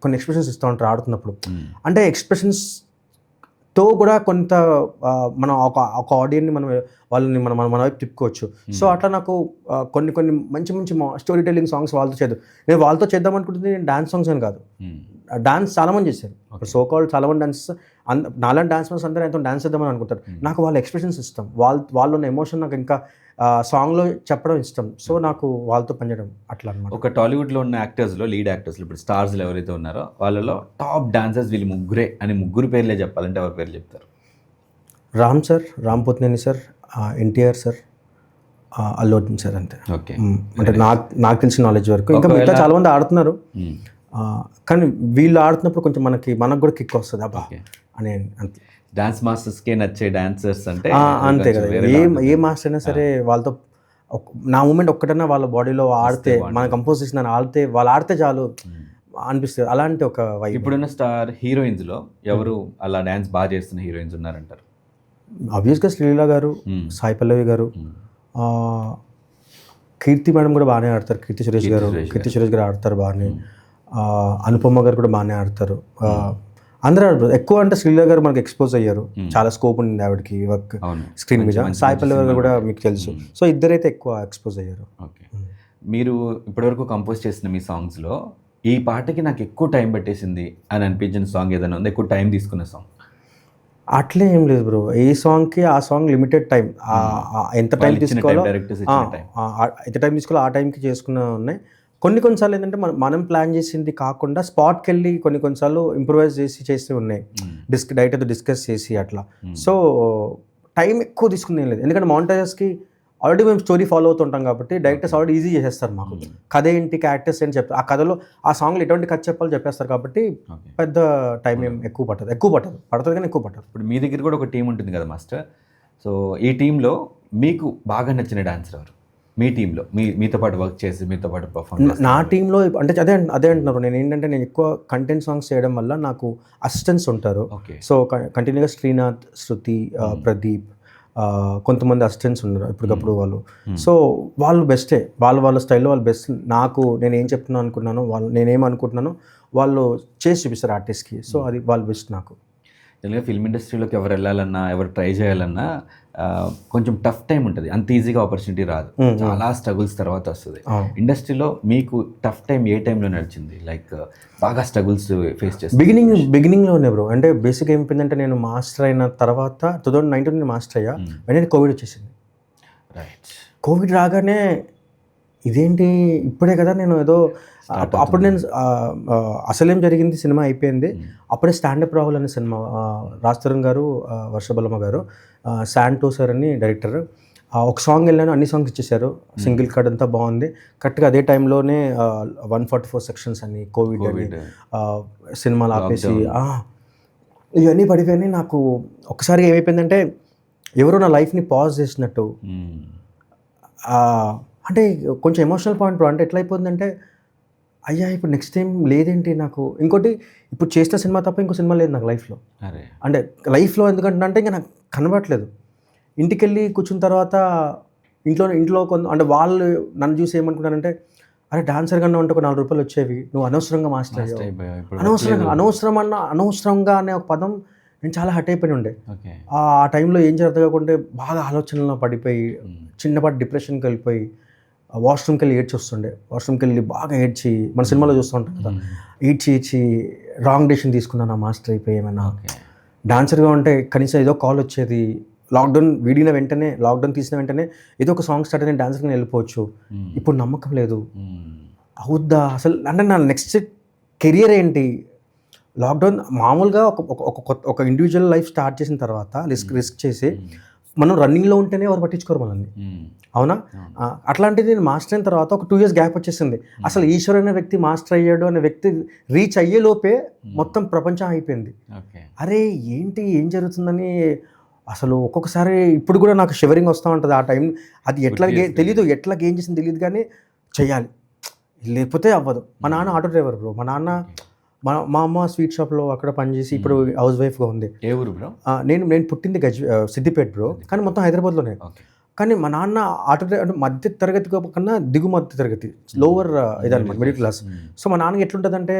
కొన్ని ఎక్స్ప్రెషన్స్ ఇస్తూ ఉంటారు ఆడుతున్నప్పుడు. అంటే ఎక్స్ప్రెషన్స్తో కూడా కొంత మనం ఒక ఆడియన్ని వాళ్ళని మన వైపు తిప్పుకోవచ్చు. సో అట్లా నాకు కొన్ని మంచి స్టోరీ టెల్లింగ్ సాంగ్స్ వాళ్ళతో నేను వాళ్ళతో చేద్దాం అనుకుంటుంది. నేను డాన్స్ సాంగ్స్ అని కాదు, డాన్స్ చాలామంది చేశారు. సో కాల్డ్ చాలామంది డాన్స్ నాలాంటి డాన్స్ మాస్టర్స్ అందరూ ఎంతో డాన్స్ చేద్దామని అనుకుంటారు. నాకు వాళ్ళ ఎక్స్ప్రెషన్స్ ఇష్టం, వాళ్ళు ఉన్న ఎమోషన్ నాకు ఇంకా సాంగ్లో చెప్పడం ఇష్టం. సో నాకు వాళ్ళతో పనిచేయడం అట్లా అనమాట. ఒక టాలీవుడ్లో ఉన్న యాక్టర్స్లో లీడ్ యాక్టర్స్లో ఇప్పుడు స్టార్స్లో ఎవరైతే ఉన్నారో వాళ్ళలో టాప్ డాన్సర్స్ వీళ్ళు ముగ్గురే అని ముగ్గురు పేర్లే చెప్పాలంటే ఎవరి పేర్లు చెప్తారు? Ram Pothineni sir, NTR sir, Allu Arjun sir, అంతే. ఓకే, అంటే నాకు తెలిసిన నాలెడ్జ్ వరకు. ఇంకా మిగతా చాలా మంది ఆడుతున్నారు, కానీ వీళ్ళు ఆడుతున్నప్పుడు కొంచెం మనకు కూడా కిక్ వస్తుంది అబ్బా అని. అంతే, డాన్స్ మాస్టర్స్కే నచ్చే డాన్సర్స్ అంటే అంతే కదా. ఏ మాస్టర్ అయినా సరే వాళ్ళతో నా మూమెంట్ ఒక్కటన్నా వాళ్ళ బాడీలో ఆడితే, మన కంపోజిషన్ అని వాళ్ళు ఆడితే చాలు అనిపిస్తుంది. అలాంటి ఒక వైబ్. ఇప్పుడున్న స్టార్ హీరోయిన్స్లో ఎవరు అలా డాన్స్ బాగా చేస్తున్న హీరోయిన్స్ ఉన్నారంటారు? ఆబ్వియస్గా శ్రీలీల గారు, సాయి పల్లవి గారు, కీర్తి మేడం కూడా బాగానే ఆడతారు. కీర్తి సురేష్ గారు ఆడతారు బాగానే. అనుపమ గారు కూడా బాగానే ఆడతారు. అందరూ ఆడతారు. ఎక్కువ అంటే శ్రీలీల గారు మనకు ఎక్స్పోజ్ అయ్యారు, చాలా స్కోప్ ఉంది ఆవిడకి వర్క్ స్క్రీన్ మీద. సాయి పల్లవి గారు కూడా మీకు తెలుసు. సో ఇద్దరైతే ఎక్కువ ఎక్స్పోజ్ అయ్యారు. ఓకే, మీరు ఇప్పటివరకు కంపోజ్ చేసిన మీ సాంగ్స్లో ఈ పాటకి నాకు ఎక్కువ టైం పట్టేసింది అని అనిపించిన సాంగ్ ఏదైనా ఉంది? ఎక్కువ టైం తీసుకున్న సాంగ్? అట్లే ఏం లేదు బ్రో, ఏ సాంగ్కి ఆ సాంగ్ లిమిటెడ్ టైం, ఎంత టైం తీసుకోవాలో ఆ టైంకి చేసుకున్న ఉన్నాయి. కొన్నిసార్లు ఏంటంటే మనం ప్లాన్ చేసింది కాకుండా స్పాట్కి వెళ్ళి కొన్నిసార్లు ఇంప్రూవైజ్ చేసి ఉన్నాయి, డైరెక్టర్తో డిస్కస్ చేసి అట్లా. సో టైం ఎక్కువ తీసుకునే లేదు, ఎందుకంటే మాంటేజెస్కి ఆల్రెడీ మేము స్టోరీ ఫాలో అవుతుంటాం కాబట్టి డైరెక్టర్స్ ఆల్రెడీ ఈజీ చేసేస్తారు మాకు. కథ ఏంటి, క్యారెక్టర్స్ ఏంటి చెప్తారు, ఆ కథలో ఆ సాంగ్లో ఎటువంటి కథ చెప్పాలో చెప్పేస్తారు కాబట్టి పెద్ద టైం ఏం ఎక్కువ పడుతుంది కానీ ఎక్కువ పట్టదు. ఇప్పుడు మీ దగ్గర కూడా ఒక టీం ఉంటుంది కదా మాస్టర్, సో ఈ టీంలో మీకు బాగా నచ్చిన డాన్సర్ ఎవరు? మీ టీంలో మీతో పాటు వర్క్ చేసి మీతో పాటు పర్ఫార్మ్? నా టీంలో అంటే అదే అంటున్నారు. నేను ఎక్కువ కంటెంట్ సాంగ్స్ చేయడం వల్ల నాకు అసిస్టెంట్స్ ఉంటారు. సో కంటిన్యూగా శ్రీనాథ్, శృతి, ప్రదీప్, కొంతమంది అసిస్టెంట్స్ ఉన్నారు ఇప్పటికప్పుడు వాళ్ళు. సో వాళ్ళు బెస్టే, వాళ్ళ స్టైల్లో వాళ్ళు బెస్ట్. నేనేం చెప్తున్నాను అనుకున్నానో నేనేమనుకుంటున్నానో వాళ్ళు చేసి చూపిస్తారు ఆర్టిస్ట్కి. సో అది వాళ్ళు బెస్ట్ నాకు. జనరల్గా ఫిల్మ్ ఇండస్ట్రీలోకి ఎవరు వెళ్ళాలన్నా, ఎవరు ట్రై చేయాలన్నా కొంచెం టఫ్ టైం ఉంటుంది, అంత ఈజీగా ఆపర్చునిటీ రాదు, చాలా స్ట్రగుల్స్ తర్వాత వస్తుంది. ఇండస్ట్రీలో మీకు టఫ్ టైం ఏ టైంలో నడిచింది? లైక్ బాగా స్ట్రగుల్స్ ఫేస్ చేసి బిగినింగ్లోనే బ్రో. అంటే బేసిక్ ఏమైపోయిందంటే నేను మాస్టర్ అయిన తర్వాత 2019 నేను మాస్టర్ అయ్యా, వెంటనే కోవిడ్ వచ్చేసింది. రైట్, కోవిడ్ రాగానే ఇదేంటి ఇప్పుడే కదా నేను ఏదో అప్పుడు నేను అసలేం జరిగింది సినిమా అయిపోయింది, అప్పుడే స్టాండప్ రాహుల్ అనే సినిమా, రాజ్ తరుణ్ గారు, వర్షబలమ్మ గారు, శాంటో సార్ అని డైరెక్టర్, ఒక సాంగ్ వెళ్ళాను, అన్ని సాంగ్స్ ఇచ్చేసారు, సింగిల్ కార్డ్ అంతా బాగుంది. కరెక్ట్గా అదే టైంలోనే 144 సెక్షన్స్ అని, కోవిడ్ అని, సినిమాలు ఆపేసి ఇవన్నీ పడిపోయి నాకు ఒకసారి ఏమైపోయిందంటే ఎవరో నా లైఫ్ని పాజ్ చేసినట్టు. అంటే కొంచెం ఎమోషనల్ పాయింట్ అంటే ఎట్లా అయిపోతుందంటే, అయ్యా ఇప్పుడు నెక్స్ట్ టైం లేదేంటి నాకు. ఇంకోటి, ఇప్పుడు చేసిన సినిమా తప్ప ఇంకో సినిమా లేదు నాకు లైఫ్లో. అంటే లైఫ్లో ఎందుకంటే ఇంకా నాకు కనబడట్లేదు. ఇంటికి వెళ్ళి కూర్చున్న తర్వాత ఇంట్లో అంటే వాళ్ళు నన్ను చూసి ఏమనుకున్నారంటే, అరే డాన్సర్ కన్నా ఉంటే ఒక 4 రూపాయలు వచ్చేవి, నువ్వు అనవసరంగా మాస్టర్ అయ్యావు. అనవసరంగా అనే ఒక పదం నేను చాలా హర్ట్ అయిపోయి ఉండే. ఆ టైంలో ఏం జరగకుండా బాగా ఆలోచనలో పడిపోయి చిన్నపాటి డిప్రెషన్కి వెళ్ళిపోయి వాష్రూమ్కి వెళ్ళి వస్తుండే. వాష్రూమ్కి వెళ్ళి బాగా ఏడ్చి, మన సినిమాలో చూస్తూ ఉంటాం కదా, ఏడ్చి రాంగ్ డెసిషన్ తీసుకున్నాను, మాస్టర్ అయిపోయి. ఏమైనా డాన్సర్గా ఉంటే కనీసం ఏదో కాల్ వచ్చేది. లాక్డౌన్ తీసిన వెంటనే ఏదో ఒక సాంగ్ స్టార్ట్ అయిన డాన్సర్గా వెళ్ళిపోవచ్చు. ఇప్పుడు నమ్మకం లేదు, అవుద్దా అసలు, అంటే నా నెక్స్ట్ కెరియర్ ఏంటి. లాక్డౌన్ మామూలుగా ఒక ఇండివిజువల్ లైఫ్ స్టార్ట్ చేసిన తర్వాత రిస్క్ చేసి మనం రన్నింగ్లో ఉంటేనే ఎవరు పట్టించుకోరు మనల్ని, అవునా. అట్లాంటిది నేను మాస్టర్ అయిన తర్వాత ఒక 2 years గ్యాప్ వచ్చేసింది. అసలు ఈశ్వర్ అనే వ్యక్తి మాస్టర్ అయ్యాడు అనే వ్యక్తి రీచ్ అయ్యే లోపే మొత్తం ప్రపంచం అయిపోయింది. అరే ఏంటి ఏం జరుగుతుందని అసలు ఒక్కొక్కసారి ఇప్పుడు కూడా నాకు షివరింగ్ వస్తూ ఉంటుంది ఆ టైం. అది తెలీదు, ఎట్లా గేమ్ చేసింది తెలియదు, కానీ చెయ్యాలి, లేకపోతే అవ్వదు. మా నాన్న ఆటో డ్రైవర్ బ్రో. మా నాన్న మా అమ్మ స్వీట్ షాప్లో అక్కడ పనిచేసి ఇప్పుడు హౌస్ వైఫ్గా ఉంది. ఏ ఊరు బ్రో? నేను పుట్టింది సిద్దిపేట బ్రో, కానీ మొత్తం హైదరాబాద్లోనే. కానీ మా నాన్న ఆటో డ్రైవర్, అంటే మధ్య తరగతి కన్నా దిగు మధ్య తరగతి, లోవర్ ఇదన్నమాట, మిడిల్ క్లాస్. సో మా నాన్నకి ఎట్లుంటుందంటే,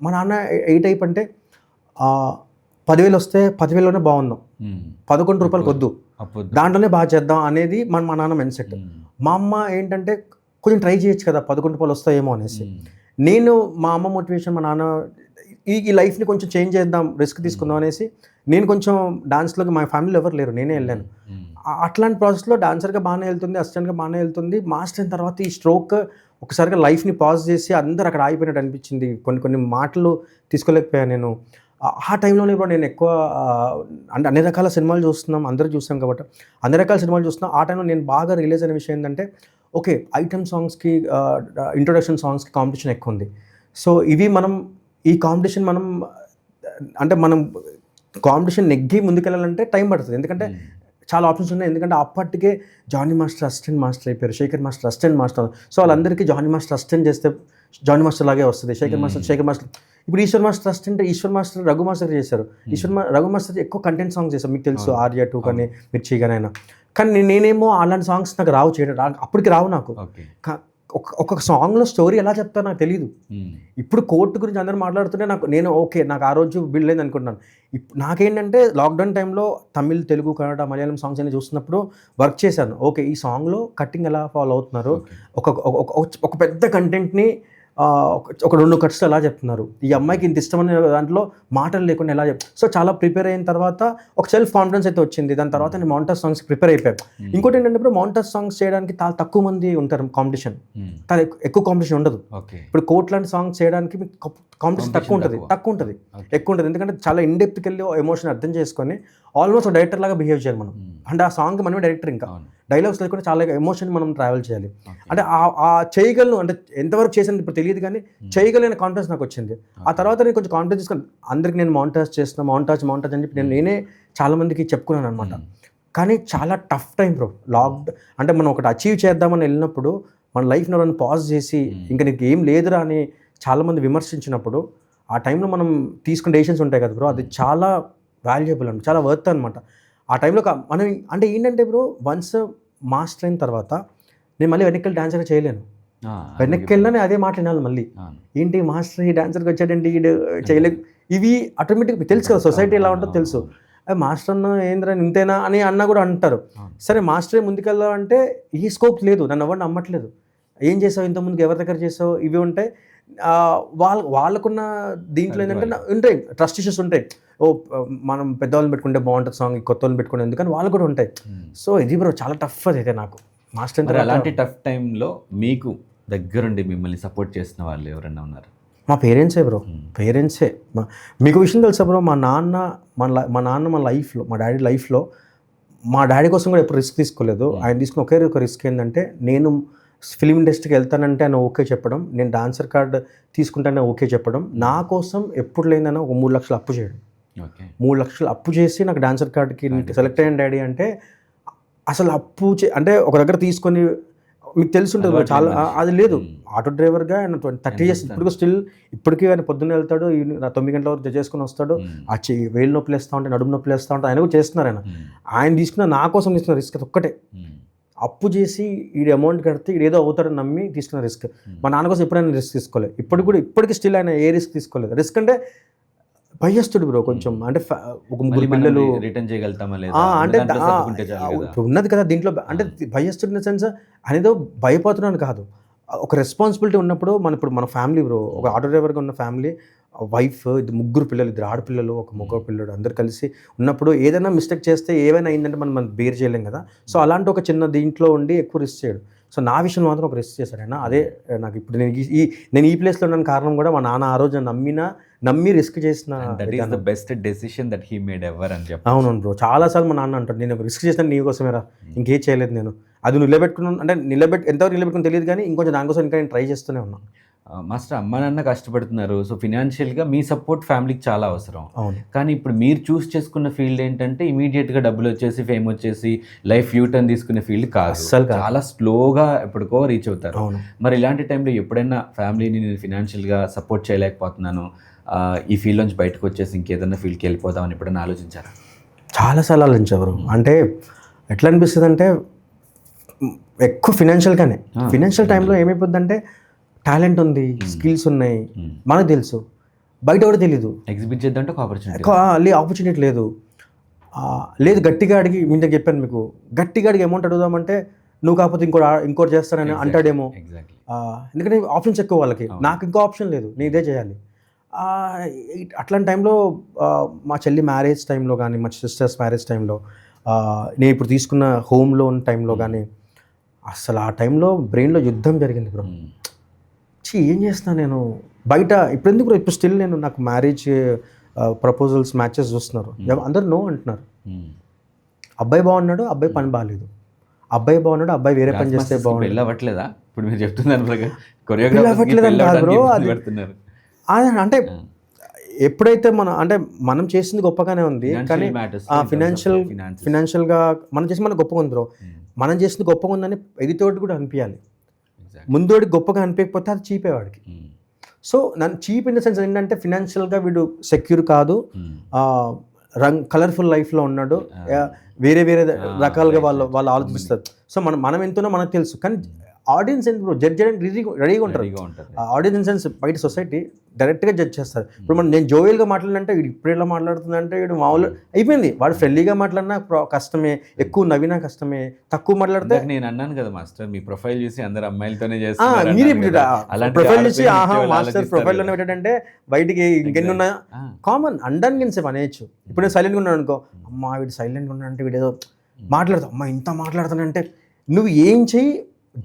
మా నాన్న ఏ టైప్ అంటే 10,000 వస్తే 10,000లోనే బాగున్నాం, 11 రూపాయలకు వద్దు, దాంట్లోనే బాగా చేద్దాం అనేది మా నాన్న మైండ్ సెట్. మా అమ్మ ఏంటంటే కొంచెం ట్రై చేయొచ్చు కదా, 11 రూపాయలు వస్తాయేమో అనేసి. నేను మా అమ్మ మోటివేషన్, మా నాన్న ఈ లైఫ్ని కొంచెం చేంజ్ చేద్దాం, రిస్క్ తీసుకుందాం అనేసి నేను కొంచెం డాన్స్లోకి, మా ఫ్యామిలీలో ఎవరు లేరు, నేనే వెళ్ళాను. అట్లాంటి ప్రాసెస్లో డాన్సర్గా బాగానే వెళ్తుంది, అసిస్టెంట్గా బాగానే వెళ్తుంది. మాస్టర్ అయిన తర్వాత ఈ స్ట్రోక్ ఒకసారిగా లైఫ్ని పాజ్ చేసి అందరు అక్కడ ఆగిపోయినట్టు అనిపించింది. కొన్ని మాటలు తీసుకోలేకపోయాను నేను. ఆ టైంలోనే ఇప్పుడు నేను ఎక్కువ అంటే అన్ని రకాల సినిమాలు చూస్తున్నాం, అందరూ చూస్తాం కాబట్టి అన్ని రకాల సినిమాలు చూస్తున్నాం. ఆ టైంలో నేను బాగా రిలీజ్ అయిన విషయం ఏంటంటే, ఓకే ఐటమ్ సాంగ్స్కి, ఇంట్రొడక్షన్ సాంగ్స్కి కాంపిటీషన్ ఎక్కువ ఉంది. సో ఈ కాంపిటీషన్ మనం కాంపిటీషన్ నెగ్గి ముందుకెళ్ళాలంటే టైం పడుతుంది. ఎందుకంటే చాలా ఆప్షన్స్ ఉన్నాయి. ఎందుకంటే అప్పటికే జానీ మాస్టర్ అసిస్టెంట్ మాస్టర్ అయిపోయారు, Shekhar master assistant master. So వాళ్ళందరికీ జానీ మాస్టర్ అసిస్టెంట్ చేస్తే జానీ మాస్టర్ లాగే వస్తుంది, శేఖర్ మాస్టర్. ఇప్పుడు Eshwar master assistant, Eshwar master Raghu master చేశారు. రఘు మాస్టర్ ఎక్కువ కంటెంట్ సాంగ్స్ చేశారు, మీకు తెలుసు, ఆర్య 2 కానీ మిర్చి కానీ అయినా. కానీ నేనేమో అలాంటి సాంగ్స్ నాకు రావు చేయడం, అప్పటికి రావు నాకు. ఒక సాంగ్లో స్టోరీ ఎలా చెప్తారో నాకు తెలియదు. ఇప్పుడు కోర్టు గురించి అందరూ మాట్లాడుతుంటే నాకు ఆ రోజు బిల్డ్ అయింది అనుకుంటున్నాను. నాకేంటంటే లాక్డౌన్ టైంలో తమిళ్, తెలుగు, కన్నడ, మలయాళం సాంగ్స్ అన్ని చూస్తున్నప్పుడు వర్క్ చేశాను. ఓకే ఈ సాంగ్లో కట్టింగ్ ఎలా ఫాలో అవుతున్నారు, ఒక పెద్ద కంటెంట్ని ఒక 2 కట్స్ ఎలా చెప్తున్నారు, ఈ అమ్మాయికి ఇంత ఇష్టమైన దాంట్లో మాటలు లేకుండా ఎలా సో చాలా ప్రిపేర్ అయిన తర్వాత ఒక సెల్ఫ్ కాన్ఫిడెన్స్ అయితే వచ్చింది. దాని తర్వాత నేను మౌంటాజ్ సాంగ్స్ ప్రిపేర్ అయిపోయాను. ఇంకోటి ఏంటంటే ఇప్పుడు మౌంటాజ్ సాంగ్స్ చేయడానికి చాలా తక్కువ మంది ఉంటారు, కాంపిటీషన్ చాలా ఎక్కువ కాంపిటీషన్ ఉండదు. ఇప్పుడు కోట్ లాంటి సాంగ్స్ చేయడానికి కాంపిటీషన్ తక్కువ ఉంటుంది. ఎందుకంటే చాలా ఇన్డెప్త్కి వెళ్ళి ఎమోషన్ అర్థం చేసుకొని ఆల్మోస్ట్ ఒక డైరెక్టర్ లాగా బిహేవ్ చేయాలి మనం. అంటే ఆ సాంగ్ మనమే డైరెక్టర్, ఇంకా డైలాగ్స్ లేకుండా చాలా ఎమోషన్ మనం ట్రావెల్ చేయాలి. అంటే ఆ చేయగలను, అంటే ఎంతవరకు చేసాను ఇప్పుడు తెలియదు, కానీ చేయగలిగిన కాన్ఫిడెన్స్ నాకు వచ్చింది. ఆ తర్వాత నేను కొంచెం కాన్ఫిడెన్స్ తీసుకొని అందరికి నేను మౌంటాజ్ చేస్తున్నా, మౌంటాజ్ అని చెప్పి నేనే చాలా మందికి చెప్పుకున్నాను అనమాట. కానీ చాలా టఫ్ టైం బ్రో. అంటే మనం ఒకటి అచీవ్ చేద్దామని వెళ్ళినప్పుడు మన లైఫ్ని ఎవరైనా పాజ్ చేసి ఇంకా నీకు ఏం లేదురా అని చాలామంది విమర్శించినప్పుడు ఆ టైంలో మనం తీసుకునే డెసిషన్స్ ఉంటాయి కదా బ్రో, అది చాలా వాల్యుయబుల్ అండి, చాలా వర్త్ అనమాట. ఆ టైంలో మనం అంటే ఏంటంటే బ్రో, వన్స్ మాస్టర్ అయిన తర్వాత నేను మళ్ళీ వెనక్కి డాన్సర్గా చేయలేను. వెనక్కి వెళ్ళినా అదే మాట వినాలి మళ్ళీ. ఏంటి మాస్టర్ ఈ డాన్సర్కి వచ్చాడంటే ఈడు చేయలేదు, ఇవి ఆటోమేటిక్ తెలుసు కదా సొసైటీ ఎలా ఉంటుందో తెలుసు. మాస్టర్ అన్న ఏంద్రా ఇంతేనా అని అన్న కూడా అంటారు. సరే మాస్టరే ముందుకెళ్దాం అంటే ఈ స్కోప్ లేదు, నన్ను ఎవరిని నమ్మట్లేదు. ఏం చేసావు ఇంతకుముందుకు, ఎవరి దగ్గర చేసావు, ఇవి ఉంటాయి. వాళ్ళకున్న దీంట్లో ఏంటంటే ఉంటాయి, ట్రస్ట్ ఇష్యూస్ ఉంటాయి. మనం పెద్దవాళ్ళని పెట్టుకుంటే బాగుంటుంది సాంగ్, కొత్త వాళ్ళని పెట్టుకుంటే ఎందుకని వాళ్ళు కూడా ఉంటాయి. సో ఇది బ్రో చాలా టఫ్ అయితే నాకు మాస్టర్. అలాంటి టఫ్ టైంలో మీకు దగ్గరుండి మిమ్మల్ని సపోర్ట్ చేసిన వాళ్ళు ఎవరైనా ఉన్నారు? మా పేరెంట్సే బ్రో, పేరెంట్సే. మీకు విషయం తెలుసా బ్రో, మా నాన్న మా లైఫ్లో, మా డాడీ లైఫ్లో మా డాడీ కోసం కూడా ఎప్పుడు రిస్క్ తీసుకోలేదు. ఆయన తీసుకున్న ఒకే ఒక రిస్క్ ఏంటంటే, నేను ఫిలిం ఇండస్ట్రీకి వెళ్తానంటే ఆయన ఓకే చెప్పడం, నేను డాన్సర్ కార్డ్ తీసుకుంటానే ఓకే చెప్పడం, నా కోసం ఎప్పుడు లేదన్నా ఒక 3 లక్షలు అప్పు చేయడం. ఓకే. 3 లక్షలు అప్పు చేసి నాకు డాన్సర్ కార్డ్కి సెలెక్ట్ అయ్యాను డాడీ అంటే, అసలు అప్పు అంటే ఒక దగ్గర తీసుకొని, మీకు తెలుసుంటుంది కదా, చాలా అది లేదు. ఆటో డ్రైవర్గా ఆయన 30 ఇయర్స్ ఇప్పుడు స్టిల్ ఇప్పటికీ ఆయన పొద్దున్న వెళ్తాడు, 9 గంటల వరకు చేసుకుని వస్తాడు. ఆ వేలు నొప్పులు వేస్తూ ఉంటాయి, నడుము నొప్పులు వేస్తూ ఉంటాయి, ఆయన కూడా చేస్తున్నారు. ఆయన తీసుకున్న నా కోసం తీసుకున్న రిస్క్ అది ఒక్కటే. అప్పు చేసి ఈ అమౌంట్ కడితే ఏదో అవుతాడని నమ్మి తీసుకున్న రిస్క్. మా నాన్న కోసం ఎప్పుడైనా రిస్క్ తీసుకోలేదు. ఇప్పటికి స్టిల్ ఆయన ఏ రిస్క్ తీసుకోలేదు. రిస్క్ అంటే భయస్తుడు బ్రో కొంచెం, అంటే ఒక 3 పిల్లలు రిటర్న్ చేయగలుగుతామా అంటే ఇప్పుడు ఉన్నది కదా దీంట్లో, అంటే భయస్తుడు ఇన్ ద సెన్స్ అనేదో భయపడుతున్నాను కాదు, ఒక రెస్పాన్సిబిలిటీ ఉన్నప్పుడు మన ఫ్యామిలీ బ్రో, ఒక ఆటో డ్రైవర్గా ఉన్న ఫ్యామిలీ, వైఫ్, 3 పిల్లలు, 2 ఆడపిల్లలు, ఒక మగ పిల్లడు, అందరు కలిసి ఉన్నప్పుడు ఏదైనా మిస్టేక్ చేస్తే ఏమైనా అయిందంటే మనం బేర్ చేయలేం కదా. సో అలాంటి ఒక చిన్న దీంట్లో ఉండి ఎక్కువ రిస్క్ చేయడు. సో నా విషయంలో మాత్రం ఒక రిస్క్ చేశాడు ఆయన. అదే నాకు ఇప్పుడు నేను ఈ ప్లేస్లో ఉన్న కారణం కూడా మా నాన్న ఆ రోజు నమ్మి రిస్క్ చేసిన. That is the best decision that he made ever అని చెప్పి. అవును బ్రో, చాలాసార్లు మా నాన్న అంటాడు, నేను రిస్క్ చేస్తాను నీ కోసమేరా, ఇంకేం చేయలేదు నేను. అది నిలబెట్టుకున్నాను అంటే ఎంతవరకు నిలబెట్టుకుని తెలియదు, కానీ ఇంకొంచెం దానికోసం ఇంకా నేను ట్రై చేస్తూనే ఉన్నాను. మాస్టర్, అమ్మ నాన్న కష్టపడుతున్నారు, సో ఫినాన్షియల్గా మీ సపోర్ట్ ఫ్యామిలీకి చాలా అవసరం. అవును. కానీ ఇప్పుడు మీరు చూస్ చేసుకున్న ఫీల్డ్ ఏంటంటే ఇమీడియట్గా డబ్బులు వచ్చేసి, ఫేమ్ వచ్చేసి, లైఫ్ యూటర్న్ తీసుకునే ఫీల్డ్ కాదు. అస్సలు కాదు. చాలా స్లోగా ఎప్పటికో రీచ్ అవుతారు. అవును. మరి ఇలాంటి టైంలో ఎప్పుడైనా ఫ్యామిలీని నేను ఫినాన్షియల్గా సపోర్ట్ చేయలేకపోతున్నాను, ఈ ఫీల్డ్ నుంచి బయటకు వచ్చేసి ఇంకేదైనా ఫీల్డ్కి వెళ్ళిపోదామని ఎప్పుడైనా ఆలోచించారా? చాలాసార్లు ఆలోచించారు. అంటే ఎట్లా అనిపిస్తుంది అంటే, ఎక్కువ ఫినాన్షియల్ టైంలో ఏమైపోద్ది అంటే, టాలెంట్ ఉంది, స్కిల్స్ ఉన్నాయి, మనకు తెలుసు, బయట కూడా తెలీదు, ఎగ్జిబిట్ చేద్దాం అంటే ఆపర్చునిటీ లేదు. గట్టిగా అడిగి, మీకు చెప్పాను మీకు, గట్టిగా అడిగి అమౌంట్ అడుగుదామంటే, నువ్వు కాకపోతే ఇంకోటి చేస్తానని అంటాడేమో. ఎందుకంటే ఆప్షన్స్ ఎక్కువ వాళ్ళకి, నాకు ఇంకో ఆప్షన్ లేదు, నేను ఇదే చేయాలి. అట్లాంటి టైంలో మా చెల్లి మ్యారేజ్ టైంలో కానీ, మా సిస్టర్స్ మ్యారేజ్ టైంలో, నేను ఇప్పుడు తీసుకున్న హోమ్ లోన్ టైంలో కానీ, అసలు ఆ టైంలో బ్రెయిన్లో యుద్ధం జరిగింది బ్రో. ఏం చేస్తున్నా నేను బయట, ఇప్పుడు స్టిల్ నాకు మ్యారేజ్ ప్రపోజల్స్, మ్యాచెస్ చూస్తున్నారు, అందరు నో అంటున్నారు. అబ్బాయి బాగున్నాడు, అబ్బాయి పని బాగాలేదు, అబ్బాయి బాగున్నాడు, అబ్బాయి వేరే పని చేస్తే బాగుంది. అవ్వట్లేదా ఇప్పుడు మీరు చెప్తున్నారు? అంటే ఎప్పుడైతే మనం చేసింది గొప్పగానే ఉంది, కానీ ఫినాన్షియల్గా మనం చేసి మనకు గొప్పగా ఉంది బ్రో. మనం చేసింది గొప్పగా ఉందని ఎదుటోటి కూడా అనిపించాలి. ముందోడికి గొప్పగా అనిపించకపోతే అది చీపేవాడికి. సో నన్ను చీప్ ఇన్ ద సెన్స్ ఏంటంటే, ఫినాన్షియల్గా వీడు సెక్యూర్ కాదు, కలర్ఫుల్ లైఫ్లో ఉన్నాడు, వేరే రకాలుగా వాళ్ళు ఆలోచిస్తారు. సో మనం ఎంతనో మనకు తెలుసు, కానీ ఆడియన్స్ ఎందుకు జడ్జ్ చేయడానికి రెడీగా ఉంటారు. ఆడియన్స్ ఇన్ సెన్స్ బయట సొసైటీ డైరెక్ట్గా జడ్జ్ చేస్తారు. ఇప్పుడు నేను జోవియల్గా మాట్లాడినంటే, వీడు ఇప్పుడు ఎలా మాట్లాడుతుందంటే, వీడు మామూలు అయిపోయింది. వాడు ఫ్రెండ్లీగా మాట్లాడినా కష్టమే, ఎక్కువ నవ్వినా కష్టమే, తక్కువ మాట్లాడితే. నేను అన్నాను కదా మాస్టర్, మీ ప్రొఫైల్ చూసి అందరు అమ్మాయిలతోనే చేస్తారు. మీరు ప్రొఫైల్ చూసి మాస్టర్ ప్రొఫైల్లోనే పెట్టాడంటే, బయటికి ఇంకెన్ని ఉన్నాయా కామన్ అనడానికి నేను సేపు అనేయచ్చు. ఇప్పుడు నేను సైలెంట్గా ఉన్నాను అనుకో, అమ్మా వీడు సైలెంట్గా ఉన్నాడంటే, వీడు ఏదో మాట్లాడతావు, అమ్మా ఇంత మాట్లాడతానంటే, నువ్వు ఏం చెయ్యి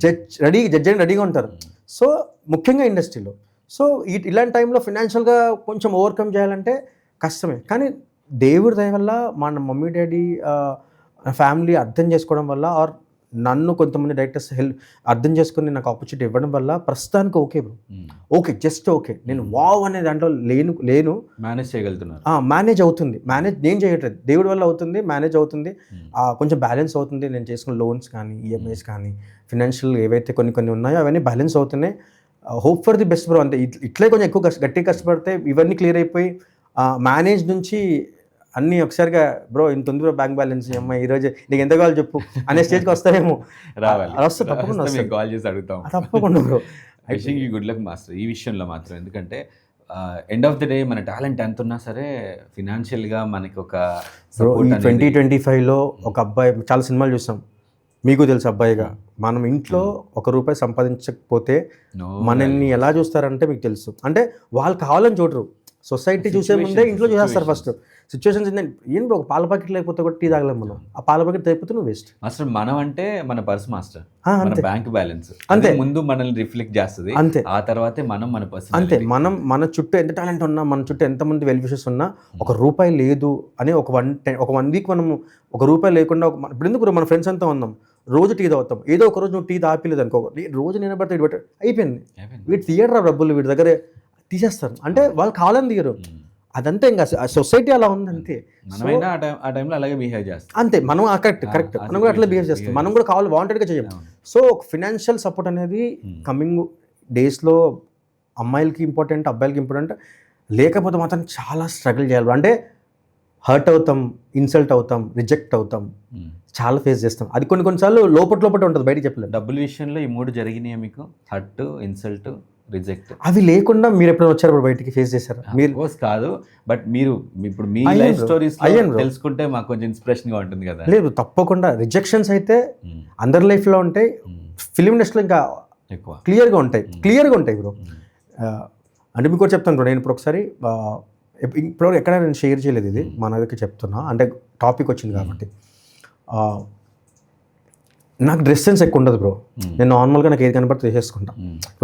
జడ్జ్ చేయడానికి రెడీగా ఉంటారు. సో ముఖ్యంగా ఇండస్ట్రీలో. సో ఇలాంటి టైంలో ఫినాన్షియల్గా కొంచెం ఓవర్కమ్ చేయాలంటే కష్టమే, కానీ దేవుడి దయ వల్ల మా మమ్మీ డాడీ ఫ్యామిలీ అర్థం చేసుకోవడం వల్ల, ఆర్ నన్ను కొంతమంది డైరెక్టర్స్ అర్థం చేసుకుని నాకు ఆపర్చునిటీ ఇవ్వడం వల్ల ప్రస్తుతానికి okay bro, okay, just okay. నేను వావ్ అనే దాంట్లో లేను, మేనేజ్ చేయగలుగుతున్నాను, మేనేజ్ అవుతుంది, నేను చేయట్లేదు, దేవుడి వల్ల అవుతుంది, మేనేజ్ అవుతుంది, కొంచెం బ్యాలెన్స్ అవుతుంది. నేను చేసుకున్న లోన్స్ కానీ, ఈఎంఐస్ కానీ, ఫినాన్షియల్ ఏవైతే కొన్ని ఉన్నాయో అవన్నీ బ్యాలెన్స్ అవుతున్నాయి. Hope for the best bro. అంతే, ఇట్లే కొంచెం ఎక్కువ గట్టిగా కష్టపడితే ఇవన్నీ క్లియర్ అయిపోయి, మేనేజ్ నుంచి అన్నీ ఒకసారిగా బ్రో ఇంత ఉంది బ్రో బ్యాంక్ బ్యాలెన్స్, అమ్మాయి ఈరోజు నీకు ఎంత కావాలి చెప్పు అనే స్టేజ్కి వస్తారేమో. వస్తే తప్పకుండా కాల్ చేసి అడుగుతాం, తప్పకుండా bro. Wishing you good luck master ఈ విషయంలో మాత్రం. ఎందుకంటే ఎండ్ ఆఫ్ ది డే మన టాలెంట్ ఎంత ఉన్నా సరే ఫినాన్షియల్గా మనకి ఒక 2025లో ఒక అబ్బాయి, చాలా సినిమాలు చూసాం, మీకు తెలుసు అబ్బాయిగా, మనం ఇంట్లో ₹1 సంపాదించకపోతే మనల్ని ఎలా చూస్తారంటే మీకు తెలుసు. అంటే వాళ్ళు కావాలని చూడరు, సొసైటీ చూసే ముందే ఇంట్లో చూసేస్తారు ఫస్ట్ సిచ్యువేషన్స్ ఏం బ్రో పాల ప్యాకెట్ లేకపోతే కూడా టీ తాగలేము మనం, ఆ పాల ప్యాకెట్ తెగిపోతే నువ్వు వేస్ట్. మాస్టర్ మనం అంటే మన పర్స్ మాస్టర్, మన అంతే బ్యాంక్ బ్యాలెన్స్ అంతే. ముందు మనల్ని రిఫ్లెక్ట్ చేస్తుంది, అంతే ఆ తర్వాతే మనం మన పర్సన్. అంతే మన చుట్టూ ఎంత టాలెంట్ ఉన్నా, మన చుట్టూ ఎంతమంది వెల్ విషెస్ ఉన్నా, ఒక రూపాయి లేదు అని ఒక 1 వీక్ మనము ఒక రూపాయి లేకుండా ఇప్పుడు ఎందుకు మన ఫ్రెండ్స్ అంతా ఉన్నాం, రోజు టీ తాగుతాం, ఏదో ఒక రోజు నువ్వు టీ తాపిలేదు అనుకో, రోజు నేను పడితే ఇటు పెట్ట అయిపోయింది, వీటి తీయడరా డబ్బులు వీటి దగ్గరే తీసేస్తారు, అంటే వాళ్ళు కావాలని తీయరు. అదంతా ఇంకా సొసైటీ అలా ఉంది అంతే. మనమైనా ఆ టైంలో అలాగే బిహేవ్ చేస్తాం. అంతే మనం కరెక్ట్ మనం కూడా అట్లా బిహేవ్ చేస్తాం, మనం కూడా కావాలి వాంటెడ్గా చేయం. సో ఒక ఫినాన్షియల్ సపోర్ట్ అనేది కమింగ్ డేస్లో అమ్మాయిలకి ఇంపార్టెంట్, అబ్బాయిలకి ఇంపార్టెంట్, లేకపోతే మాత్రం చాలా స్ట్రగుల్ చేయాలి. అంటే హర్ట్ అవుతాం, ఇన్సల్ట్ అవుతాం, రిజెక్ట్ అవుతాం, చాలా ఫేస్ చేస్తాం. అది కొన్నిసార్లు లోపల ఉంటుంది, బయట చెప్పలేదు. డబ్బుల విషయంలో ఈ 3 జరిగినాయి మీకు, హర్ట్, ఇన్సల్ట్, రిజెక్ట్. అవి లేకుండా మీరు ఎప్పుడైనా వచ్చారు బయటికి ఫేస్ చేశారు? మీరు కాదు, బట్ మీరు ఇప్పుడు మీ లైఫ్ స్టోరీస్ తెలుసుకుంటే మాకు కొంచెం ఇన్స్పిరేషన్ గా ఉంటుంది కదా. లేదు తప్పకుండా, రిజెక్షన్స్ అయితే అందరి లైఫ్లో ఉంటాయి, ఫిలిం ఇండస్ట్రీలో ఇంకా ఎక్కువ క్లియర్గా ఉంటాయి బ్రో. అంటే మీకు కూడా చెప్తాను బ్రో, నేను ఇప్పుడు ఒకసారి ఇప్పుడు ఎక్కడ నేను షేర్ చేయలేదు, ఇది మన దగ్గరికి చెప్తున్నా, అంటే టాపిక్ వచ్చింది కాబట్టి. నాకు డ్రెస్ సెన్స్ ఎక్కువ ఉండదు బ్రో, నేను నార్మల్గా నాకు ఏది కనపడితే వేసేసుకుంటా.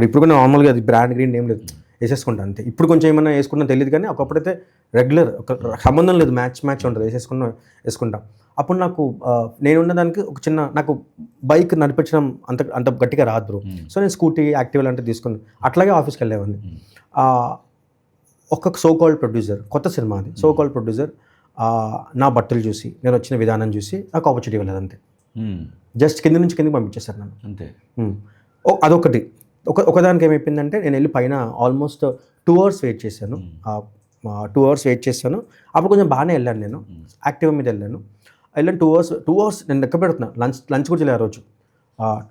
ఇప్పుడు కూడా నార్మల్గా అది బ్రాండ్ గ్రీన్ ఏం లేదు, వేసేసుకుంటా అంతే. ఇప్పుడు కొంచెం ఏమైనా వేసుకుంటా తెలియదు, కానీ ఒకప్పుడైతే రెగ్యులర్, ఒక సంబంధం లేదు, మ్యాచ్ ఉంటుంది, వేసుకుంటా. అప్పుడు నాకు నేనున్న దానికి ఒక చిన్న, నాకు బైక్ నడిపించడం అంత గట్టిగా రాదు బ్రో. సో నేను స్కూటీ, యాక్టివ్ లాంటివి తీసుకుని అట్లాగే ఆఫీస్కి వెళ్ళేవాడిని. ఒక సో కాల్డ్ ప్రొడ్యూసర్, కొత్త సినిమా అది, సో కాల్డ్ ప్రొడ్యూసర్ నా బట్టలు చూసి, నేను వచ్చిన విధానం చూసి నాకు ఆపర్చునిటీ ఇవ్వలేదు అంతే. జస్ట్ కింద నుంచి కిందకి పంపించేశారు నన్ను అంతే. అదొకటి. ఒకదానికి ఏమైపోయిందంటే, నేను వెళ్ళి పైన ఆల్మోస్ట్ 2 hours వెయిట్ చేశాను. 2 hours వెయిట్ చేశాను. అప్పుడు కొంచెం బాగానే వెళ్ళాను, నేను యాక్టివ్ మీద వెళ్ళాను 2 hours నేను లెక్క పెడుతున్నా. లంచ్ కూడా చేయలేదు ఆ రోజు.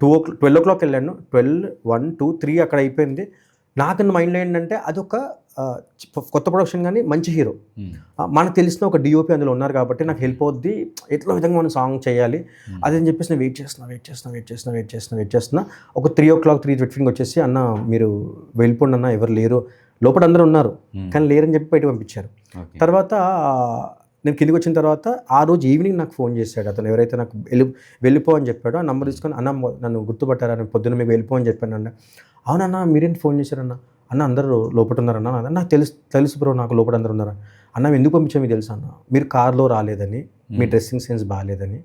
12 o'clock వెళ్ళాను, 12, 1, 2, 3 అక్కడ అయిపోయింది. నాకు మైండ్లో ఏంటంటే అదొక కొత్త ప్రొడక్షన్, కానీ మంచి హీరో, మనకు తెలిసిన ఒక డిఓపి అందులో ఉన్నారు కాబట్టి నాకు హెల్ప్ అవుద్ది, ఎట్లా విధంగా మనం సాంగ్ చేయాలి అదని చెప్పేసి నేను వెయిట్ చేస్తున్నా. ఒక 3 o'clock 3:15 వచ్చేసి, అన్న మీరు వెళ్ళిపోండి అన్న, ఎవరు లేరు లోపల, అందరూ ఉన్నారు కానీ లేరని చెప్పి బయట పంపించారు. తర్వాత నేను కిందికి వచ్చిన తర్వాత ఆ రోజు ఈవినింగ్ నాకు ఫోన్ చేశాడు అతను, ఎవరైతే నాకు వెళ్ళిపో అని చెప్పాడో, ఆ నెంబర్ తీసుకొని, అన్న నన్ను గుర్తుపట్టారా, నేను పొద్దున్న మీకు వెళ్ళిపో అని చెప్పాను అన్న. అవునన్నా మీరేంటి ఫోన్ చేశారన్న, అన్న అందరూ లోపల ఉన్నారన్న. నాకు తెలుసు బ్రో, నాకు లోపల అందరూ ఉన్నారా అన్న, ఎందుకు పంపించాము మీకు తెలుసు అన్న, మీరు కార్లో రాలేదని, మీ డ్రెస్సింగ్ సెన్స్ బాగాలేదని,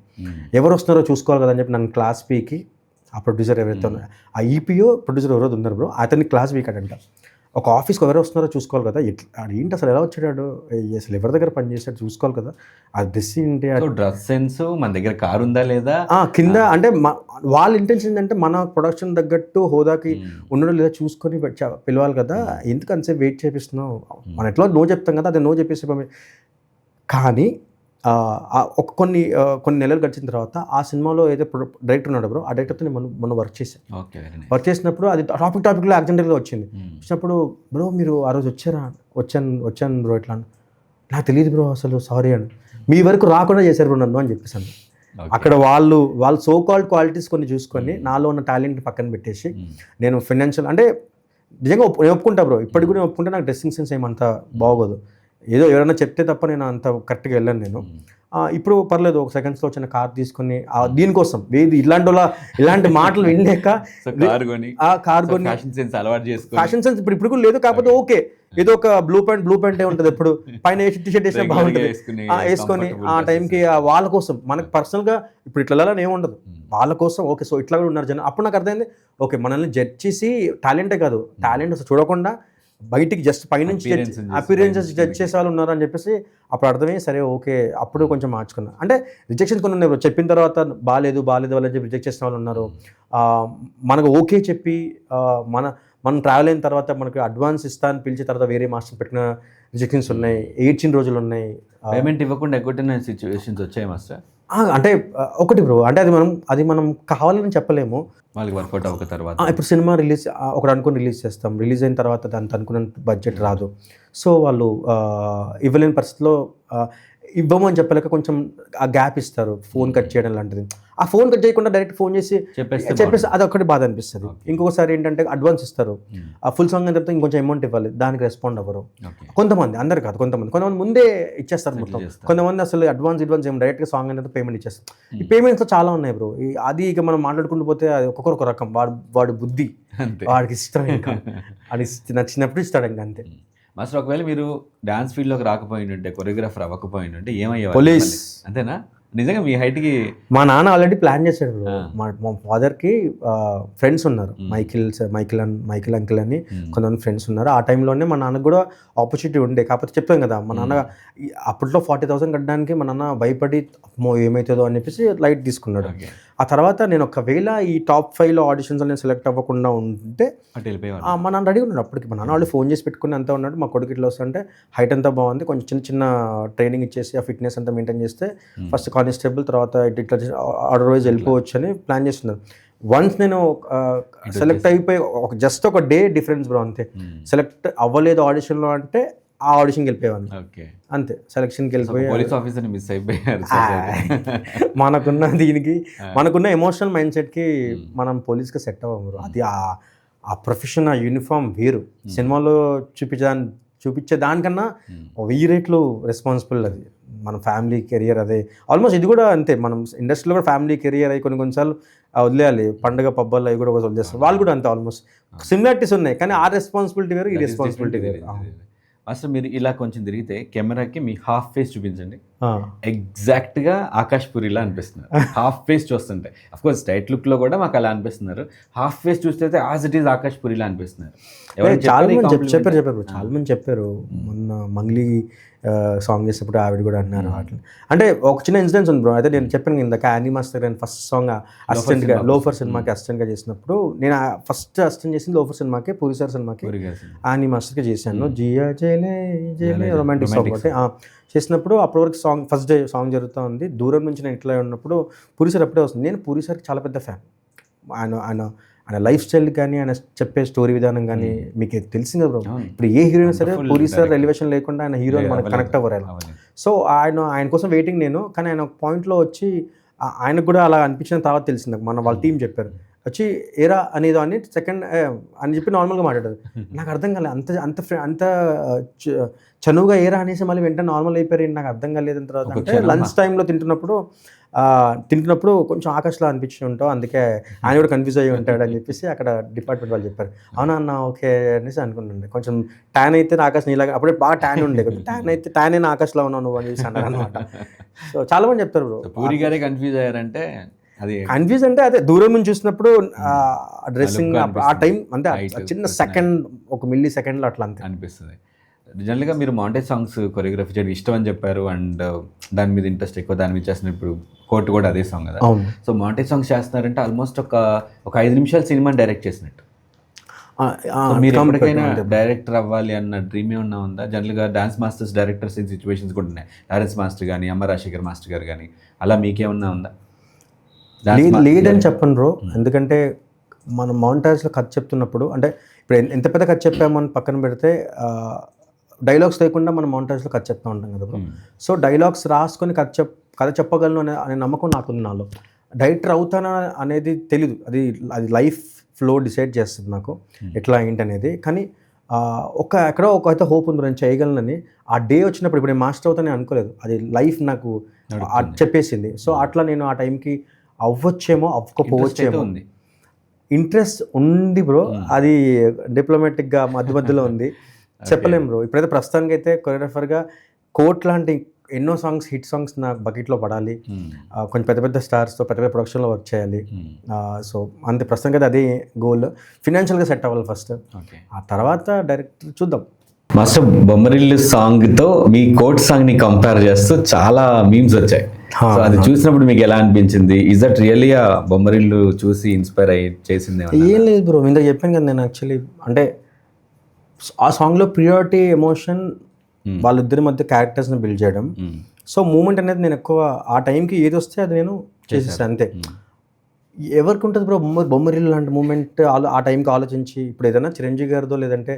ఎవరు వస్తున్నారో చూసుకోవాలి కదా అని చెప్పి నన్ను క్లాస్ పీకి, ఆ ప్రొడ్యూసర్ ఎవరైతే ఉన్నారో, ఆ ఈపీఓ ప్రొడ్యూసర్ ఎవరైతే ఉన్నారు బ్రో, అతన్ని క్లాస్ పీకాడంట. ఒక ఆఫీస్కి ఎవరు వస్తున్నారో చూసుకోవాలి కదా, ఏంటి అసలు ఎలా వచ్చాడు, అసలు ఎవరి దగ్గర పని చేస్తాడు చూసుకోవాలి కదా, అది డ్రెస్ ఏంటి, డ్రెస్ సెన్స్, మన దగ్గర కారు ఉందా లేదా కింద, అంటే వాళ్ళ ఇంటెన్షన్ ఏంటంటే మన ప్రొడక్షన్ తగ్గట్టు హోదాకి ఉండడం లేదా చూసుకొని పిలవాలి కదా, ఎందుకు అంతసేపు వెయిట్ చేపిస్తున్నావు, మనం ఎట్లా నో చెప్తాం కదా, అదే నో చెప్పేసి. కానీ కొన్ని నెలలు గడిచిన తర్వాత ఆ సినిమాలో ఏదో డైరెక్టర్ ఉన్నాడు బ్రో, ఆ డైరెక్టర్తో నేను మొన్న వర్క్ చేసినప్పుడు అది టాపిక్లో యాక్సిడెంటల్గా వచ్చినప్పుడు, బ్రో మీరు ఆ రోజు వచ్చాను బ్రో, ఇట్లా నాకు తెలియదు బ్రో అసలు, సారీ అని, మీ వరకు రాకుండా చేశారు బ్రో నన్ను అని చెప్పేసాను. అక్కడ వాళ్ళు సో కాల్డ్ క్వాలిటీస్ కొన్ని చూసుకొని నాలో ఉన్న టాలెంట్ పక్కన పెట్టేసి, నేను ఫైనాన్షియల్ అంటే నిజంగా నేను ఒప్పుకుంటా బ్రో, ఇప్పటికి కూడా ఒప్పుకుంటే నాకు డ్రెస్సింగ్ సెన్స్ ఏమంత బాగోదు, ఏదో ఎవరైనా చెప్తే తప్ప నేను అంత కరెక్ట్గా వెళ్ళాను నేను. ఇప్పుడు పర్లేదు, ఒక సెకండ్స్లో వచ్చిన కార్ తీసుకొని దీనికోసం ఇలాంటి మాటలు వినలేక కార్ కొని ఫ్యాషన్ సెన్స్ ఇప్పుడు కూడా లేదు, కాకపోతే ఓకే ఏదో ఒక బ్లూ ప్యాంట్ ఉంటుంది, ఎప్పుడు పైన టీ-షర్ట్ వేసినా బాగుంటుంది, వేసుకొని ఆ టైంకి వాళ్ళ కోసం, మనకు పర్సనల్గా ఇప్పుడు ఇట్లా ఏముండదు, వాళ్ళ కోసం ఓకే. సో ఇట్లా కూడా ఉన్నారు జనం. అప్పుడు నాకు అర్థమైంది, ఓకే మనల్ని జడ్జ్ చేసి టాలెంటే కాదు, టాలెంట్ అసలు చూడకుండా బయటికి జస్ట్ పైనుంచి అపీరెన్సెస్ జడ్జ్ చేసే వాళ్ళు ఉన్నారు అని చెప్పేసి అప్పుడు అర్థమయ్యి, సరే ఓకే అప్పుడు కొంచెం మార్చుకున్నా. అంటే రిజెక్షన్ కొన్ని ఉన్నాయి, చెప్పిన తర్వాత బాగాలేదు వాళ్ళని చెప్పి రిజెక్ట్ చేసిన వాళ్ళు ఉన్నారు. మనకు ఓకే చెప్పి మనం ట్రావెల్ అయిన తర్వాత మనకు అడ్వాన్స్ ఇస్తా అని పిలిచిన తర్వాత వేరే మాస్టర్ పెట్టిన రిజెక్షన్స్ ఉన్నాయి, 18 రోజులు ఉన్నాయి, పేమెంట్ ఇవ్వకుండా ఎగ్గొట్టిన సిచ్యువేషన్స్ వచ్చాయి మాస్టర్. అంటే ఒకటి బ్రో, అంటే అది మనం కావాలని చెప్పలేము, వాళ్ళకి వర్కౌట్ అవ్వక తర్వాత. ఇప్పుడు సినిమా ఒకటి అనుకుని రిలీజ్ చేస్తాం, రిలీజ్ అయిన తర్వాత దానికి అనుకున్న బడ్జెట్ రాదు, సో వాళ్ళు ఇవ్వలేని పరిస్థితిలో ఇవ్వము అని చెప్పలేక కొంచెం ఆ గ్యాప్ ఇస్తారు, ఫోన్ కట్ చేయడం లాంటిది. ఆ ఫోన్ కట్ చేయకుండా డైరెక్ట్ ఫోన్ చేసి చెప్పేసి అది ఒకటి బాధ అనిపిస్తుంది. ఇంకొకసారి ఏంటంటే అడ్వాన్స్ ఇస్తారు, ఆ ఫుల్ సాంగ్ అయిన తర్వాత ఇంకొంచెం అమౌంట్ ఇవ్వాలి, దానికి రెస్పాండ్ అవ్వరు కొంతమంది, అందరు కాదు, కొంతమంది ముందే ఇచ్చేస్తారు మొత్తం. కొంతమంది అసలు అడ్వాన్స్ ఏం డైరెక్ట్గా సాంగ్ అయిన తర్వాత పేమెంట్ ఇచ్చేస్తారు. ఈ పేమెంట్స్ చాలా ఉన్నాయి బ్రో. అది ఇక మనం మాట్లాడుకుంటూ పోతే అది ఒక్కొక్కరు ఒక రకం, వాడి బుద్ధి, వాడికి ఇష్టం, ఇంకా అది నచ్చినప్పుడు ఇస్తాడు, ఇంకా అంతే. మాస్టర్ ఒకవేళ మీరు డాన్స్ ఫీల్డ్లోకి రాకపోయింటే, కొరియోగ్రాఫర్ అవ్వకపోయింటే ఏమయ్యేవారు? పోలీస్. అంతేనా? నిజంగా మీ హైట్కి మా నాన్న ఆల్రెడీ ప్లాన్ చేశాడు బ్రో. మా ఫాదర్కి ఫ్రెండ్స్ ఉన్నారు, మైకిల్ అంకిల్ అని కొంతమంది ఫ్రెండ్స్ ఉన్నారు. ఆ టైంలోనే మా నాన్నకు కూడా ఆపర్చునిటీ ఉండే. కాకపోతే చెప్పాం కదా, మా నాన్న అప్పట్లో 40,000 కట్టడానికి మా నాన్న భయపడి ఏమవుతుందో అని చెప్పేసి లైట్ తీసుకున్నాడు. ఆ తర్వాత నేను ఒకవేళ ఈ టాప్ 5లో ఆడిషన్స్ నేను సెలెక్ట్ అవ్వకుండా ఉంటే మా నాన్న రెడీ ఉన్నాడు. అప్పటికి మా నాన్న వాళ్ళు ఫోన్ చేసి పెట్టుకుని అంతా ఉన్నాడు, మా కొడుకు ఇట్లా వస్తుంటే హైట్ అంతా బాగుంది, కొంచెం చిన్న ట్రైనింగ్ ఇచ్చేసి ఆ ఫిట్నెస్ అంతా మెయింటైన్ చేస్తే ఫస్ట్ కానిస్టేబుల్, తర్వాత ఇట్లా ఆర్డర్ వైజ్ వెళ్ళిపోవచ్చు అని ప్లాన్ చేస్తున్నారు. వన్స్ నేను సెలెక్ట్ అయిపోయి జస్ట్ ఒక డే డిఫరెన్స్ బ్రో, అంతే. సెలెక్ట్ అవ్వలేదు ఆడిషన్లో అంటే ఆ ఆడిషన్కి వెళ్ళిపోయాను, అంతే. సెలక్షన్కి వెళ్ళిపోయి పోలీస్ ఆఫీసర్ని మిస్ అయిపోయారు. మనకున్న దీనికి, మనకున్న ఎమోషనల్ మైండ్ సెట్కి మనం పోలీస్కి సెట్ అవ్వము. అది ఆ ప్రొఫెషన్, ఆ యూనిఫామ్ వేరు. సినిమాలో చూపించే దానికన్నా 1000 రెట్లు రెస్పాన్సిబుల్ అది. మన ఫ్యామిలీ కెరియర్ అదే. ఆల్మోస్ట్ ఇది కూడా అంతే, మనం ఇండస్ట్రీలో కూడా ఫ్యామిలీ కెరియర్ అవి కొన్నిసార్లు వదిలేయాలి. పండుగ పబ్బాలు అవి కూడా వదిలేస్తారు, వాళ్ళు కూడా అంతే. ఆల్మోస్ట్ సిమిలారిటీస్ ఉన్నాయి, కానీ ఆ రెస్పాన్సిబిలిటీ వేరు, ఈ రెస్పాన్సిబిలిటీ వేరు. అసలు మీరు ఇలా కొంచెం తిరిగితే కెమెరాకి మీ హాఫ్ ఫేస్ చూపించండి, ఎగ్జాక్ట్గా ఆకాష్ పూరిలా అనిపిస్తున్నారు. హాఫ్ ఫేస్ చూస్తుంటే, అఫ్ కోర్స్ స్ట్రైట్ లుక్ లో కూడా మాకు అలా అనిపిస్తున్నారు. హాఫ్ ఫేస్ చూస్తే యాజ్ ఇట్ ఈస్ ఆకాష్ పూరిలా అనిపిస్తున్నారు. చాలా మంది చెప్పారు చాలా మంది చెప్పారు. మొన్న మంగ్లీ సాంగ్ చేసేటప్పుడు ఆవిడ కూడా అన్నారు అట్లా. అంటే ఒక చిన్న ఇన్సిడెంట్స్ ఉంది బ్రో. అయితే నేను చెప్పాను ఇందాక, యానీ మాస్టర్ నేను ఫస్ట్ సాంగ్ అసిస్టెంట్గా లోఫర్ సినిమాకి అసిస్టెంట్గా చేసినప్పుడు, నేను ఫస్ట్ అసిస్టెంట్ చేసింది లోఫర్ సినిమాకి, పూరి సార్ సినిమాకి యానీ మాస్టర్కి చేశాను. జియా జైలే జైలే రొమాంటిక్ సాంగ్ ఒకటి చేసినప్పుడు. అప్పటి వరకు సాంగ్ ఫస్ట్ డే సాంగ్ జరుగుతూ ఉంది. దూరం నుంచి నేను ఇట్లా ఉన్నప్పుడు పూరి సార్ అప్పుడే వస్తుంది. నేను పూరి సార్కి చాలా పెద్ద ఫ్యాన్. ఆయన లైఫ్ స్టైల్ కానీ, ఆయన చెప్పే స్టోరీ విధానం కానీ మీకు తెలిసింది కదా బ్రో. ఇప్పుడు ఏ హీరోయిన్ సరే పూరి సార్ ఎలివేషన్ లేకుండా ఆయన హీరో మనకు కనెక్ట్ అవ్వరు. సో ఆయన కోసం వెయిటింగ్ నేను. కానీ ఆయన ఒక పాయింట్లో వచ్చి ఆయనకు కూడా అలా అనిపించిన తర్వాత తెలిసింది, మన వాళ్ళ టీం చెప్పారు వచ్చి ఏరా అనేదో అని సెకండ్ అని చెప్పి నార్మల్గా మాట్లాడారు. నాకు అర్థం కాలేదు, అంత చనువుగా ఏరా అనేసి మళ్ళీ వెంటనే నార్మల్ అయిపోయారు. నాకు అర్థం కాలేదు. తర్వాత అంటే లంచ్ టైంలో తింటున్నప్పుడు కొంచెం ఆకాష్లో అనిపించి ఉంటావు, అందుకే ఆయన కూడా కన్ఫ్యూజ్ అయ్యి ఉంటాడు అని చెప్పేసి అక్కడ డిపార్ట్మెంట్ వాళ్ళు చెప్పారు. అవునా అన్న ఓకే అనేసి అనుకుంటుండే. కొంచెం ట్యాన్ అయితే ఆకాశ్ నీలాగా, అప్పుడే బాగా ట్యాన్ ఉండే, ట్యాన్ అయినా ఆకాష్లో ఉన్నావు నువ్వు అని చెప్పేసి అన్నారు అనమాట. సో చాలా మంది చెప్తారు బ్రో. పూరి గారే కన్ఫ్యూజ్ అయ్యారంటే అది కన్ఫ్యూజ్ అంటే అదే దూరం నుంచి చూసినప్పుడు డ్రెస్సింగ్ ఆ టైం అంటే చిన్న సెకండ్, ఒక మిల్లీ సెకండ్లో అట్లా అంతే అనిపిస్తుంది. జనరల్గా మీరు మాంటేజ్ సాంగ్స్ కొరియోగ్రఫీ చేయడం ఇష్టం అని చెప్పారు, అండ్ దాని మీద ఇంట్రెస్ట్ ఎక్కువ, దాని మీద చేసిన ఇప్పుడు కోర్టు కూడా అదే సాంగ్ కదా. సో మాంటేజ్ సాంగ్స్ చేస్తున్నారంటే ఆల్మోస్ట్ ఒక 5 నిమిషాల సినిమాని డైరెక్ట్ చేసినట్టు. మీరు ఎప్పటికైనా డైరెక్టర్ అవ్వాలి అన్న డ్రీమ్ ఏమన్నా ఉందా? జనరల్గా dance masters directors in situations కూడా ఉన్నాయి. లారెన్స్ మాస్టర్ కానీ, అమ్మ రాజశేఖర్ మాస్టర్ గారు కానీ, అలా మీకేమన్నా ఉందా? లేదని చెప్పను బ్రో. ఎందుకంటే మనం మౌంటాజ్లో కథ చెప్తున్నప్పుడు, అంటే ఇప్పుడు ఎంత పెద్ద కథ చెప్పామని పక్కన పెడితే, డైలాగ్స్ లేకుండా మనం మౌంటాజ్లో కథ చెప్తూ ఉంటాం కదా బ్రో. సో డైలాగ్స్ రాసుకొని కథ చెప్పగలను అనే నమ్మకం నాకుంది నాలో. డైరెక్టర్ అవుతానా అనేది తెలీదు, అది లైఫ్ ఫ్లో డిసైడ్ చేస్తుంది నాకు ఎట్లా ఏంటనేది. కానీ ఎక్కడో అయితే హోప్ ఉంది నేను చేయగలనని. ఆ డే వచ్చినప్పుడు, ఇప్పుడు నేను మాస్టర్ అవుతానే అనుకోలేదు, అది లైఫ్ నాకు చెప్పేసింది. సో అట్లా నేను ఆ టైంకి అవ్వచ్చేమో, అవ్వకపోవచ్చేమో. ఇంట్రెస్ట్ ఉంది బ్రో, అది డిప్లొమాటిక్గా మధ్యలో ఉంది, చెప్పలేం బ్రో. ఇప్పుడైతే ప్రస్తుతానికి అయితే కొరియోగ్రాఫర్గా కోట్ లాంటి ఎన్నో సాంగ్స్, హిట్ సాంగ్స్ నా బకెట్లో పడాలి, కొంచెం పెద్ద స్టార్స్తో పెద్ద ప్రొడక్షన్లో వర్క్ చేయాలి. సో అంతే, ప్రస్తుతానికి అయితే అదే గోల్. ఫినాన్షియల్గా సెట్ అవ్వాలి ఫస్ట్, ఆ తర్వాత డైరెక్ట్ చూద్దాం. మాస్టర్ బొమ్మరిల్లు సాంగ్తో మీ కోట్ సాంగ్ని కంపేర్ చేస్తూ చాలా మీమ్స్ వచ్చాయి. సో అది చూసినప్పుడు మీకు ఎలా అనిపించింది? ఇస్ దట్ రియల్లీ ఆ బొమ్మరిల్లు చూసి ఇన్స్పైర్ అయ్యి చేసింది? ఏం లేదు బ్రో, ఇందాక చెప్పాను కదా నేను. యాక్చువల్లీ అంటే ఆ సాంగ్లో ప్రియారిటీ, ఎమోషన్, వాళ్ళిద్దరి మధ్య క్యారెక్టర్స్ని బిల్డ్ చేయడం. సో మూమెంట్ అనేది నేను ఎక్కువ ఆ టైంకి ఏది వస్తే అది నేను చేసేస్తాను అంతే. ఎవరికి ఉంటుంది బ్రో బొమ్మరిల్లు లాంటి మూమెంట్ ఆ టైంకి ఆలోచించి? ఇప్పుడు ఏదైనా చిరంజీవి గారిదో లేదంటే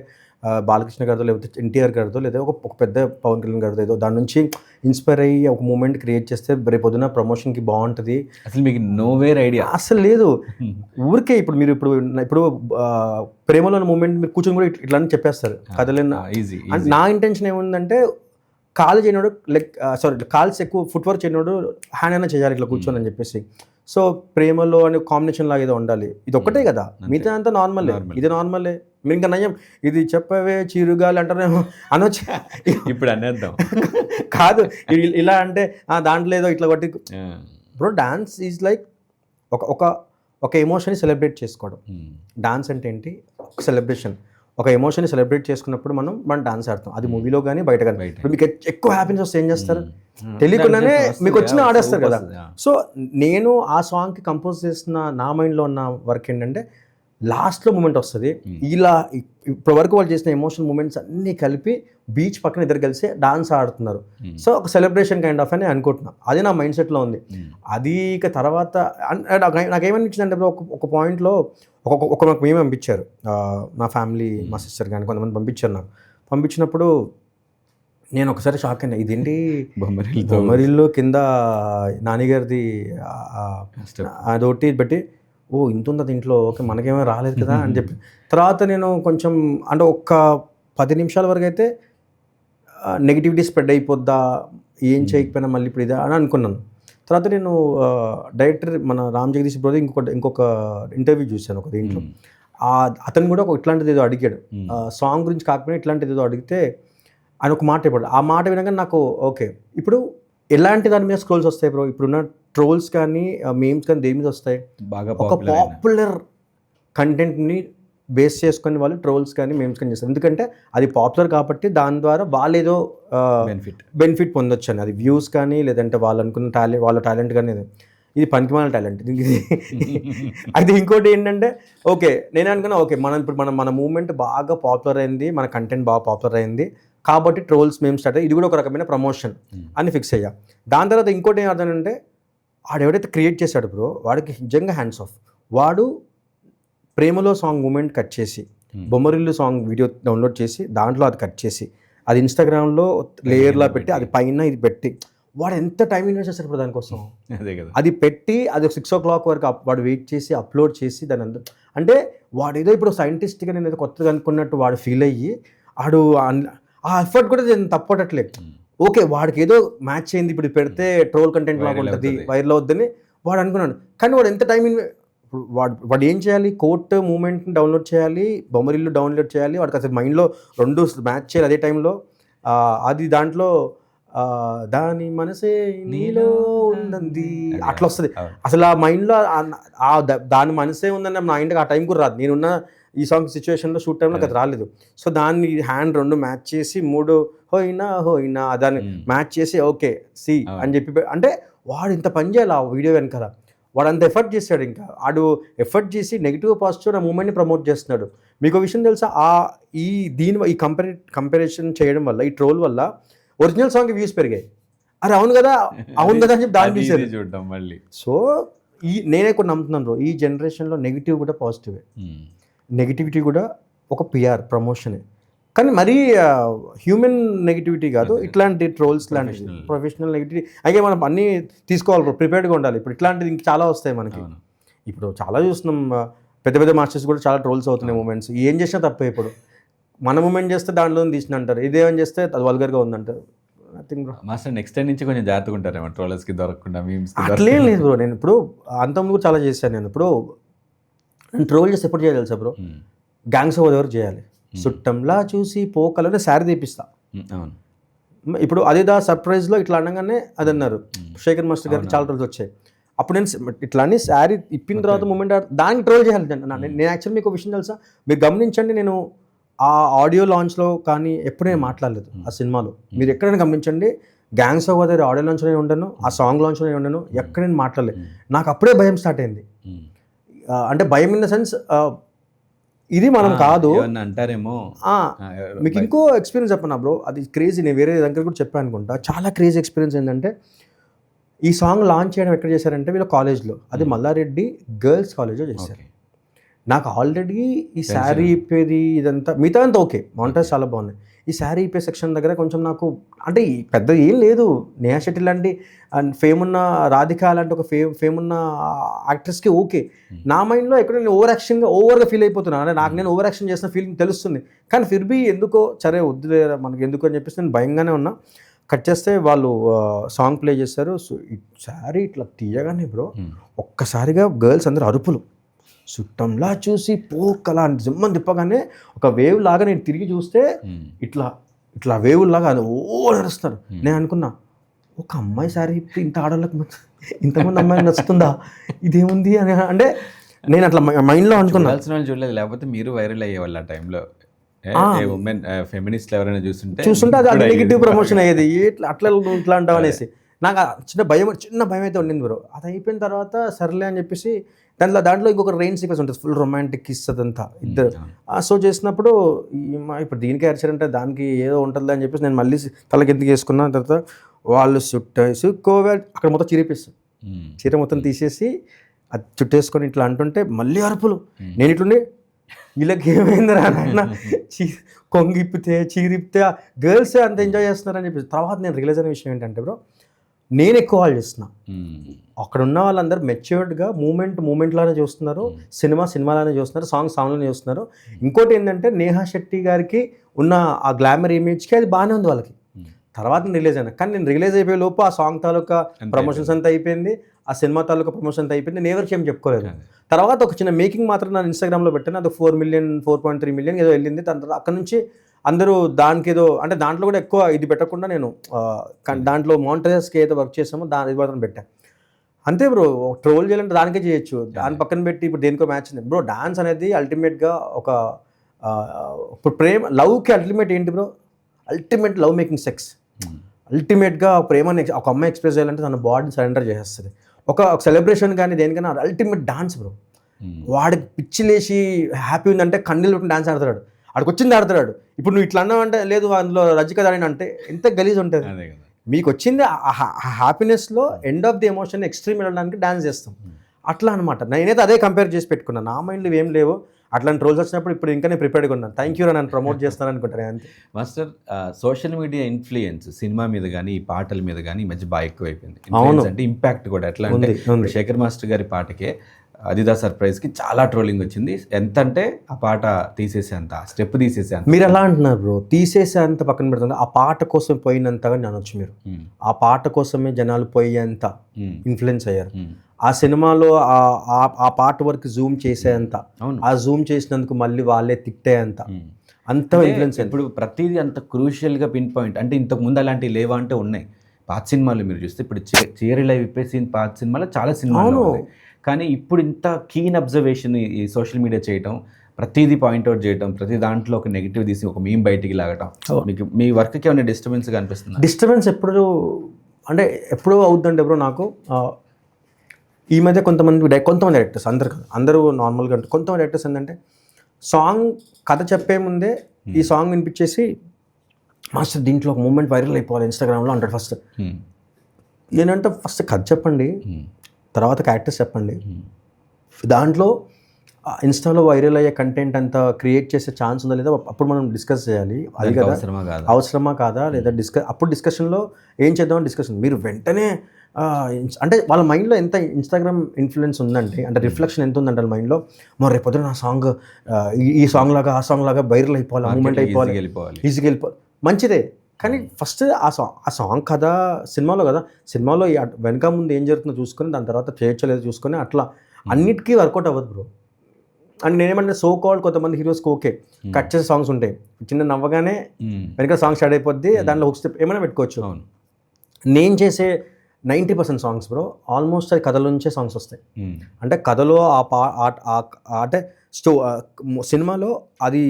బాలకృష్ణ గారితో లేకపోతే ఎన్టీఆర్ గారితో లేదా ఒక పెద్ద పవన్ కళ్యాణ్ గారితో ఏదో దాని నుంచి ఇన్స్పైర్ అయ్యి ఒక మూమెంట్ క్రియేట్ చేస్తే రేపు పొద్దున ప్రమోషన్కి బాగుంటుంది. అసలు మీకు నోవేర్ ఐడియా అసలు లేదు, ఊరికే మీరు ఇప్పుడు ప్రేమలో మూమెంట్ మీరు కూర్చొని కూడా ఇట్లా చెప్పేస్తారు కదలేని. ఈజీ. నా ఇంటెన్షన్ ఏముందంటే కాలు చేయనోడు కాల్స్ ఎక్కువ ఫుట్ వర్క్ చేయనోడు హ్యాండ్ అయినా చేయాలి ఇట్లా కూర్చొని అని చెప్పేసి. సో ప్రేమలో అని కాంబినేషన్ లాగా ఏదో ఉండాలి. ఇది ఒక్కటే కదా, మిగతా అంతా నార్మలే. ఇది నార్మలే. మీరు ఇంకా నయ్యం ఇది చెప్పవే చీరుగాలి అంటారేమో అనొచ్చు. ఇప్పుడు అనేద్దాం. కాదు ఇలా అంటే దాంట్లో ఏదో ఇట్లా కొట్టి బ్రో. డాన్స్ ఈజ్ లైక్ ఒక ఎమోషన్ని సెలబ్రేట్ చేసుకోవడం. డాన్స్ అంటే ఏంటి? ఒక సెలబ్రేషన్. ఒక ఎమోషన్ని సెలబ్రేట్ చేసుకున్నప్పుడు మనం డాన్స్ ఆడతాం. అది మూవీలో కానీ బయట కానీ. ఇప్పుడు మీకు ఎక్కువ హ్యాపీనెస్ వస్తే ఏం చేస్తారు? తెలియకుండానే మీకు వచ్చిన ఆడేస్తారు కదా. సో నేను ఆ సాంగ్కి కంపోజ్ చేసిన నా మైండ్లో ఉన్న వర్క్ ఏంటంటే లాస్ట్లో మూమెంట్ వస్తుంది. ఇలా ఇప్పటి వరకు వాళ్ళు చేసిన ఎమోషనల్ మూమెంట్స్ అన్నీ కలిపి బీచ్ పక్కన ఇద్దరు కలిసి డాన్స్ ఆడుతున్నారు. సో ఒక సెలబ్రేషన్ కైండ్ ఆఫ్ అని అనుకుంటున్నా. అది నా మైండ్ సెట్లో ఉంది. అది ఇక తర్వాత నాకేమనిపించింది అంటే ఒక పాయింట్లో నాకు మేము పంపించారు, నా ఫ్యామిలీ మా సిస్టర్ కానీ కొంతమంది పంపించారు. నాకు పంపించినప్పుడు నేను ఒకసారి షాక్ అయినా, ఇదేంటి బొమ్మరిల్లు కింద నానిగారిది అదొకటి పెట్టి ఇంత ఉందా దీంట్లో, ఓకే మనకేమో రాలేదు కదా అని చెప్పి. తర్వాత నేను కొంచెం అంటే ఒక్క 10 నిమిషాల వరకు అయితే నెగిటివిటీ స్ప్రెడ్ అయిపోద్దా, ఏం చేయకపోయినా మళ్ళీ ఇప్పుడు ఇదా అని అనుకున్నాను. తర్వాత నేను డైరెక్టర్ మన రామ్ జగదీష్ బ్రోది ఇంకొక ఇంటర్వ్యూ చూశాను ఒక దీంట్లో. అతను కూడా ఇట్లాంటిది ఏదో అడిగాడు, సాంగ్ గురించి కాకపోయినా ఇట్లాంటిది ఏదో అడిగితే ఆయన ఒక మాట చెప్పాడు. ఆ మాట వినగా నాకు ఓకే, ఇప్పుడు ఎలాంటి దాని మీద స్క్రోల్స్ వస్తాయి బ్రో? ఇప్పుడున్న ట్రోల్స్ కానీ మేమ్స్ కానీ దేని మీద వస్తాయి? బాగా ఒక పాపులర్ కంటెంట్ని బేస్ చేసుకొని వాళ్ళు ట్రోల్స్ కానీ మేమ్స్ కానీ చేస్తారు. ఎందుకంటే అది పాపులర్ కాబట్టి దాని ద్వారా వాళ్ళు ఏదో బెనిఫిట్ పొందొచ్చు అని. అది వ్యూస్ కానీ లేదంటే వాళ్ళు అనుకున్న వాళ్ళ టాలెంట్ కానీ. ఇది పనికిమాలిన టాలెంట్. అది ఇంకోటి ఏంటంటే ఓకే నేను అనుకున్నా ఓకే మన మూమెంట్ బాగా పాపులర్ అయింది, మన కంటెంట్ బాగా పాపులర్ అయింది కాబట్టి ట్రోల్స్ మేము స్టార్ట్ అయ్యి ఇది కూడా ఒక రకమైన ప్రమోషన్ అని ఫిక్స్ అయ్యా. దాని తర్వాత ఇంకోటి ఏం అర్థమంటే వాడు ఎవడైతే క్రియేట్ చేశాడు బ్రో వాడికి నిజంగా హ్యాండ్స్ ఆఫ్. వాడు ప్రేమలో సాంగ్ మూమెంట్ కట్ చేసి బొమ్మరిల్లు సాంగ్ వీడియో డౌన్లోడ్ చేసి దాంట్లో అది కట్ చేసి అది ఇన్స్టాగ్రామ్లో లేయర్లా పెట్టి అది పైన ఇది పెట్టి వాడు ఎంత టైం ఇన్వెస్ట్ చేస్తారు ఇప్పుడు దానికోసం. అదే కదా, అది పెట్టి అది 6 o'clock వరకు వాడు వెయిట్ చేసి అప్లోడ్ చేసి దాని అందరూ అంటే వాడు ఏదో ఇప్పుడు సైంటిస్ట్గా నేను ఏదో కొత్తగా అనుకున్నట్టు వాడు ఫీల్ అయ్యి వాడు ఆ ఎఫర్ట్ కూడా నేను తప్పట్లేదు. ఓకే వాడికి ఏదో మ్యాచ్ అయింది, ఇప్పుడు పెడితే ట్రోల్ కంటెంట్ లాగా ఉంటుంది, వైరల్ అవుద్దని వాడు అనుకున్నాడు. కానీ వాడు ఎంత టైం వాడు ఏం చేయాలి? కోర్ట్ మూమెంట్ని డౌన్లోడ్ చేయాలి, బొమ్మరిల్లు డౌన్లోడ్ చేయాలి, వాడికి అసలు మైండ్లో 2 మ్యాచ్ చేయాలి అదే టైంలో. అది దాంట్లో దాని మనసే నీలో ఉందంది అట్లా వస్తుంది. అసలు ఆ మైండ్లో దాని మనసే ఉందని నా ఇంటికి ఆ టైం కూడా రాదు. నేనున్న ఈ సాంగ్ సిచ్యువేషన్లో షూట్ టైంలో అది రాలేదు. సో దాన్ని హ్యాండ్ 2 మ్యాచ్ చేసి 3 హోయినా దాన్ని మ్యాచ్ చేసి ఓకే సి అని చెప్పి అంటే వాడు ఇంత పని చేయాలి ఆ వీడియో వెనకాల. వాడు అంత ఎఫర్ట్ చేశాడు. ఇంకా వాడు ఎఫర్ట్ చేసి నెగిటివ్ పాజిటివ్ ఆ మూమెంట్ని ప్రమోట్ చేస్తున్నాడు. మీకు విషయం తెలుసా? ఈ కంపారిజన్ చేయడం వల్ల ఈ ట్రోల్ వల్ల ఒరిజినల్ సాంగ్ వ్యూస్ పెరిగాయి. అరే అవును కదా అని చెప్పి దాన్ని తీసారు చూడడం మళ్ళీ. సో నేనే కూడా నమ్ముతున్నాను ఈ జనరేషన్లో నెగిటివ్ కూడా పాజిటివే. నెగిటివిటీ కూడా ఒక పిఆర్ ప్రమోషనే, కానీ మరీ హ్యూమన్ నెగిటివిటీ కాదు. ఇట్లాంటి ట్రోల్స్ లాంటివి ప్రొఫెషనల్ నెగిటివిటీ అయితే మనం అన్నీ తీసుకోవాలి, ప్రిపేర్డ్గా ఉండాలి. ఇప్పుడు ఇట్లాంటిది ఇంక చాలా వస్తాయి మనకి. ఇప్పుడు చాలా చూస్తున్నాం, పెద్ద మాస్టర్స్ కూడా చాలా ట్రోల్స్ అవుతున్నాయి మూమెంట్స్. ఏం చేసినా తప్పే. ఇప్పుడు మన మూమెంట్ చేస్తే దాంట్లో తీసిన అంటారు, ఇదేమని చేస్తే అది వల్గర్గా ఉందంటారు. Nothing bro. Master next time నుంచి కొంచెం జాగ్రత్తగా ఉంటారేమో ట్రోలర్స్కి దొరకకుండా. అట్లేం లేదు బ్రో. నేను ఇప్పుడు అంతకుముందు కూడా చాలా చేశాను. నేను ట్రోల్ చేస్తే ఎప్పుడు చేయాలి తెలుసా బ్రో? గ్యాంగ్స్ ఆఫ్ వరకు చేయాలి. చుట్టంలా చూసి పోకలని శారీ తీపిస్తా. అవును. ఇప్పుడు అదేదా సర్ప్రైజ్లో ఇట్లా అనగానే అది అన్నారు శేఖర్ మాస్టర్ గారికి చాలా రోజులు వచ్చాయి. అప్పుడు నేను ఇట్లా అని శారీ ఇప్పిన తర్వాత మూమెంట్ దానికి ట్రోల్ చేయాలి. నేను యాక్చువల్ మీకు విషయం తెలుసా, మీరు గమనించండి, నేను ఆ ఆడియో లాంచ్లో కానీ ఎప్పుడైనా మాట్లాడలేదు ఆ సినిమాలో. మీరు ఎక్కడైనా గమనించండి, గ్యాంగ్స్ ఆఫ్ వార్ ఆడియో లాంచ్లో నేను ఉండను, ఆ సాంగ్ లాంచ్లో నేను ఉండను, ఎక్కడ నేను మాట్లాడలేదు. నాకు అప్పుడే భయం స్టార్ట్ అయింది. అంటే భయం ఇన్ ద సెన్స్ ఇది మనం కాదు అంటారేమో. మీకు ఇంకో ఎక్స్పీరియన్స్ చెప్పనా బ్రో, అది క్రేజీ. నేను వేరే దగ్గర కూడా చెప్పాను అనుకుంటా. చాలా క్రేజీ ఎక్స్పీరియన్స్ ఏంటంటే ఈ సాంగ్ లాంచ్ చేయడం ఎక్కడ చేశారంటే వీళ్ళ కాలేజ్లో, అది మల్లారెడ్డి గర్ల్స్ కాలేజ్లో చేశారు. నాకు ఆల్రెడీ ఈ శారీ ఇప్పేది ఇదంతా మిగతా అంతా ఓకే, మాంటేజ్ చాలా బాగున్నాయి. ఈ శారీ ఇప్పే సెక్షన్ దగ్గర కొంచెం నాకు అంటే పెద్ద ఏం లేదు, నేహా శెట్టి లాంటి అండ్ ఫేమ్ ఉన్న రాధిక లాంటి ఒక ఫేమ్ ఉన్న యాక్ట్రెస్కి ఓకే. నా మైండ్లో ఎక్కడ నేను ఓవర్గా ఫీల్ అయిపోతున్నాను, అంటే నాకు నేను ఓవర్ యాక్షన్ చేసిన ఫీలింగ్ తెలుస్తుంది. కానీ ఫిర్బీ ఎందుకో సరే వద్దులే మనకి ఎందుకు అని చెప్పేసి నేను భయంగానే ఉన్నా. కట్ చేస్తే వాళ్ళు సాంగ్ ప్లే చేస్తారు. సో ఈ శారీ ఇట్లా తీయగానే బ్రో ఒక్కసారిగా గర్ల్స్ అందరూ అరుపులు, చుట్టంలా చూసి పోకలా అని జిమ్మని తిప్పగానే ఒక వేవ్ లాగా నేను తిరిగి చూస్తే ఇట్లా వేవ్ లాగా అది నడుస్తారు. నేను అనుకున్నా ఒక అమ్మాయి శారీ ఇప్పుడు ఇంత ఆడవాళ్ళకి ఇంతమంది అమ్మాయిలు నచ్చుతుందా, ఇదేముంది అని. అంటే నేను అట్లా మైండ్లో అనుకున్నా. చూడలేదు, లేకపోతే మీరు వైరల్ అయ్యేవాళ్ళు ఆ టైంలో. ఉమెన్ ఫెమినిస్ట్ ఎవరైనా చూస్తుంటే అది నెగిటివ్ ప్రమోషన్ అయ్యేది, ఇట్లా అంటావు అనేసి. నాకు చిన్న భయం అయితే ఉండింది బ్రో. అది అయిపోయిన తర్వాత సర్లే అని చెప్పేసి దాంట్లో ఇంకొక రెయిన్ సీక్వెన్స్ ఉంటుంది, ఫుల్ రొమాంటిక్ కిస్ అదంతా ఇద్దరు. సో చేసినప్పుడు ఇప్పుడు దీనికి అరిచారంటే దానికి ఏదో ఉంటుంది అని చెప్పేసి నేను మళ్ళీ తలకెందుకు వేసుకున్నా. తర్వాత వాళ్ళు చుట్టేసుకోవే అక్కడ మొత్తం చీరిపిస్తాను, చీర మొత్తం తీసేసి అది చుట్టేసుకొని ఇట్లా అంటుంటే మళ్ళీ అరుపులు. నేను ఇట్లుండి వీళ్ళకి ఏమైందిరా నాయన, కొంగిప్పితే చీరిప్తే గర్ల్సే అంత ఎంజాయ్ చేస్తున్నారని చెప్పి. తర్వాత నేను రియలైజ్ అయిన విషయం ఏంటంటే బ్రో, నేను ఎక్కువ వాళ్ళు చేస్తున్నా, అక్కడ ఉన్న వాళ్ళందరూ మెచ్యూర్డ్గా మూమెంట్ లానే చూస్తున్నారు, సినిమాలానే చూస్తున్నారు, సాంగ్లానే చూస్తున్నారు. ఇంకోటి ఏంటంటే నేహా శెట్టి గారికి ఉన్న ఆ గ్లామర్ ఇమేజ్కి అది బాగానే ఉంది వాళ్ళకి. తర్వాత నేను రిలీజ్ అయినా, కానీ నేను రిలీజ్ అయిపోయే లోపు ఆ సాంగ్ తాలూకా ప్రమోషన్స్ అంతా అయిపోయింది, ఆ సినిమా తాలూకా ప్రమోషన్ అంతా అయిపోయింది. నేను ఎవరికి ఏం చెప్పుకోలేదు. తర్వాత ఒక చిన్న మేకింగ్ మాత్రం నేను ఇన్స్టాగ్రామ్లో పెట్టాను, అది 4.3 మిలియన్ ఏదో వెళ్ళింది. దాని తర్వాత అక్కడ నుంచి అందరూ దానికి ఏదో అంటే దాంట్లో కూడా ఎక్కువ ఇది పెట్టకుండా నేను దాంట్లో మాంటేజెస్కి ఏదో వర్క్ చేసామో ఇది మాత్రం పెట్టాను అంతే బ్రో. ట్రోల్ చేయాలంటే దానికే చేయొచ్చు, దాని పక్కన పెట్టి ఇప్పుడు దేనికో మ్యాచ్ ఉంది బ్రో. డాన్స్ అనేది అల్టిమేట్గా ఒక ఇప్పుడు లవ్కి అల్టిమేట్ ఏంటి bro, ultimate love making sex. అల్టిమేట్గా ప్రేమని ఒక అమ్మాయి ఎక్స్ప్రెస్ చేయాలంటే తన బాడీని సరెండర్ చేసేస్తుంది. ఒక సెలబ్రేషన్ కానీ దేనికైనా అల్టిమేట్ డాన్స్ బ్రో. వాడికి పిచ్చి లేచి హ్యాపీ ఉందంటే కన్నీళ్ళు పెట్టుకుని డాన్స్ ఆడతాడు, ఆడికి వచ్చింది ఆడతాడు. ఇప్పుడు నువ్వు ఇట్లా అన్నావు అంటే లేదు అందులో రజిక దాని అంటే ఎంత గలీజ్ ఉంటుంది. మీకు వచ్చింది ఆ హ్యాపీనెస్లో end of the emotion extreme వెళ్ళడానికి డాన్స్ చేస్తాం అట్లా అనమాట. నేనైతే అదే కంపేర్ చేసి పెట్టుకున్నాను, నా మైండ్లో ఏం లేవు. అట్లాంటి రోజులు వచ్చినప్పుడు ఇప్పుడు ఇంకా నేను ప్రిపేర్డ్గా ఉన్నాను. థ్యాంక్ యూ నన్ను ప్రమోట్ చేస్తాను అనుకుంటాను అంతే. Master, social media influence cinema మీద కానీ ఈ పాటల మీద కానీ ఈ మధ్య బాగా ఎక్కువైపోయింది. అవును, అంటే ఇంపాక్ట్ కూడా ఎట్లా అంటే శేఖర్ మాస్టర్ గారి పాటకే అదిదా సర్ప్రైజ్కి చాలా ట్రోలింగ్ వచ్చింది. ఎంత అంటే ఆ పాట తీసేసేంత, స్టెప్ తీసేసేంత. మీరు ఎలా అంటున్నారు బ్రో, తీసేసేంత పక్కన పెడుతుంది. ఆ పాట కోసం పోయినంతగా అనొచ్చు మీరు. ఆ పాట కోసమే జనాలు పోయేంత ఇన్ఫ్లుయెన్స్ అయ్యారు. ఆ సినిమాలో ఆ పాట వరకు జూమ్ చేసేంత, ఆ జూమ్ చేసినందుకు మళ్ళీ వాళ్ళే తిట్టేంత అంత ఇన్ఫ్లుయెన్స్. ఇప్పుడు ప్రతిదీ అంత క్రూషియల్గా పిన్ పాయింట్. అంటే ఇంతకు ముందు అలాంటివి లేవా అంటే ఉన్నాయి. పాత సినిమాలు మీరు చూస్తే ఇప్పుడు చీరలా విప్పేసి పాత సినిమాలో చాలా సినిమాలు ఉన్నాయి. కానీ ఇప్పుడు ఇంత కీన్ అబ్జర్వేషన్ ఈ సోషల్ మీడియా చేయటం, ప్రతిదీ పాయింట్అవుట్ చేయటం, ప్రతి దాంట్లో ఒక నెగిటివ్ తీసి ఒక మీమ్ బయటికి లాగటం, మీకు మీ వర్క్కి ఏమైనా డిస్టర్బెన్స్గా అనిపిస్తుంది? డిస్టర్బెన్స్ ఎప్పుడూ అవుతుందంటే బ్రో నాకు ఈ మధ్య కొంతమంది డైరెక్టర్స్, అందరూ నార్మల్గా కొంతమంది డైరెక్టర్స్ ఏంటంటే సాంగ్ కథ చెప్పే ముందే ఈ సాంగ్ వినిపించేసి మాస్టర్ దీంట్లో ఒక మూమెంట్ వైరల్ అయిపోవాలి ఇన్స్టాగ్రామ్లో అంటాడు. ఫస్ట్ ఏంటంటే ఫస్ట్ కథ చెప్పండి, తర్వాత క్యారెక్టర్స్ చెప్పండి, దాంట్లో ఇన్స్టాలో వైరల్ అయ్యే కంటెంట్ అంతా క్రియేట్ చేసే ఛాన్స్ ఉందా లేదా అప్పుడు మనం డిస్కస్ చేయాలి. అది కదా అవసరమా కాదా లేదా అప్పుడు డిస్కషన్లో ఏం చేద్దామని డిస్కషన్. మీరు వెంటనే అంటే వాళ్ళ మైండ్లో ఎంత ఇన్స్టాగ్రామ్ ఇన్ఫ్లుయెన్స్ ఉందంటే, అంటే రిఫ్లెక్షన్ ఎంత ఉందంటే వాళ్ళ మైండ్లో, మరి రేపొద్దున నా సాంగ్ ఈ సాంగ్ లాగా ఆ సాంగ్ లాగా వైరల్ అయిపోవాలి, మూమెంట్ అయిపోవాలి, ఈజీగా వెళ్ళిపోవాలి, మంచిదే. కానీ ఫస్ట్ ఆ సాంగ్ కదా సినిమాలో వెనక ముందు ఏం జరుగుతుందో చూసుకొని దాని తర్వాత చేయొచ్చలేదో చూసుకొని అట్లా అన్నిటికీ వర్కౌట్ అవ్వదు బ్రో. అండ్ నేనేమంటే సో కాల్డ్ కొంతమంది హీరోస్కి ఓకే కట్ చేసే సాంగ్స్ ఉంటాయి, చిన్న నవ్వగానే వెనక సాంగ్ స్టార్ట్ అయిపోద్ది, దాంట్లో హుక్ స్టెప్ ఏమైనా పెట్టుకోవచ్చు. నేను చేసే 90% సాంగ్స్ బ్రో ఆల్మోస్ట్ అది కథల నుంచే సాంగ్స్ వస్తాయి. అంటే కథలో అంటే సినిమాలో అది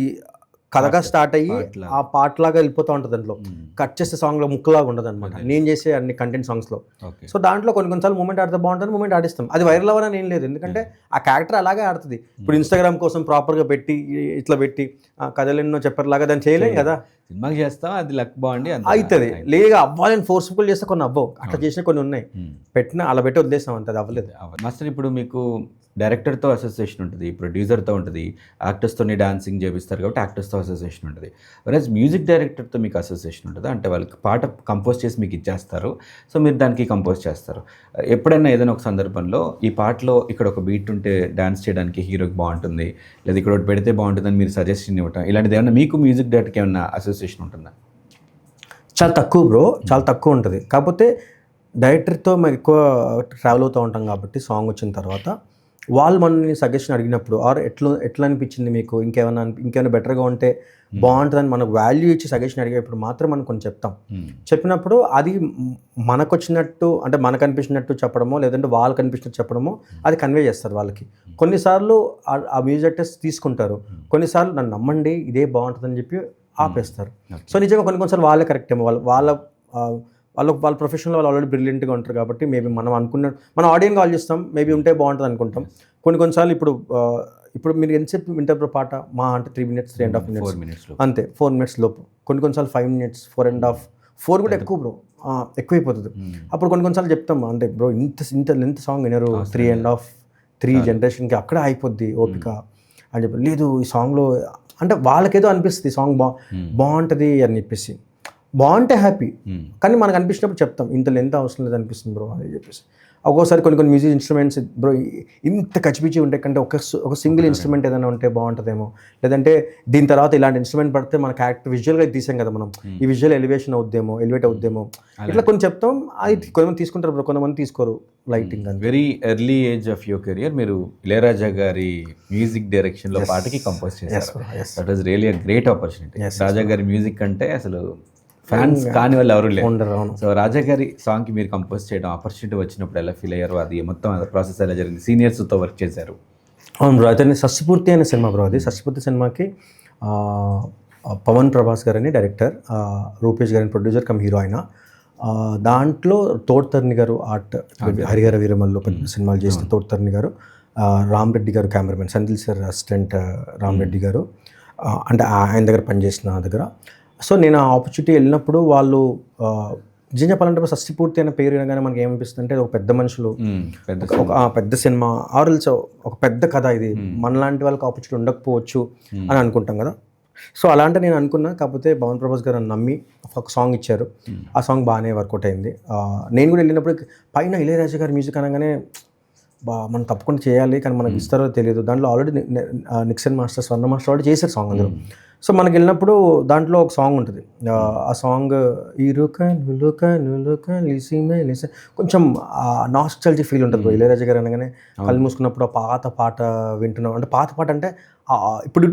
కథగా స్టార్ట్ అయ్యి ఆ పాటలాగా వెళ్ళిపోతూ ఉంటుంది, దాంట్లో కట్ చేసే సాంగ్లో ముక్కలాగా ఉండదు అనమాట నేను చేసే అన్ని కంటెంట్ సాంగ్స్లో. సో దాంట్లో కొన్నిసార్లు మూమెంట్ ఆడితే బాగుంటుంది, మూమెంట్ ఆడిస్తాం, అది వైరల్ అవ్వాలని ఏం లేదు, ఎందుకంటే ఆ క్యారెక్టర్ అలాగే ఆడుతుంది. ఇప్పుడు ఇన్స్టాగ్రామ్ కోసం ప్రాపర్గా పెట్టి ఇట్లా పెట్టి కథలు ఎన్నో చెప్పేలాగా దాన్ని చేయలేం కదా. సినిమాకి చేస్తాం, అది లక్ బాగుండి అవుతుంది. లేక అవ్వాలని ఫోర్స్ఫుల్ చేస్తే కొన్ని అవ్వవు, అట్లా చేసిన కొన్ని ఉన్నాయి, పెట్టిన అలా పెట్టి వదిలేస్తాం అంతే, అది అవ్వలేదు. మాస్టర్ ఇప్పుడు మీకు డైరెక్టర్తో అసోసియేషన్ ఉంటుంది, ప్రొడ్యూసర్తో ఉంటుంది, యాక్టర్స్తోని డాన్సింగ్ చేపిస్తారు కాబట్టి యాక్టర్స్తో అసోసియేషన్ ఉంటుంది. వెరస్ మ్యూజిక్ డైరెక్టర్తో మీకు అసోసియేషన్ ఉంటుంది, అంటే వాళ్ళకి పాట కంపోజ్ చేసి మీకు ఇచ్చేస్తారు, సో మీరు దానికి కంపోజ్ చేస్తారు. ఎప్పుడైనా ఏదైనా ఒక సందర్భంలో ఈ పాటలో ఇక్కడ ఒక బీట్ ఉంటే డాన్స్ చేయడానికి హీరోకి బాగుంటుంది, లేదా ఇక్కడ ఒకటి పెడితే బాగుంటుందని మీరు సజెషన్ ఇవ్వటం, ఇలాంటిది ఏమన్నా మీకు మ్యూజిక్ డైరెక్టర్కి ఏమన్నా అసోసియేషన్ ఉంటుందా? చాలా తక్కువ బ్రో, చాలా తక్కువ ఉంటుంది. కాకపోతే డైరెక్టర్తో మేము ఎక్కువ ట్రావెల్ అవుతూ ఉంటాం కాబట్టి సాంగ్ వచ్చిన తర్వాత వాళ్ళు మనల్ని సజెషన్ అడిగినప్పుడు, ఆర్ ఎట్లా అనిపించింది మీకు, ఇంకేమైనా బెటర్గా ఉంటే బాగుంటుందని మనకు వాల్యూ ఇచ్చి సజెషన్ అడిగేప్పుడు మాత్రం మనం కొన్ని చెప్తాం. చెప్పినప్పుడు అది మనకు వచ్చినట్టు, అంటే మనకు అనిపించినట్టు చెప్పడమో లేదంటే వాళ్ళకి అనిపించినట్టు చెప్పడమో అది కన్వే చేస్తారు వాళ్ళకి. కొన్నిసార్లు ఆ మ్యూజిక్ డైరెక్టర్స్ తీసుకుంటారు, కొన్నిసార్లు నన్ను నమ్మండి ఇదే బాగుంటుందని చెప్పి ఆపేస్తారు. సో నిజంగా కొన్నిసార్లు వాళ్ళే కరెక్ట్ ఏమో, వాళ్ళ ప్రొఫెషన్లో వాళ్ళు ఆల్రెడీ బ్రిలియంట్గా ఉంటారు కాబట్టి మేబీ మనం మన ఆడియన్గా ఆలోచిస్తాం, మేబీ ఉంటే బాగుంటుంది అనుకుంటాం. కొన్నిసార్లు ఇప్పుడు మీరు ఎంతసేపు వింటారు పాట, మా అంటే 3 minutes 3.5 minutes అంతే, 4 minutes లోపు, కొన్నిసార్లు 5 minutes 4.5 4 కూడా ఎక్కువ బ్రో, ఎక్కువైపోతుంది. అప్పుడు కొన్నిసార్లు చెప్తాం, అంటే బ్రో ఇంత లెంత్ సాంగ్ వినరు, 3.5 3 జనరేషన్కి అక్కడే అయిపోద్ది ఓపిక అని చెప్పి. లేదు ఈ సాంగ్లో అంటే వాళ్ళకేదో అనిపిస్తుంది సాంగ్ బాగుంటుంది అని చెప్పేసి, బాగుంటే హ్యాపీ, కానీ మనకు అనిపించినప్పుడు చెప్తాం ఇంత లెంత్ అవసరం లేదు అనిపిస్తుంది బ్రో అని చెప్పేసి. ఒక్కోసారి కొన్ని మ్యూజిక్ ఇన్స్ట్రుమెంట్స్ బ్రో ఇంత కచ్చిపిచ్చి ఉంటే కంటే ఒక సింగిల్ ఇన్స్ట్రుమెంట్ ఏదైనా ఉంటే బాగుంటుందేమో, లేదంటే దీని తర్వాత ఇలాంటి ఇన్స్ట్రుమెంట్ పడితే మన క్యారెక్టర్ విజువల్గా తీసాం కదా మనం, ఈ విజువల్ ఎలివేట్ అవుద్దేమో, ఇట్లా కొన్ని చెప్తాం. అది కొంతమంది తీసుకుంటారు బ్రో, కొంతమంది తీసుకోరు. లైటింగ్ అని very early age of your career మీరు ఇళయరాజా గారి మ్యూజిక్ డైరెక్షన్లో పాటకి కంపోజ్ చేశారు. That was really a great opportunity. Raja గారి మ్యూజిక్ అంటే అసలు ఫ్యాన్స్ కాని వాళ్ళు ఎవరు లేరు. సో రాజా గారి సాంగ్కి మీరు కంపోజ్ చేయడం ఆపర్చునిటీ వచ్చినప్పుడు ఎలా ఫీల్ అయ్యారు, అది మొత్తం ప్రాసెస్ ఎలా జరిగింది, సీనియర్స్తో వర్క్ చేశారు? అవును బ్రో, అయితే షష్టిపూర్తి అనే సినిమా బ్రో, అది షష్టిపూర్తి సినిమాకి పవన్ ప్రభాస్ గారని డైరెక్టర్, రూపేష్ గారిని ప్రొడ్యూసర్ కమ్ హీరో అయినా. దాంట్లో తోడ్తర్ని గారు ఆర్ట్, హరిహర వీరమల్లు పెద్ద సినిమాలు చేసిన తోడ్తర్ని గారు, రామ్ రెడ్డి గారు కెమెరామెన్, సందిల్ సార్ అసిస్టెంట్ రామ్ రెడ్డి గారు, అంటే ఆయన దగ్గర పనిచేసిన దగ్గర. సో నేను ఆ ఆపర్చునిటీ వెళ్ళినప్పుడు వాళ్ళు నిజం చెప్పాలంటే షష్టిపూర్తి అనే పేరు వినగానే మనకి ఏమనిపిస్తుంది అంటే ఒక పెద్ద మనుషులు, ఒక పెద్ద సినిమా, ఆర్ఎల్స్ ఒక పెద్ద కథ, ఇది మనలాంటి వాళ్ళకి ఆపర్చునిటీ ఉండకపోవచ్చు అని అనుకుంటాం కదా. సో అలాంటి నేను అనుకున్నా, కాకపోతే పవన్ ప్రభాస్ గారు నమ్మి ఒక సాంగ్ ఇచ్చారు. ఆ సాంగ్ బాగానే వర్కౌట్ అయింది. నేను కూడా వెళ్ళినప్పుడు పైన ఇళయరాజా గారి మ్యూజిక్ అనగానే మనం తప్పకుండా చేయాలి, కానీ మనకి ఇస్తారో తెలియదు. దాంట్లో ఆల్రెడీ నిక్సన్ మాస్టర్, స్వర్ణ మాస్టర్ ఆల్రెడీ చేశారు సాంగ్ అందరూ. సో మనకి వెళ్ళినప్పుడు దాంట్లో ఒక సాంగ్ ఉంటుంది, ఆ సాంగ్ కొంచెం నాస్టాల్జిక్ ఫీల్ ఉంటుంది. ఇళయరాజా గారు అనగానే కళ్ళు మూసుకున్నప్పుడు ఆ పాట వింటున్నాం, అంటే పాత పాట అంటే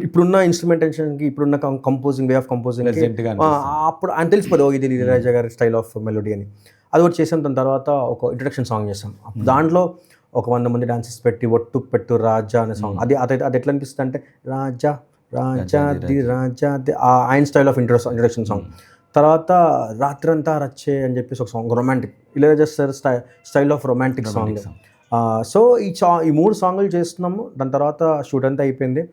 ఇప్పుడున్న ఇన్స్ట్రుమెంటేషన్కి, ఇప్పుడున్న కంపోజింగ్ వే ఆఫ్ కంపోజింగ్ అప్పుడు ఆయన తెలిసిపోదు ఇది ఇళయరాజా గారి స్టైల్ ఆఫ్ మెలోడీ అని. అది ఒకటి చేసాం. దాని తర్వాత ఒక ఇంట్రడక్షన్ సాంగ్ చేసాం. దాంట్లో ఒక 100 మంది డాన్సెస్ పెట్టి ఒట్టు పెట్టు రాజా అనే సాంగ్, అది ఎట్లా అనిపిస్తుంది అంటే రాజా ఆయన స్టైల్ ఆఫ్ ఇంట్రడక్షన్ సాంగ్. తర్వాత రాత్రంతా రచ్చే అని చెప్పేసి ఒక song, romantic, Ilaiyaraaja sir style of romantic song. So ఈ 3 సాంగులు చేస్తున్నాము. దాని తర్వాత షూట్ అంతా అయిపోయింది.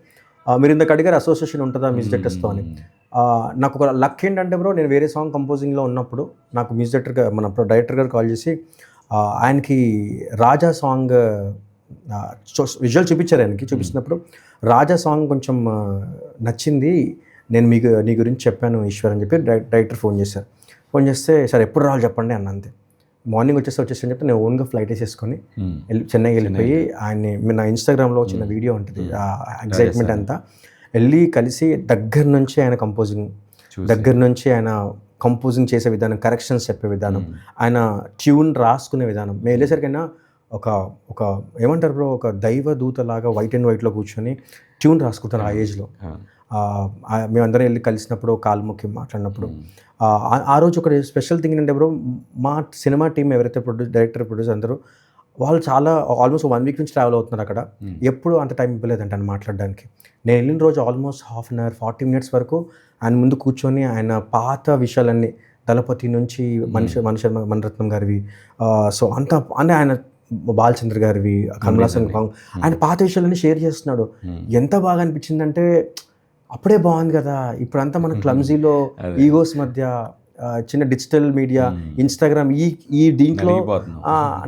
మీరు ఇందాక అడిగారు అసోసియేషన్ ఉంటుందా మ్యూజిక్ డైరెక్టర్స్తో అని. నాకు ఒక లక్ ఏంటంటే బ్రో, నేను వేరే సాంగ్ కంపోజింగ్లో ఉన్నప్పుడు నాకు మ్యూజిక్ డైరెక్టర్ మన డైరెక్టర్ గారు కాల్ చేసి ఆయనకి రాజా సాంగ్ విజువల్ చూపించారు. ఆయనకి చూపించినప్పుడు రాజా సాంగ్ కొంచెం నచ్చింది, నేను నీ గురించి చెప్పాను ఈశ్వర్ అని చెప్పి డైరెక్టర్ ఫోన్ చేశారు. ఫోన్ చేస్తే సార్ ఎప్పుడు రావాలి చెప్పండి అన్న. అంతే, మార్నింగ్ వచ్చేసి అని చెప్పి నేను ఓన్గా ఫ్లైట్ వేసేసుకొని చెన్నైకి వెళ్ళిపోయి ఆయన్ని, నా ఇన్స్టాగ్రామ్లో చిన్న వీడియో ఉంటుంది, ఎగ్జైట్మెంట్ అంతా వెళ్ళి కలిసి దగ్గర నుంచి ఆయన కంపోజింగ్, దగ్గర నుంచి ఆయన కంపోజింగ్ చేసే విధానం, కరెక్షన్స్ చెప్పే విధానం, ఆయన ట్యూన్ రాసుకునే విధానం. మేము వెళ్ళేసరికైనా ఒక ఏమంటారు బ్రో, ఒక దైవ దూతలాగా వైట్ అండ్ వైట్లో కూర్చొని ట్యూన్ రాసుకుంటారు ఆ ఏజ్లో. మేమందరం వెళ్ళి కలిసినప్పుడు, కాలు మొక్కి మాట్లాడినప్పుడు, ఆ రోజు ఒక స్పెషల్ థింగ్ ఏంటంటే బ్రో, మా సినిమా టీం ఎవరైతే డైరెక్టర్ ప్రొడ్యూసర్ అందరూ వాళ్ళు చాలా ఆల్మోస్ట్ 1 week నుంచి ట్రావెల్ అవుతున్నారు అక్కడ. ఎప్పుడు అంత టైం ఇవ్వలేదంట ఆయన మాట్లాడడానికి. నేను వెళ్ళిన రోజు ఆల్మోస్ట్ ½ an hour 40 minutes వరకు ఆయన ముందు కూర్చొని ఆయన పాత విషయాలన్నీ, దళపతి నుంచి మణిరత్నం గారివి, సో అంతా అంటే ఆయన బాలచంద్ర గారివి, కమలాసన్, ఆయన పాత విషయాలన్నీ షేర్ చేస్తున్నాడు. ఎంత బాగా అనిపించిందంటే అప్పుడే బాగుంది కదా, ఇప్పుడంతా మన క్లమ్జీలో ఈగోస్ మధ్య చిన్న డిజిటల్ మీడియా ఇన్స్టాగ్రామ్ ఈ దీంట్లో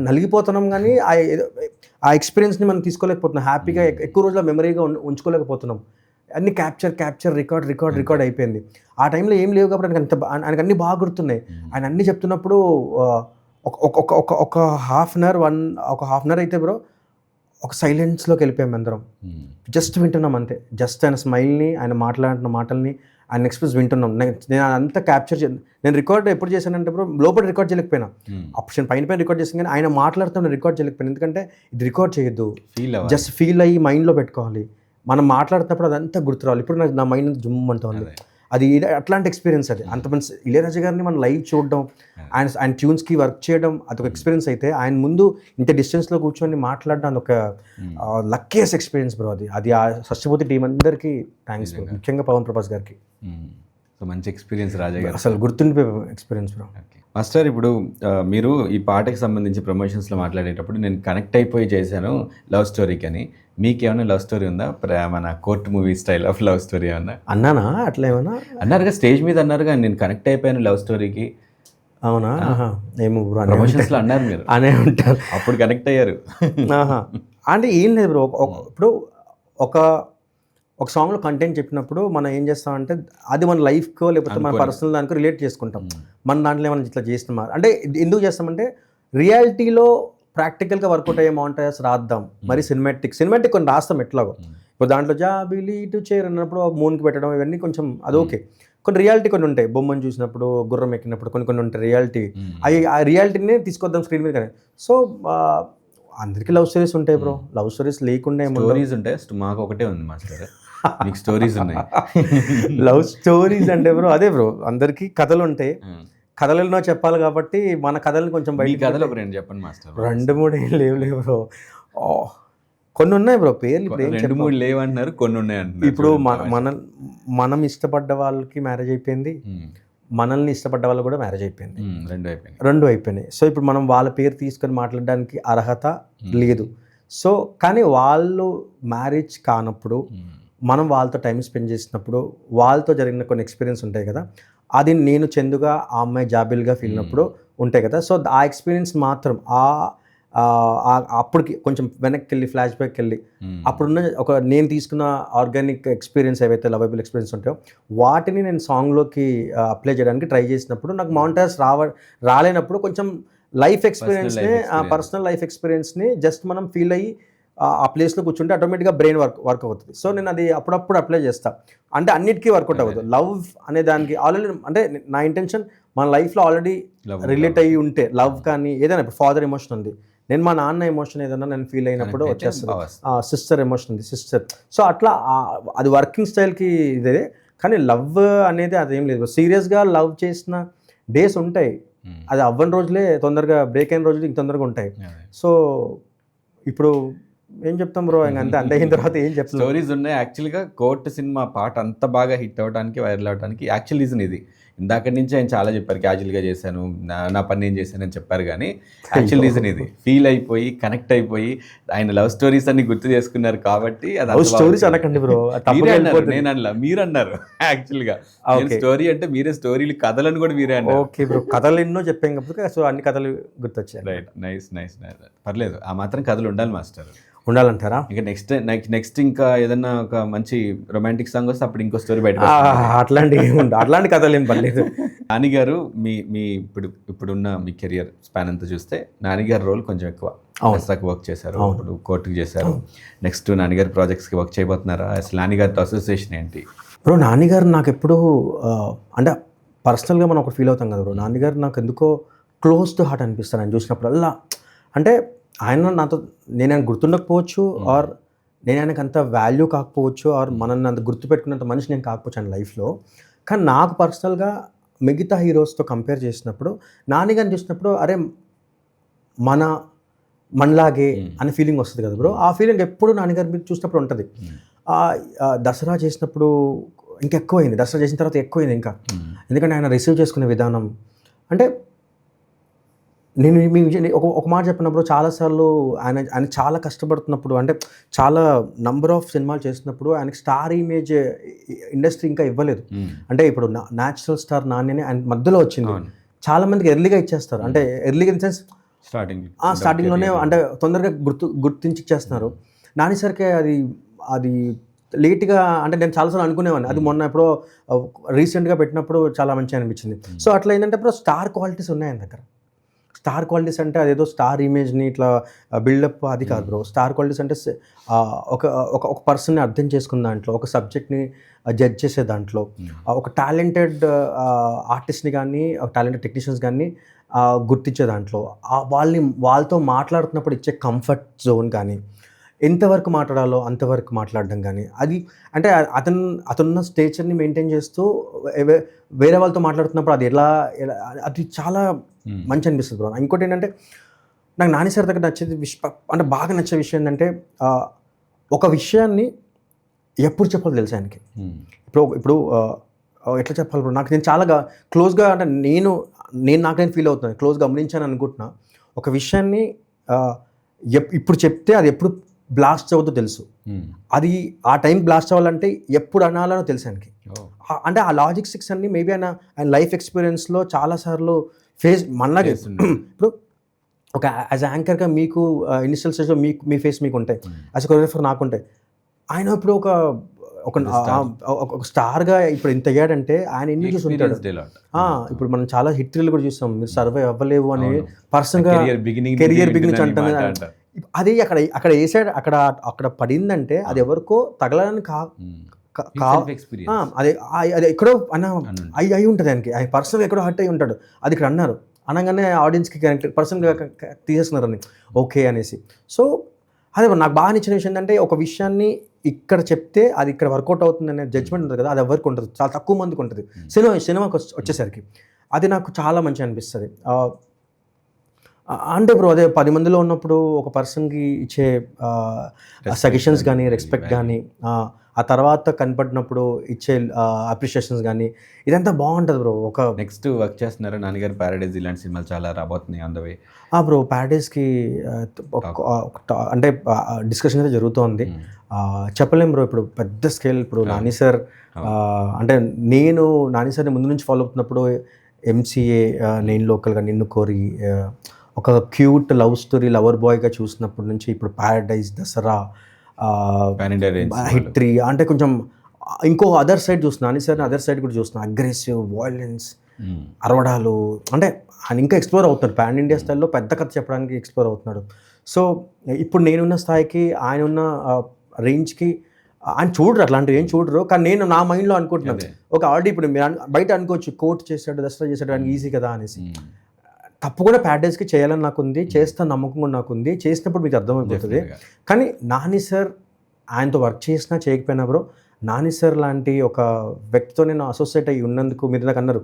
నలిగిపోతున్నాం. కానీ ఆ ఎక్స్పీరియన్స్ని మనం తీసుకోలేకపోతున్నాం, హ్యాపీగా ఎక్కువ రోజుల మెమరీగా ఉంచుకోలేకపోతున్నాం. అన్ని క్యాప్చర్ రికార్డ్ అయిపోయింది. ఆ టైంలో ఏం లేవు కాబట్టి ఆయనకు అన్నీ బాగా గుర్తున్నాయి. ఆయన అన్నీ చెప్తున్నప్పుడు ఒక హాఫ్ అన్ అవర్ అయితే బ్రో ఒక సైలెన్స్లోకి వెళ్ళిపోయాం అందరం. జస్ట్ వింటున్నాం అంతే, జస్ట్ ఆయన స్మైల్ని, ఆయన మాట్లాడిన మాటల్ని, ఆయన ఎక్స్ప్రెస్ వింటున్నాం. నేను అంతా క్యాప్చర్ నేను రికార్డ్ ఎప్పుడు చేశానంటే బ్రో లోపల రికార్డ్ చేయలేకపోయినా, ఆప్షన్ పైన రికార్డ్ చేసాను కానీ ఆయన మాట్లాడుతూ నేను రికార్డ్ చేయలేకపోయాను. ఎందుకంటే ఇది రికార్డ్ చేయొద్దు, జస్ట్ ఫీల్ అయ్యి మైండ్లో పెట్టుకోవాలి. మనం మాట్లాడుతున్నప్పుడు అదంతా గుర్తురావాలి. ఇప్పుడు నా మైండ్ జుమ్ అంటూ ఉంది. అది అట్లాంటి ఎక్స్పీరియన్స్. అది అంత మంచి ఇళయరాజా గారిని మనం లైవ్ చూడడం, ఆయన ట్యూన్స్కి వర్క్ చేయడం అదొక ఎక్స్పీరియన్స్ అయితే, ఆయన ముందు ఇంత డిస్టెన్స్లో కూర్చొని మాట్లాడడం అదొక లక్కీయెస్ట్ ఎక్స్పీరియన్స్ బ్రో. అది ఆ షష్టిపూర్తి టీం అందరికీ థ్యాంక్స్ బ్రో, ముఖ్యంగా పవన్ ప్రభాస్ గారికి. సో మంచి ఎక్స్పీరియన్స్ రాజా గారు, అసలు గుర్తుండిపోయే ఎక్స్పీరియన్స్ బ్రో. మాస్టర్, ఇప్పుడు మీరు ఈ పాటకి సంబంధించి ప్రమోషన్స్లో మాట్లాడేటప్పుడు నేను కనెక్ట్ అయిపోయి చేశాను లవ్ స్టోరీకి అని. మీకేమైనా లవ్ స్టోరీ ఉందా? మన court movie style of love story ఏమన్నా అన్నానా? అట్లా ఏమన్నా అన్నారుగా, స్టేజ్ మీద అన్నారుగా నేను కనెక్ట్ అయిపోయాను లవ్ స్టోరీకి. అవునా? ఏమో బ్రో, ప్రమోషన్స్లో అన్నారు మీరు, అనే ఉంటారు. అప్పుడు కనెక్ట్ అయ్యారు. అంటే ఏం లేదు బ్రో, ఇప్పుడు ఒక సాంగ్లో కంటెంట్ చెప్పినప్పుడు మనం ఏం చేస్తామంటే అది మన లైఫ్కో లేకపోతే మన పర్సనల్ దానికో రిలేట్ చేసుకుంటాం. మన దాంట్లో ఏమైనా ఇట్లా చేస్తున్నామా అంటే ఎందుకు చేస్తామంటే రియాలిటీలో ప్రాక్టికల్గా వర్కౌట్ అయ్యే మౌంటైన్స్ రాద్దాం, మరి సినిమాటిక్ కొన్ని రాస్తాం ఎట్లాగో. ఇప్పుడు దాంట్లో జాబిలీ టు చేర్ అన్నప్పుడు మూన్కి పెట్టడం ఇవన్నీ కొంచెం అది ఓకే. కొన్ని రియాలిటీ కొన్ని ఉంటాయి, బొమ్మను చూసినప్పుడు గుర్రం ఎక్కినప్పుడు కొన్ని ఉంటాయి రియాలిటీ. ఆ రియాలిటీనే తీసుకొద్దాం స్క్రీన్ మీద. కానీ సో అందరికీ లవ్ స్టోరీస్ ఉంటాయి బ్రో, లవ్ స్టోరీస్ లేకుండా స్టోరీస్ ఉంటాయి. మాకు ఒకటే ఉంది మాస్టర్, మీకు స్టోరీస్ ఉన్నాయి. లవ్ స్టోరీస్ అంటే బ్రో అదే బ్రో, అందరికీ కథలు ఉంటాయి, కథలలో చెప్పాలి కాబట్టి మన కథలను కొంచెం బయట కథలు ఒక రెండు చెప్పండి మాస్టర్. 2-3 ఏం లేవు బ్రో, కొన్ని ఉన్నాయి బ్రో పేర్లు. ఇప్పుడు 2-3 లేవు అంటున్నారు, కొన్ని ఉన్నాయి అంటున్నారు. ఇప్పుడు మనం ఇష్టపడ్డ వాళ్ళకి మ్యారేజ్ అయిపోయింది, మనల్ని ఇష్టపడ్డ వాళ్ళు కూడా మ్యారేజ్ అయిపోయింది, రెండు అయిపోయినాయి. సో ఇప్పుడు మనం వాళ్ళ పేరు తీసుకొని మాట్లాడడానికి అర్హత లేదు. సో కానీ వాళ్ళు మ్యారేజ్ కానప్పుడు మనం వాళ్ళతో టైం స్పెండ్ చేసినప్పుడు వాళ్ళతో జరిగిన కొన్ని ఎక్స్పీరియన్స్ ఉంటాయి కదా, అది నేను చందుగా ఆ అమ్మాయి జాబిల్గా ఫీల్ అయినప్పుడు ఉంటాయి కదా. సో ఆ ఎక్స్పీరియన్స్ మాత్రం అప్పటికి కొంచెం వెనక్కి వెళ్ళి ఫ్లాష్ బ్యాక్ వెళ్ళి అప్పుడున్న నేను తీసుకున్న ఆర్గానిక్ ఎక్స్పీరియన్స్ ఏవైతే లవబుల్ ఎక్స్పీరియన్స్ ఉంటాయో వాటిని నేను సాంగ్లోకి అప్లై చేయడానికి ట్రై చేసినప్పుడు నాకు మౌంటైన్స్ రాలేనప్పుడు కొంచెం లైఫ్ ఎక్స్పీరియన్స్ని, పర్సనల్ లైఫ్ ఎక్స్పీరియన్స్ని జస్ట్ మనం ఫీల్ అయ్యి ఆ ప్లేస్లో కూర్చుంటే ఆటోమేటిక్గా బ్రెయిన్ వర్క్ అవుతుంది. సో నేను అది అప్పుడప్పుడు అప్లై చేస్తాను. అంటే అన్నిటికీ వర్కౌట్ అవ్వదు. లవ్ అనే దానికి ఆల్రెడీ అంటే నా ఇంటెన్షన్ మన లైఫ్లో ఆల్రెడీ రిలేట్ అయ్యి ఉంటే లవ్ కానీ ఏదైనా, ఇప్పుడు ఫాదర్ ఎమోషన్ ఉంది, నేను మా నాన్న ఎమోషన్ ఏదైనా నేను ఫీల్ అయినప్పుడు వచ్చేస్తుంది. సిస్టర్ ఎమోషన్ ఉంది, సిస్టర్. సో అట్లా అది వర్కింగ్ స్టైల్కి ఇదే. కానీ లవ్ అనేది అదేం లేదు. సీరియస్గా లవ్ చేసిన డేస్ ఉంటాయి, అది అవ్వని రోజులే తొందరగా బ్రేక్ అయిన రోజులు ఇంక తొందరగా ఉంటాయి. సో ఇప్పుడు ఏం చెప్తాం బ్రో, అంతే అయిన తర్వాత ఏం చెప్తాం. స్టోరీస్ ఉన్నాయి. యాక్చువల్గా కోర్ట్ సినిమా పాట అంత బాగా హిట్ అవ్వడానికి, వైరల్ అవ్వడానికి యాక్చువల్ రీజన్ ఇది. ఇందాక నుంచి ఆయన చాలా చెప్పారు, క్యాజువల్గా చేశాను, నా పని నేను చేశానని చెప్పారు. కానీ యాక్చువల్ రీజన్ ఇది, ఫీల్ అయిపోయి కనెక్ట్ అయిపోయి ఆయన లవ్ స్టోరీస్ అన్ని గుర్తు చేసుకున్నారు కాబట్టి. అది స్టోరీస్ అనకండి బ్రో, నేను అనలా, మీరు అన్నారు. యాక్చువల్గా స్టోరీ అంటే మీరే స్టోరీలు, కథలను కూడా మీరే అన్నారు. ఓకే బ్రో, కథలు ఎన్నో చెప్పాం కాబట్టి సో అన్ని కథలు గుర్తొచ్చాయి. Right, nice. పర్లేదు, ఆ మాత్రం కథలు ఉండాలి మాస్టర్. ఉండాలంటారా? ఇంకా నెక్స్ట్ ఇంకా ఏదన్నా ఒక మంచి రొమాంటిక్ సాంగ్ వస్తే అప్పుడు ఇంకో స్టోరీ బయట. అట్లాంటి కథలు ఏం పర్లేదు. నానిగారు మీ ఇప్పుడున్న మీ కెరియర్ స్పాన్ అంతా చూస్తే నానిగారు రోల్ కొంచెం ఎక్కువ. దసరాకి వర్క్ చేశారు, ఇప్పుడు కోర్టుకి చేశారు. నెక్స్ట్ నానిగారి ప్రాజెక్ట్స్కి వర్క్ చేయబోతున్నారా? అసలు నానిగారితో అసోసియేషన్ ఏంటి? బ్రో నాన్నగారు నాకు ఎప్పుడు అంటే పర్సనల్గా మనం ఒకటి ఫీల్ అవుతాం కదా బ్రో, నాన్నగారు నాకు ఎందుకో క్లోజ్ టు హార్ట్ అనిపిస్తాను ఆయన చూసినప్పుడల్లా. అంటే ఆయన నాతో, నేను ఆయన గుర్తుండకపోవచ్చు, ఆర్ నేను ఆయనకు అంత వాల్యూ కాకపోవచ్చు, ఆర్ మనల్ని అంత గుర్తుపెట్టుకున్నంత మనిషి నేను కాకపోవచ్చు ఆయన లైఫ్లో. కానీ నాకు పర్సనల్గా మిగతా హీరోస్తో కంపేర్ చేసినప్పుడు నాన్నగారిని చూసినప్పుడు అరే మనలాగే అనే ఫీలింగ్ వస్తుంది కదా బ్రో. ఆ ఫీలింగ్ ఎప్పుడు నాన్నగారి మీద చూసినప్పుడు ఉంటుంది. దసరా చేసినప్పుడు ఇంకా ఎక్కువైంది, దసరా చేసిన తర్వాత ఎక్కువైంది ఇంకా. ఎందుకంటే ఆయన రిసీవ్ చేసుకునే విధానం, అంటే నేను మీ విషయం ఒక మాట చెప్పినప్పుడు చాలాసార్లు ఆయన చాలా కష్టపడుతున్నప్పుడు, అంటే చాలా నంబర్ ఆఫ్ సినిమాలు చేస్తున్నప్పుడు ఆయనకి స్టార్ ఇమేజ్ ఇండస్ట్రీ ఇంకా ఇవ్వలేదు. అంటే ఇప్పుడు న్యాచురల్ స్టార్ నాని ఆయన మధ్యలో వచ్చింది. చాలా మందికి ఎర్లీగా ఇచ్చేస్తారు, అంటే ఎర్లీగా ఇన్ సెన్స్ స్టార్టింగ్లోనే అంటే తొందరగా గుర్తించి ఇచ్చేస్తున్నారు. నాని సార్కి అది లేట్గా, అంటే నేను చాలాసార్లు అనుకునేవాడిని, అది మొన్న ఎప్పుడో రీసెంట్గా పెట్టినప్పుడు చాలా మంచిగా అనిపించింది. సో అట్లా ఏంటంటే ఇప్పుడు స్టార్ క్వాలిటీస్ ఉన్నాయి ఆయన దగ్గర. స్టార్ క్వాలిటీస్ అంటే అదేదో స్టార్ ఇమేజ్ని ఇట్లా బిల్డప్ అది కాదు బ్రో. స్టార్ క్వాలిటీస్ అంటే ఒక పర్సన్ని అర్థం చేసుకున్న దాంట్లో, ఒక సబ్జెక్ట్ని జడ్జ్ చేసే దాంట్లో, ఒక టాలెంటెడ్ ఆర్టిస్ట్ని కానీ, ఒక టాలెంటెడ్ టెక్నీషియన్స్ కానీ గుర్తించే దాంట్లో, వాళ్ళతో మాట్లాడుతున్నప్పుడు ఇచ్చే కంఫర్ట్ జోన్ కానీ, ఎంతవరకు మాట్లాడాలో అంతవరకు మాట్లాడడం కానీ, అది అంటే అతనున్న స్టేచర్ని మెయింటైన్ చేస్తూ వేరే వాళ్ళతో మాట్లాడుతున్నప్పుడు అది ఎలా అది చాలా మంచి అనిపిస్తుంది బ్రో. ఇంకోటి ఏంటంటే నాకు నాని సార్ దగ్గర నచ్చేది అంటే బాగా నచ్చే విషయం ఏంటంటే ఒక విషయాన్ని ఎప్పుడు చెప్పాలో తెలుసు ఆయనకి. ఇప్పుడు ఎట్లా చెప్పాలి బ్రో, నాకు నేను చాలా క్లోజ్గా, అంటే నేను నాకైనా ఫీల్ అవుతున్నాను, క్లోజ్ గమనించాను అనుకుంటున్నా. ఒక విషయాన్ని ఇప్పుడు చెప్తే అది ఎప్పుడు బ్లాస్ట్ అవ్వద్దో తెలుసు. అది ఆ టైం బ్లాస్ట్ అవ్వాలంటే ఎప్పుడు అనాలనో తెలుసు ఆయనకి. అంటే ఆ లాజిస్టిక్స్ అన్ని మేబీ ఆయన లైఫ్ ఎక్స్పీరియన్స్లో చాలాసార్లు మనలాగే ఇప్పుడు ఒక యాజ్ యాంకర్గా మీకు ఇనిషియల్ స్టేజ్లో మీ ఫేస్ మీకు ఉంటాయి, యాజ్ కొరియోగ్రాఫర్ నాకు ఉంటాయి. ఆయన ఇప్పుడు ఒక స్టార్గా ఇప్పుడు ఇంత అయ్యాడంటే ఆయన ఎన్ని చూసి ఉంటాడు. ఇప్పుడు మనం చాలా హిస్టరీలు కూడా చూస్తాం, మీరు సర్వైవ్ అవ్వలేవు అనే పర్సన్గా కెరియర్ బిగినింగ్ అంటాను. అది అక్కడ వేసాడు, అక్కడ పడిందంటే అది ఎవరికో తగలడానికి అది ఎక్కడో అయి ఉంటుంది ఆయనకి, ఆయన పర్సనల్ ఎక్కడో హర్ట్ అయి ఉంటాడు. అది ఇక్కడ అన్నారు అనగానే ఆడియన్స్కి కనెక్ట్ పర్సన్గా తీసేస్తున్నారని ఓకే అనేసి. సో అదే నాకు బాగా నచ్చిన విషయం ఏంటంటే ఒక విషయాన్ని ఇక్కడ చెప్తే అది ఇక్కడ వర్కౌట్ అవుతుంది అనే జడ్జ్మెంట్ ఉంటుంది కదా, అది ఎవరికి ఉంటుంది, చాలా తక్కువ మందికి ఉంటుంది సినిమాకి వచ్చేసరికి. అది నాకు చాలా మంచిగా అనిపిస్తుంది. అంటే బ్రో అదే 10 మందిలో ఉన్నప్పుడు ఒక పర్సన్కి ఇచ్చే సజెషన్స్ కానీ, రెస్పెక్ట్ కానీ, ఆ తర్వాత కనపడినప్పుడు ఇచ్చే అప్రిషియేషన్స్ కానీ, ఇదంతా బాగుంటుంది బ్రో. ఒక నెక్స్ట్ వర్క్ చేస్తున్నారు నాన్నగారు ప్యారడైజ్, ఇలాంటి సినిమాలు చాలా రాబోతున్నాయి ఆన్ ద వే. బ్రో ప్యారడైజ్కి అంటే డిస్కషన్ అయితే జరుగుతోంది. చెప్పలేం బ్రో, ఇప్పుడు పెద్ద స్కేల్. ఇప్పుడు నాని సార్ అంటే నేను నాని సార్ని ముందు నుంచి ఫాలో అవుతున్నప్పుడు MCA, నేను లోకల్గా, నిన్ను కోరి, ఒక క్యూట్ లవ్ స్టోరీ లవర్ బాయ్గా చూసినప్పటి నుంచి ఇప్పుడు ప్యారడైజ్, దసరా, హిట్రీ, అంటే కొంచెం ఇంకో అదర్ సైడ్ చూస్తున్నాను. నాని సార్ అదర్ సైడ్ కూడా చూస్తున్నాను, అగ్రెసివ్, వైలెన్స్, అరవడాలు, అంటే ఆయన ఇంకా ఎక్స్ప్లోర్ అవుతున్నాడు. పాన్ ఇండియా స్టైల్లో పెద్ద కథ చెప్పడానికి ఎక్స్ప్లోర్ అవుతున్నాడు. సో ఇప్పుడు నేనున్న స్థాయికి, ఆయన ఉన్న రేంజ్కి ఆయన చూడరు, అట్లాంటివి ఏం చూడరు. కానీ నేను నా మైండ్లో అనుకుంటున్నాను, ఒక ఆల్రెడీ ఇప్పుడు మీరు బయట అనుకోవచ్చు కోర్ట్ చేశాడు, దసరా చేశాడు, ఆయనకి ఈజీ కదా అనేసి. తప్పకుండా ప్యారడైజ్కి చేయాలని నాకు ఉంది, చేస్తాను నమ్మకం కూడా నాకు ఉంది. చేసినప్పుడు మీకు అర్థమైపోతుంది. కానీ నాని సార్ ఆయనతో వర్క్ చేసినా చేయకపోయినా బ్రో, నాని సార్ లాంటి ఒక వ్యక్తితో నేను అసోసియేట్ అయ్యి ఉన్నందుకు, మీరు నాకు అన్నారు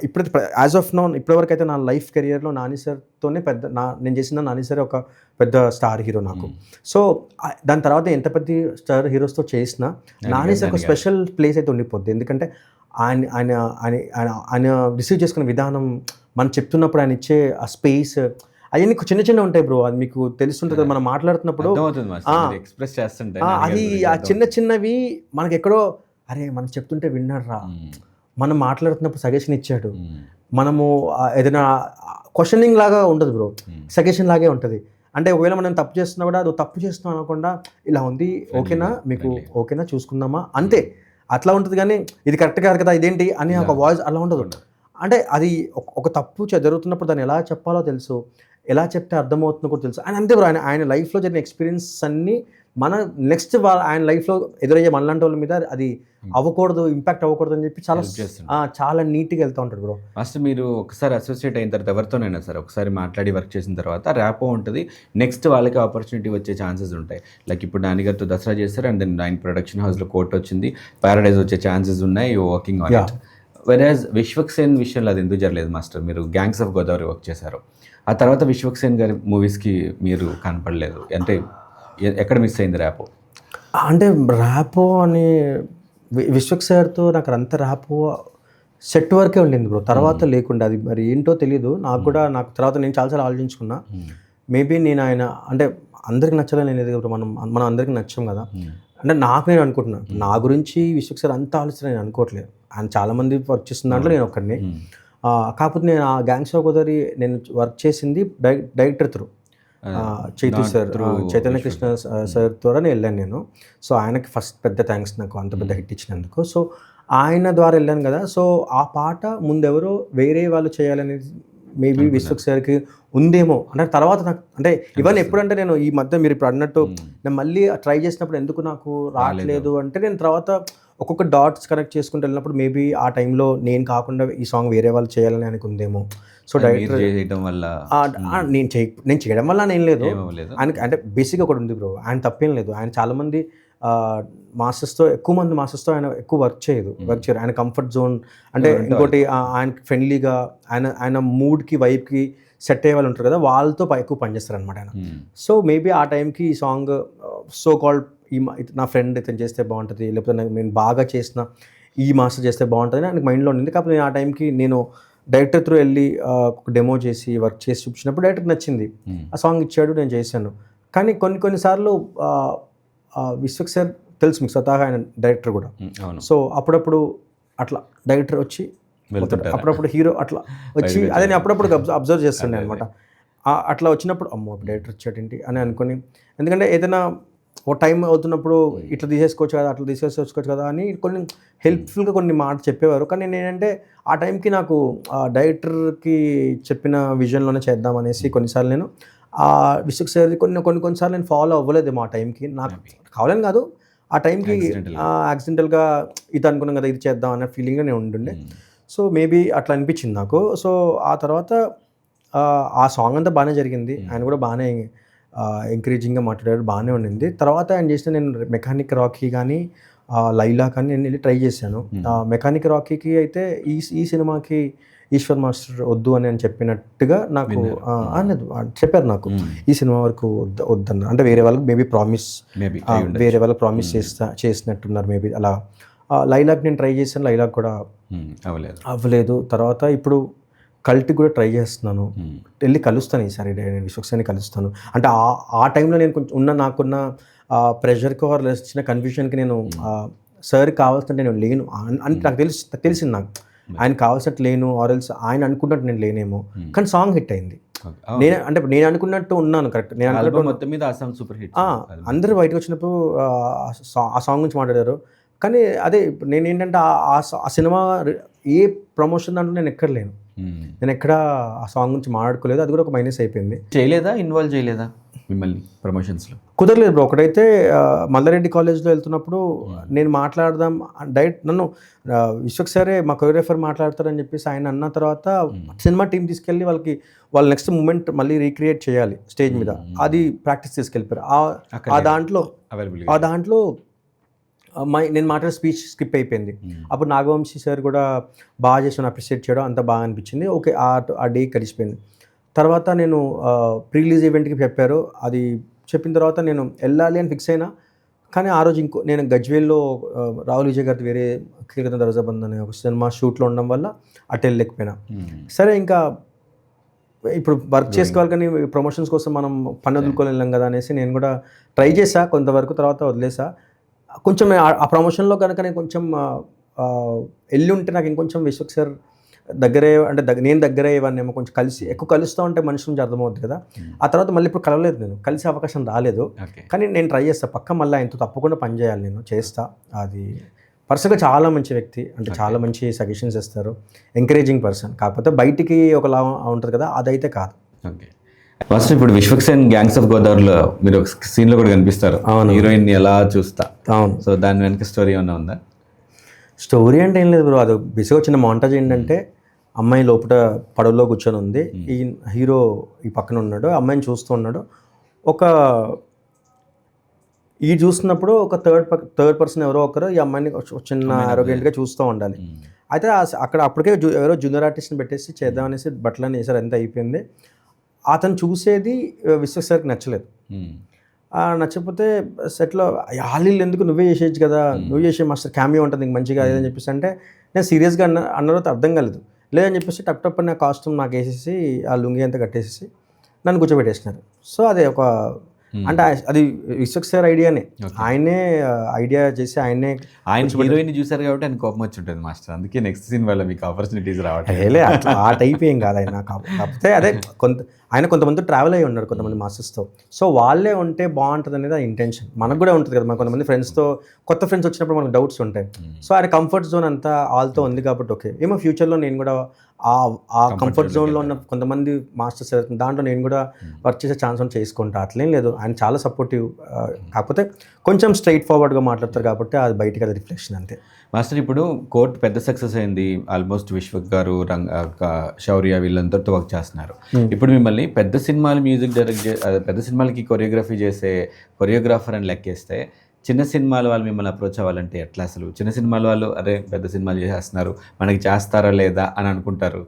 ఇప్పుడు యాజ్ ఆఫ్ నౌ ఇప్పటివరకు అయితే నా లైఫ్ కెరియర్లో నాని సార్తోనే నేను చేసిన నాని సార్ ఒక పెద్ద స్టార్ హీరో నాకు. సో దాని తర్వాత ఎంత పెద్ద స్టార్ హీరోస్తో చేసినా నాని సార్ ఒక స్పెషల్ ప్లేస్ అయితే ఉండిపోద్ది. ఎందుకంటే ఆయన రిసీవ్ చేసుకునే విధానం, మనం చెప్తున్నప్పుడు ఆయన ఇచ్చే ఆ స్పేస్, అవన్నీ చిన్న ఉంటాయి బ్రో. అది మీకు తెలుస్తుంటుంది కదా, మనం మాట్లాడుతున్నప్పుడు ఎక్స్ప్రెస్ చేస్తుంటే అది ఆ చిన్నవి మనకి ఎక్కడో, అరే మనం చెప్తుంటే విన్నాడు రా, మనం మాట్లాడుతున్నప్పుడు సజెషన్ ఇచ్చాడు, మనము ఏదైనా క్వశ్చనింగ్ లాగా ఉండదు బ్రో, సజెషన్ లాగే ఉంటుంది. అంటే ఒకవేళ మనం తప్పు చేస్తున్నా కూడా అది తప్పు చేస్తున్నాం అనకుండా, ఇలా ఉంది ఓకేనా, మీకు ఓకేనా, చూసుకుందామా, అంతే అట్లా ఉంటుంది. కానీ ఇది కరెక్ట్ కాదు కదా, ఇదేంటి అని ఒక వాయిస్ అలా ఉండదు. అంటే అది ఒక తప్పు జరుగుతున్నప్పుడు దాన్ని ఎలా చెప్పాలో తెలుసు, ఎలా చెప్తే అర్థమవుతుందో కూడా తెలుసు. ఆయన అంతే బ్రో, ఆయన లైఫ్లో జరిగిన ఎక్స్పీరియన్స్ అన్నీ మన నెక్స్ట్ ఆయన లైఫ్లో ఎదురయ్యే మనలాంటి వాళ్ళ మీద అది అవ్వకూడదు, ఇంపాక్ట్ అవ్వకూడదు అని చెప్పి చాలా నీట్గా వెళ్తూ ఉంటాడు బ్రో. ఫస్ట్ మీరు ఒకసారి అసోసియేట్ అయిన తర్వాత ఎవరితోనైనా సరే ఒకసారి మాట్లాడి వర్క్ చేసిన తర్వాత ర్యాపో ఉంటుంది, నెక్స్ట్ వాళ్ళకి ఆపర్చునిటీ వచ్చే ఛాన్సెస్ ఉంటాయి. లైక్ ఇప్పుడు నాన్నగారితో దసరా చేస్తారు, అండ్ దెన్ ఆయన ప్రొడక్షన్ హౌస్లో కోర్ట్ వచ్చింది, ప్యారడైజ్ వచ్చే ఛాన్సెస్ ఉన్నాయి, వర్కింగ్ ఆన్ ఇట్. వెరాజ్ విశ్వక్సేన్ విషయంలో అది ఎందుకు జరగలేదు మాస్టర్? మీరు గ్యాంగ్స్ ఆఫ్ గోదావరి వర్క్ చేశారు, ఆ తర్వాత విశ్వక్సేన్ గారి మూవీస్కి మీరు కనపడలేదు, అంటే ఎక్కడ మిస్ అయింది ర్యాపో? అంటే ర్యాపో అని విశ్వక్ సార్తో నాకు అంత ర్యాపో సెట్ వరకే ఉండింది బ్రో, తర్వాత లేకుండా అది మరి ఏంటో తెలియదు నాకు కూడా. నాకు తర్వాత నేను చాలాసార్లు ఆలోచించుకున్నా, మేబీ నేను ఆయన అంటే అందరికి నచ్చాలని లేదు బ్రో, మనం అందరికి నచ్చం కదా. అంటే నాకు నేను అనుకుంటున్నా, నా గురించి విశ్వక్ సార్ అంత ఆలోచన నేను అనుకోవట్లేదు. ఆయన చాలామంది వర్క్ చేస్తున్న దాంట్లో నేను ఒక్కడిని. కాకపోతే నేను ఆ గ్యాంగ్స్ ఆఫ్ గోదావరి నేను వర్క్ చేసింది director through Chaitu sir, Chaitanya Krishna sir ద్వారానే వెళ్ళాను నేను. సో ఆయనకి ఫస్ట్ పెద్ద థ్యాంక్స్ నాకు అంత పెద్ద హిట్ ఇచ్చినందుకు. సో ఆయన ద్వారా వెళ్ళాను కదా. సో ఆ పాట ముందెవరో వేరే వాళ్ళు చేయాలనేది మేబీ విశ్వక్ సార్కి ఉందేమో అంటే తర్వాత నాకు అంటే ఇవన్నీ ఎప్పుడంటే నేను ఈ మధ్య మీరు ఇప్పుడు అన్నట్టు నేను మళ్ళీ ట్రై చేసినప్పుడు ఎందుకు నాకు రావట్లేదు అంటే నేను తర్వాత ఒక్కొక్క డాట్స్ కనెక్ట్ చేసుకుంటూ వెళ్ళినప్పుడు మేబీ ఆ టైంలో నేను కాకుండా ఈ సాంగ్ వేరే వాళ్ళు చేయాలని ఆయనకు ఉందేమో. సో డైరెక్టర్ నేను చేయడం వల్ల నేను లేదు ఆయనకి అంటే బేసిక్గా ఒకటి ఉంది బ్రో, ఆయన తప్పేం లేదు. ఆయన చాలామంది మాస్టర్స్తో ఎక్కువ మంది మాస్టర్స్తో ఆయన ఎక్కువ వర్క్ చేయరు. ఆయన కంఫర్ట్ జోన్ అంటే ఇంకోటి ఆయనకి ఫ్రెండ్లీగా ఆయన మూడ్కి వైబ్కి సెట్ అయ్యే వాళ్ళు ఉంటారు కదా, వాళ్ళతో ఎక్కువ పనిచేస్తారు అనమాట ఆయన. సో మేబీ ఆ టైంకి ఈ సాంగ్ సో కాల్డ్ నా ఫ్రెండ్ ఇతను చేస్తే బాగుంటుంది, లేకపోతే నేను బాగా చేసిన ఈ మాస్టర్ చేస్తే బాగుంటుంది ఆయనకు మైండ్లో ఉంది. కాకపోతే నేను ఆ టైంకి నేను డైరెక్టర్ త్రూ వెళ్ళి ఒక డెమో చేసి వర్క్ చేసి చూపించినప్పుడు డైరెక్టర్ నచ్చింది, ఆ సాంగ్ ఇచ్చాడు, నేను చేశాను. కానీ కొన్నిసార్లు విశ్వక్ సార్ తెలుసు మీకు స్వతహాగా ఆయన డైరెక్టర్ కూడా. సో అప్పుడప్పుడు అట్లా డైరెక్టర్ వచ్చి అప్పుడప్పుడు హీరో అట్లా వచ్చి అదే నేను అప్పుడప్పుడు అబ్జర్వ్ చేస్తుండే అనమాట. అట్లా వచ్చినప్పుడు అమ్మో డైరెక్టర్ వచ్చాడేంటి అని అనుకుని, ఎందుకంటే ఏదైనా ఓ టైం అవుతున్నప్పుడు ఇట్లా తీసేసుకోవచ్చు కదా, అట్లా తీసేసుకోవచ్చు కదా అని కొన్ని హెల్ప్ఫుల్గా కొన్ని మాట చెప్పేవారు. కానీ నేను ఏంటంటే ఆ టైంకి నాకు డైరెక్టర్కి చెప్పిన విజన్లోనే చేద్దాం అనేసి కొన్నిసార్లు నేను విశ్వక్ సార్ కొన్నిసార్లు నేను ఫాలో అవ్వలేదు ఆ టైంకి. నాకు కావాలని కాదు, ఆ టైంకి యాక్సిడెంటల్గా ఇది అనుకున్నాం కదా ఇది చేద్దాం అనే ఫీలింగ్గా నేను ఉంటుండే. సో మేబీ అట్లా అనిపించింది నాకు. సో ఆ తర్వాత ఆ సాంగ్ అంతా బాగానే జరిగింది, ఆయన కూడా బాగానే ఎంకరేజింగ్గా మాట్లాడారు, బాగానే ఉండింది. తర్వాత ఆయన చేసిన నేను మెకానిక్ రాకీ కానీ లైలా కానీ నేను వెళ్ళి ట్రై చేశాను. మెకానిక్ రాకీకి అయితే ఈ సినిమాకి ఈశ్వర్ మాస్టర్ వద్దు అని చెప్పినట్టుగా నాకు చెప్పారు. నాకు ఈ సినిమా వరకు వద్దన్నారు అంటే వేరే వాళ్ళకి మేబీ ప్రామిస్ వేరే వాళ్ళకి ప్రామిస్ చేసినట్టున్నారు మేబీ అలా. లైలాక్ నేను ట్రై చేశాను, లైలాక్ కూడా అవ్వలేదు. తర్వాత ఇప్పుడు కల్ట్కి కూడా ట్రై చేస్తున్నాను, వెళ్ళి కలుస్తాను ఈసారి నేను విశ్వక్ సార్ని కలుస్తాను. అంటే ఆ టైంలో నేను కొంచెం నాకున్న ప్రెషర్కి ఆర్ చిన్న కన్ఫ్యూషన్కి నేను సార్కి కావాల్సినట్టు నేను లేను అని నాకు తెలిసింది. నాకు ఆయన కావాల్సినట్టు లేను, ఆర్ఎల్స్ ఆయన అనుకున్నట్టు నేను లేనేమో. కానీ సాంగ్ హిట్ అయింది, నేను అనుకున్నట్టు ఉన్నాను కరెక్ట్. నేను అందరూ బయటకు వచ్చినప్పుడు ఆ సాంగ్ గురించి మాట్లాడారు. కానీ అదే నేను ఏంటంటే ఆ సినిమా ఏ ప్రమోషన్ దాంట్లో నేను ఎక్కడ లేను, నేను ఎక్కడ ఆ సాంగ్ గురించి మాట్లాడుకోలేదు. అది కూడా ఒక మైనస్ అయిపోయింది. ఇన్వాల్వ్ చేయలేదా మిమ్మల్ని ప్రమోషన్స్లో? కుదరలేదు బ్రో. ఒకటైతే మల్లారెడ్డి కాలేజ్లో వెళ్తున్నప్పుడు నేను మాట్లాడదాం డైరెక్ట్ నన్ను విశ్వక్ సారే మా కొరియోగ్రాఫర్ మాట్లాడతారని చెప్పేసి ఆయన అన్న తర్వాత సినిమా టీం తీసుకెళ్ళి వాళ్ళ నెక్స్ట్ మూమెంట్ మళ్ళీ రీక్రియేట్ చేయాలి స్టేజ్ మీద, అది ప్రాక్టీస్ తీసుకెళ్ళిపోయారు. ఆ దాంట్లో నేను మాట్లాడే స్పీచ్ స్కిప్ అయిపోయింది. అప్పుడు నాగవంశీ సార్ కూడా బాగా చేసి అప్రిషియేట్ చేయడం అంతా బాగా అనిపించింది. ఓకే ఆ డే గడిచిపోయింది. తర్వాత నేను ప్రీ రిలీజ్ ఈవెంట్కి చెప్పారు, అది చెప్పిన తర్వాత నేను వెళ్ళాలి అని ఫిక్స్ అయినా. కానీ ఆ రోజు నేను గజ్వేల్లో రాహుల్ విజయ్ గారి వేరే కీర్తన దర్జాబంద్ అనే ఒక సినిమా షూట్లో ఉండడం వల్ల అటు వెళ్ళలేకపోయినా. సరే ఇంకా ఇప్పుడు వర్క్ చేసుకోవాలి కానీ ప్రమోషన్స్ కోసం మనం పని వదులుకొని వెళ్ళాం కదా అనేసి నేను కూడా ట్రై చేశా కొంతవరకు, తర్వాత వదిలేసా. కొంచెం ఆ ప్రమోషన్లో కనుక నేను కొంచెం వెళ్ళి ఉంటే నాకు ఇంకొంచెం విశ్వక్ సార్ దగ్గరే అంటే నేను దగ్గర అయ్యేవాడినేమో, కొంచెం ఎక్కువ కలుస్తూ ఉంటే మనిషి నుంచి అర్థమవుతుంది కదా. ఆ తర్వాత మళ్ళీ ఇప్పుడు కలవలేదు, నేను కలిసే అవకాశం రాలేదు. కానీ నేను ట్రై చేస్తాను పక్క మళ్ళీ ఆయనతో తప్పకుండా పని చేయాలి, నేను చేస్తా. అది పర్సన్గా చాలా మంచి వ్యక్తి, అంటే చాలా మంచి సజెషన్స్ ఇస్తారు, ఎంకరేజింగ్ పర్సన్. కాకపోతే బయటికి ఒకలా ఉంటుంది కదా, అదైతే కాదు. ఓకే, ఫస్ట్ ఇప్పుడు విశ్వక్ సేన్ గ్యాంగ్స్ ఆఫ్ గోదావరిలో మీరు ఒక సీన్లో కూడా కనిపిస్తారు, హీరోయిన్ ఎలా చూస్తా. అవును. సో దాని వెనక స్టోరీ ఏమన్నా ఉందా? స్టోరీ అంటే ఏం లేదు బ్రో, అది బేసిక్గా వచ్చిన మాంటాజ్ ఏంటంటే అమ్మాయి లోపల పడవలో కూర్చొని ఉంది, ఈ హీరో ఈ పక్కన ఉన్నాడు, అమ్మాయిని చూస్తూ ఉన్నాడు. ఈ చూస్తున్నప్పుడు ఒక థర్డ్ పర్సన్ ఎవరో ఒకరు ఈ అమ్మాయిని చిన్న ఆరోగ్యంగా చూస్తూ ఉండాలి. అయితే అప్పటికే ఎవరో జూనియర్ ఆర్టిస్ట్ని పెట్టేసి చేద్దామనేసి బట్టలని వేసారు, ఎంత అయిపోయింది. అతను చూసేది విశ్వక్ సార్కి నచ్చలేదు. నచ్చకపోతే సెట్లో వాళ్ళు ఎందుకు నువ్వే చేసేయచ్చు కదా, నువ్వు చేసే మాస్టర్ క్యామియో ఉంటుంది నీకు మంచిగా అని చెప్పేసి అంటే నేను సీరియస్గా అన్న తర్వాత అర్థం కాలేదు. లేదని చెప్పేసి టప్ అని నా కాస్ట్యూమ్ నాకు వేసేసి ఆ లుంగి అంతా కట్టేసేసి నన్ను కూర్చోబెట్టేసినారు. సో అదే ఒక అంటే అది విశ్వక్ సార్ ఐడియానే, ఆయనే ఐడియా చేసి ఆయనే హీరోయిన్ చూసారు కాబట్టి ఆయన కోపం వచ్చి ఉంటుంది మాస్టర్, అందుకే నెక్స్ట్ సీన్లో మీకు ఆపర్చునిటీస్ రావట్లేదు. లే ఆ టైప్ ఏం కాదు ఆయన. కాకపోతే అదే ఆయన కొంతమంది ట్రావెల్ అయ్యి ఉన్నారు కొంతమంది మాస్టర్స్తో, సో వాళ్ళే ఉంటే బాగుంటుంది అనేది ఆ ఇంటెన్షన్. మనకు కూడా ఉంటుంది కదా, మన కొంతమంది ఫ్రెండ్స్తో కొత్త ఫ్రెండ్స్ వచ్చినప్పుడు మనకు డౌట్స్ ఉంటాయి. సో ఆయన కంఫర్ట్ జోన్ అంతా వాళ్ళతో ఉంది కాబట్టి ఓకే. ఏమో ఫ్యూచర్లో నేను కూడా ఆ కంఫర్ట్ జోన్లో ఉన్న కొంతమంది మాస్టర్స్ దాంట్లో నేను కూడా వర్క్ చేసే ఛాన్స్ అని చేసుకుంటా, అట్లేం లేదు. ఆయన చాలా సపోర్టివ్, కాకపోతే కొంచెం స్ట్రైట్ ఫార్వర్డ్గా మాట్లాడతారు కాబట్టి అది బయటికి అది రిఫ్లెక్షన్ అంతే. మాస్టర్ ఇప్పుడు కోర్ట్ పెద్ద సక్సెస్ అయింది, ఆల్మోస్ట్ విశ్వక్ గారు, శౌర్య వీళ్ళందరితో వర్క్ చేస్తున్నారు. ఇప్పుడు మిమ్మల్ని పెద్ద సినిమాలు మ్యూజిక్ డైరెక్ట్ పెద్ద సినిమాలకి కొరియోగ్రఫీ చేసే కొరియోగ్రాఫర్ అని లెక్కేస్తే చిన్న సినిమాల వాళ్ళు మిమ్మల్ని అప్రోచ్ అవ్వాలంటే ఎట్లా? అసలు చిన్న సినిమాల వాళ్ళు అరే పెద్ద సినిమాలు చేసేస్తున్నారు మనకి చేస్తారా లేదా అని అనుకుంటారు.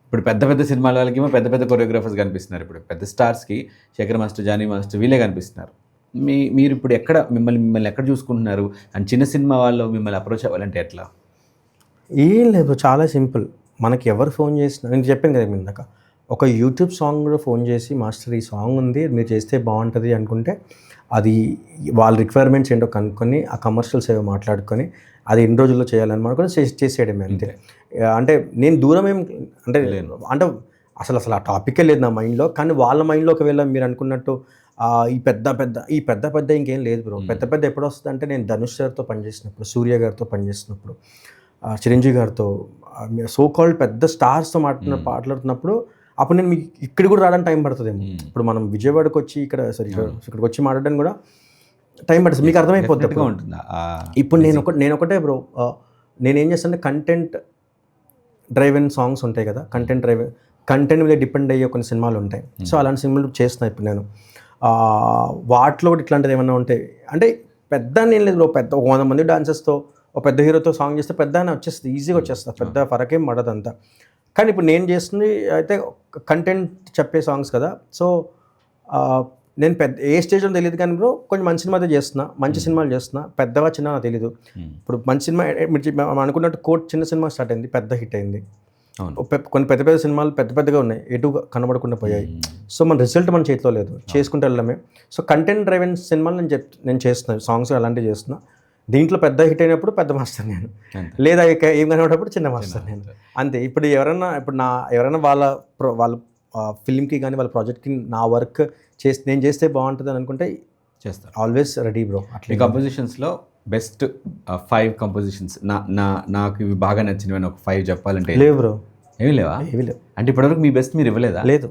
ఇప్పుడు పెద్ద సినిమాల వాళ్ళకి ఏమో పెద్ద కొరియోగ్రాఫర్స్ కనిపిస్తున్నారు. ఇప్పుడు పెద్ద స్టార్స్కి శేఖర్ మాస్టర్, జానీ మాస్టర్ వీళ్ళే కనిపిస్తున్నారు. మీరు ఇప్పుడు మిమ్మల్ని ఎక్కడ చూసుకుంటున్నారు? అండ్ చిన్న సినిమా వాళ్ళు మిమ్మల్ని అప్రోచ్ అవ్వాలంటే ఎట్లా? ఏం లేదు, చాలా సింపుల్. మనకి ఎవరు ఫోన్ చేసినా, నేను చెప్పాను కదా ఇందాక, ఒక యూట్యూబ్ సాంగ్ కూడా ఫోన్ చేసి మాస్టర్ ఈ సాంగ్ ఉంది మీరు చేస్తే బాగుంటుంది అనుకుంటే అది వాళ్ళ రిక్వైర్మెంట్స్ ఏంటో కనుక్కొని ఆ కమర్షియల్స్ ఏవో మాట్లాడుకొని అది ఎన్ని రోజుల్లో చేయాలని మాట్లాడుకొని చేసేయడమే అంతే. అంటే నేను దూరం ఏం అంటే అసలు ఆ టాపికే లేదు నా మైండ్లో. కానీ వాళ్ళ మైండ్లో ఒకవేళ మీరు అనుకున్నట్టు ఈ పెద్ద ఇంకేం లేదు బ్రో. పెద్ద ఎప్పుడు వస్తుంది అంటే నేను ధనుష్ గారితో పనిచేసినప్పుడు, సూర్య గారితో పనిచేసినప్పుడు, చిరంజీవి గారితో, సో కాల్డ్ పెద్ద స్టార్స్తో మాట్లాడుతున్నప్పుడు అప్పుడు నేను మీకు ఇక్కడ కూడా రావడానికి టైం పడుతుందేమో. ఇప్పుడు మనం విజయవాడకి వచ్చి ఇక్కడికి వచ్చి మాట్లాడడానికి కూడా టైం పడుతుంది, మీకు అర్థమైపోతుంది ఉంటుందా? ఇప్పుడు నేను ఒకటే బ్రో, నేనేం చేస్తానంటే కంటెంట్ డ్రైవెన్ సాంగ్స్ ఉంటాయి కదా, కంటెంట్ మీద డిపెండ్ అయ్యే కొన్ని సినిమాలు ఉంటాయి. సో అలాంటి సినిమాలు చేస్తున్నాను ఇప్పుడు నేను. వాటిలో కూడా ఇట్లాంటిది ఏమన్నా ఉంటాయి అంటే పెద్ద ఏం లేదు బ్రో. పెద్ద 100 మంది డాన్సర్స్తో ఒక పెద్ద హీరోతో సాంగ్ చేస్తే పెద్ద వచ్చేస్తుంది, ఈజీగా వచ్చేస్తుంది, పెద్ద ఫరకేం పడదంతా. కానీ ఇప్పుడు నేను చేస్తుంది అయితే కంటెంట్ చెప్పే సాంగ్స్ కదా. సో నేను ఏ స్టేజ్లో తెలియదు కానీ బ్రో కొంచెం మంచి సినిమా అయితే చేస్తున్నా, మంచి సినిమాలు చేస్తున్నా. పెద్దవా చిన్న తెలీదు. ఇప్పుడు మంచి సినిమా మీరు అనుకున్నట్టు కోర్ట్ చిన్న సినిమా స్టార్ట్ అయింది, పెద్ద హిట్ అయింది. కొన్ని పెద్ద సినిమాలు పెద్దగా ఉన్నాయి, ఎటు కనబడకుండా పోయాయి. సో మన రిజల్ట్ మన చేతిలో లేదు, చేసుకుంటూ వెళ్ళడమే. సో కంటెంట్ డ్రైవెన్ సినిమాలు నేను చేస్తున్నాను, సాంగ్స్ అలాంటివి చేస్తున్నా. దీంట్లో పెద్ద హిట్ అయినప్పుడు పెద్ద మాస్టర్ నేను, లేదా ఏం కనబడేటప్పుడు చిన్న మాస్టర్ నేను, అంతే. ఇప్పుడు ఎవరైనా వాళ్ళ ఫిల్మ్కి కానీ వాళ్ళ ప్రాజెక్ట్కి నా వర్క్ నేను చేస్తే బాగుంటుంది అని అనుకుంటే చేస్తాను. Always ready bro. అట్లా కంపోజిషన్స్లో బెస్ట్ 5 కంపోజిషన్స్ నాకు ఇవి బాగా నచ్చినవి ఒక 5 చెప్పాలంటే లేవు బ్రో. ఏమి లేవా? ఏమి లేవు. అంటే ఇప్పటివరకు మీ బెస్ట్ మీరు ఇవ్వలేదా? లేదు.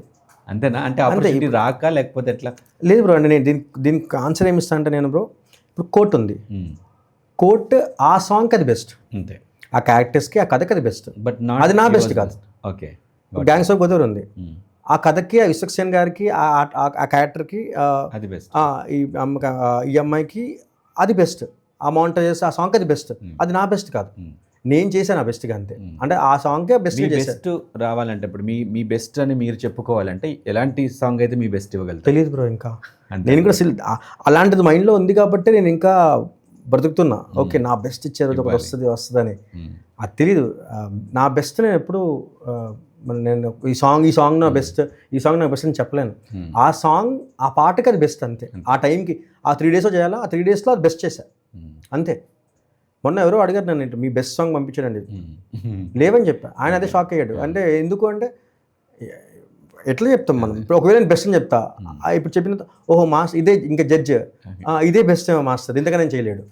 అంతేనా? అంటే ఆపర్చునిటీ రాక లేకపోతే ఎట్లా? లేదు బ్రో. అంటే నేను దీనికి ఆన్సర్ ఏమి ఇస్తాను అంటే నేను బ్రో, ఇప్పుడు కోర్ట్ ఉంది, కోర్ట్ ఆ సాంగ్కి అది బెస్ట్, అంతే. ఆ క్యారెక్టర్స్కి ఆ కథకి అది బెస్ట్, బట్ అది నా బెస్ట్ కాదు. ఓకే. గ్యాంగ్స్ ఆఫ్ గోదావరి ఉంది, ఆ కథకి ఆ విశ్వక్ సేన్ గారికి ఆ క్యారెక్టర్కి అది బెస్ట్, ఈ అమ్మాయికి అది బెస్ట్, ఆ మౌంటేజెస్ ఆ సాంగ్ అది బెస్ట్, అది నా బెస్ట్ కాదు. నేను చేశాను ఆ బెస్ట్గా, అంతే. అంటే ఆ సాంగ్కే బెస్ట్ రావాలంటే ఇప్పుడు మీ బెస్ట్ అని మీరు చెప్పుకోవాలంటే ఎలాంటి సాంగ్ అయితే మీ బెస్ట్ ఇవ్వగలరు? తెలియదు బ్రో. ఇంకా నేను కూడా అలాంటిది మైండ్లో ఉంది కాబట్టి నేను ఇంకా బ్రతుకుతున్నా. ఓకే నా బెస్ట్ ఇచ్చారు, వస్తుందని అది తెలీదు. నా బెస్ట్ నేను ఎప్పుడు నేను ఈ సాంగ్ నా బెస్ట్, ఈ సాంగ్ నాకు బెస్ట్ అని చెప్పలేను. ఆ సాంగ్ ఆ పాటకి అది బెస్ట్, అంతే. ఆ టైంకి ఆ 3 days చేయాలా, ఆ 3 daysలో అది బెస్ట్ చేశా, అంతే. మొన్న ఎవరో అడిగారు నన్ను, మీ బెస్ట్ సాంగ్ పంపించాడండి, లేవని చెప్పా. ఆయన అదే షాక్ అయ్యాడు. అంటే ఎందుకు అంటే ఎట్లా చెప్తాం మనం? ఇప్పుడు ఒకవేళ నేను బెస్ట్ అని చెప్తా, ఇప్పుడు చెప్పిన ఓహో మాస్టర్ ఇదే, ఇంకా జడ్జ్ ఇదే బెస్ట్ ఏమో మాస్టర్, ఇంతగా నేను చేయలేడు,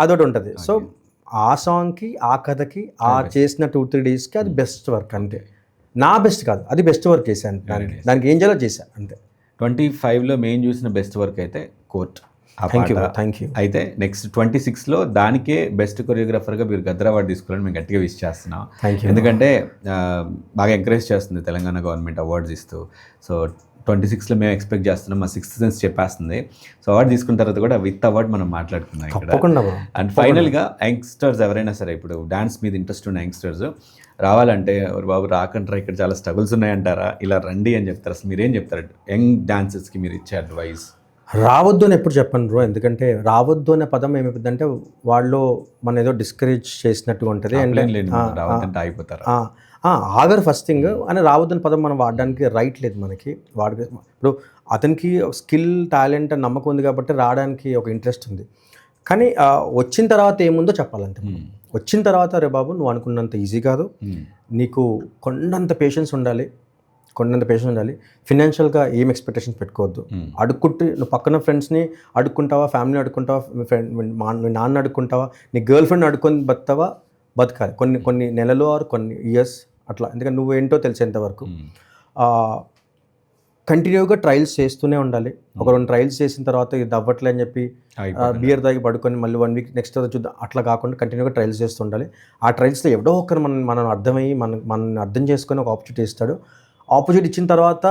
అదొకటి ఉంటుంది. సో ఆ సాంగ్కి ఆ కథకి ఆ చేసిన 2-3 daysకి అది బెస్ట్ వర్క్, అంతే. నా బెస్ట్ కాదు, అది బెస్ట్ వర్క్ చేశాను, దానికి ఏం చేయాలో చేశాను, అంతే. 25లో మేము చూసిన బెస్ట్ వర్క్ అయితే కోర్ట్. Thank you. అయితే నెక్స్ట్ 26లో దానికే బెస్ట్ కొరియోగ్రాఫర్గా మీరు గద్దర్ అవార్డు తీసుకోవాలని మేము గట్టిగా విష్ చేస్తున్నాం. ఎందుకంటే బాగా ఎంకరేజ్ చేస్తుంది తెలంగాణ గవర్నమెంట్ అవార్డ్స్ ఇస్తూ. సో 26లో మేము ఎక్స్పెక్ట్ చేస్తున్నాం, మా 6th సెన్స్ చెప్పేస్తుంది. సో అవార్డు తీసుకున్న తర్వాత కూడా విత్ అవార్డు మనం మాట్లాడుకున్నాం ఇక్కడ. అండ్ ఫైనల్గా యంగ్స్టర్స్ ఎవరైనా సరే, ఇప్పుడు డాన్స్ మీద ఇంట్రెస్ట్ ఉన్న యంగ్స్టర్స్ రావాలంటే బాబు రాకంటారా, ఇక్కడ చాలా స్ట్రగుల్స్ ఉన్నాయంటారా, ఇలా రండి అని చెప్తారు. అసలు మీరేం చెప్తారు యంగ్ డాన్సర్స్కి మీరు ఇచ్చే అడ్వైస్? రావద్దు అని ఎప్పుడు చెప్పను బ్రో, ఎందుకంటే రావద్దు అనే పదం ఏమైపోతుందంటే వాళ్ళు మన ఏదో డిస్కరేజ్ చేసినట్టుగా ఉంటుంది. రావద్దంటే ఆగిపోతారు. ఆగరు ఫస్ట్ థింగ్ అని రావద్దని పదం మనం వాడడానికి రైట్ లేదు మనకి. ఇప్పుడు అతనికి స్కిల్ టాలెంట్ నమ్మకం ఉంది కాబట్టి రావడానికి ఒక ఇంట్రెస్ట్ ఉంది. కానీ వచ్చిన తర్వాత ఏముందో చెప్పాలంటే వచ్చిన తర్వాత రే బాబు నువ్వు అనుకున్నంత ఈజీ కాదు, నీకు కొండంత పేషెన్స్ ఉండాలి, ఫినాన్షియల్గా ఏం ఎక్స్పెక్టేషన్స్ పెట్టుకోవద్దు. అడుక్కుంటే నువ్వు పక్కన ఫ్రెండ్స్ని అడుక్కుంటావా, ఫ్యామిలీని అడుక్కుంటావా, మీ నాన్న అడుక్కుంటావా, నీ గర్ల్ ఫ్రెండ్ అడుక్కొని బతకాలి కొన్ని నెలలు ఆర్ కొన్ని ఇయర్స్ అట్లా. ఎందుకంటే నువ్వేంటో తెలిసేంతవరకు కంటిన్యూగా ట్రయల్స్ చేస్తూనే ఉండాలి. ఒక 2 ట్రయల్స్ చేసిన తర్వాత ఇది అవ్వట్లే అని చెప్పి బియర్ తాగి పడుకొని మళ్ళీ 1 వీక్ నెక్స్ట్ చూద్దాం అట్లా కాకుండా కంటిన్యూగా ట్రయల్స్ చేస్తూ ఉండాలి. ఆ ట్రయల్స్లో ఎవడో ఒకరు మనం అర్థమయ్యి మనం అర్థం చేసుకొని ఒక ఆపర్చునిటీ ఇస్తాడు. ఆపర్చునిటీ ఇచ్చిన తర్వాత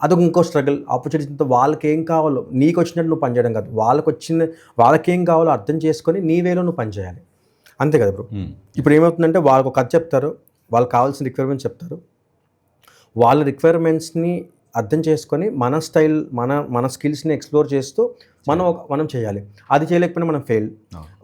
అదొక ఇంకో స్ట్రగుల్. ఆపర్చునిటీ ఇచ్చిన తర్వాత వాళ్ళకి ఏం కావాలో నీకు వచ్చినట్టు నువ్వు పనిచేయడం కాదు, వాళ్ళకి ఏం కావాలో అర్థం చేసుకొని నీ వేలో నువ్వు పనిచేయాలి. అంతే కదా బ్రో. ఇప్పుడు ఏమవుతుందంటే వాళ్ళకు ఒక కథ చెప్తారు, వాళ్ళకి కావాల్సిన రిక్వైర్మెంట్స్ చెప్తారు, వాళ్ళ రిక్వైర్మెంట్స్ని అర్థం చేసుకొని మన స్టైల్ మన స్కిల్స్ని ఎక్స్ప్లోర్ చేస్తూ మనం చేయాలి. అది చేయలేకపోయినా మనం ఫెయిల్.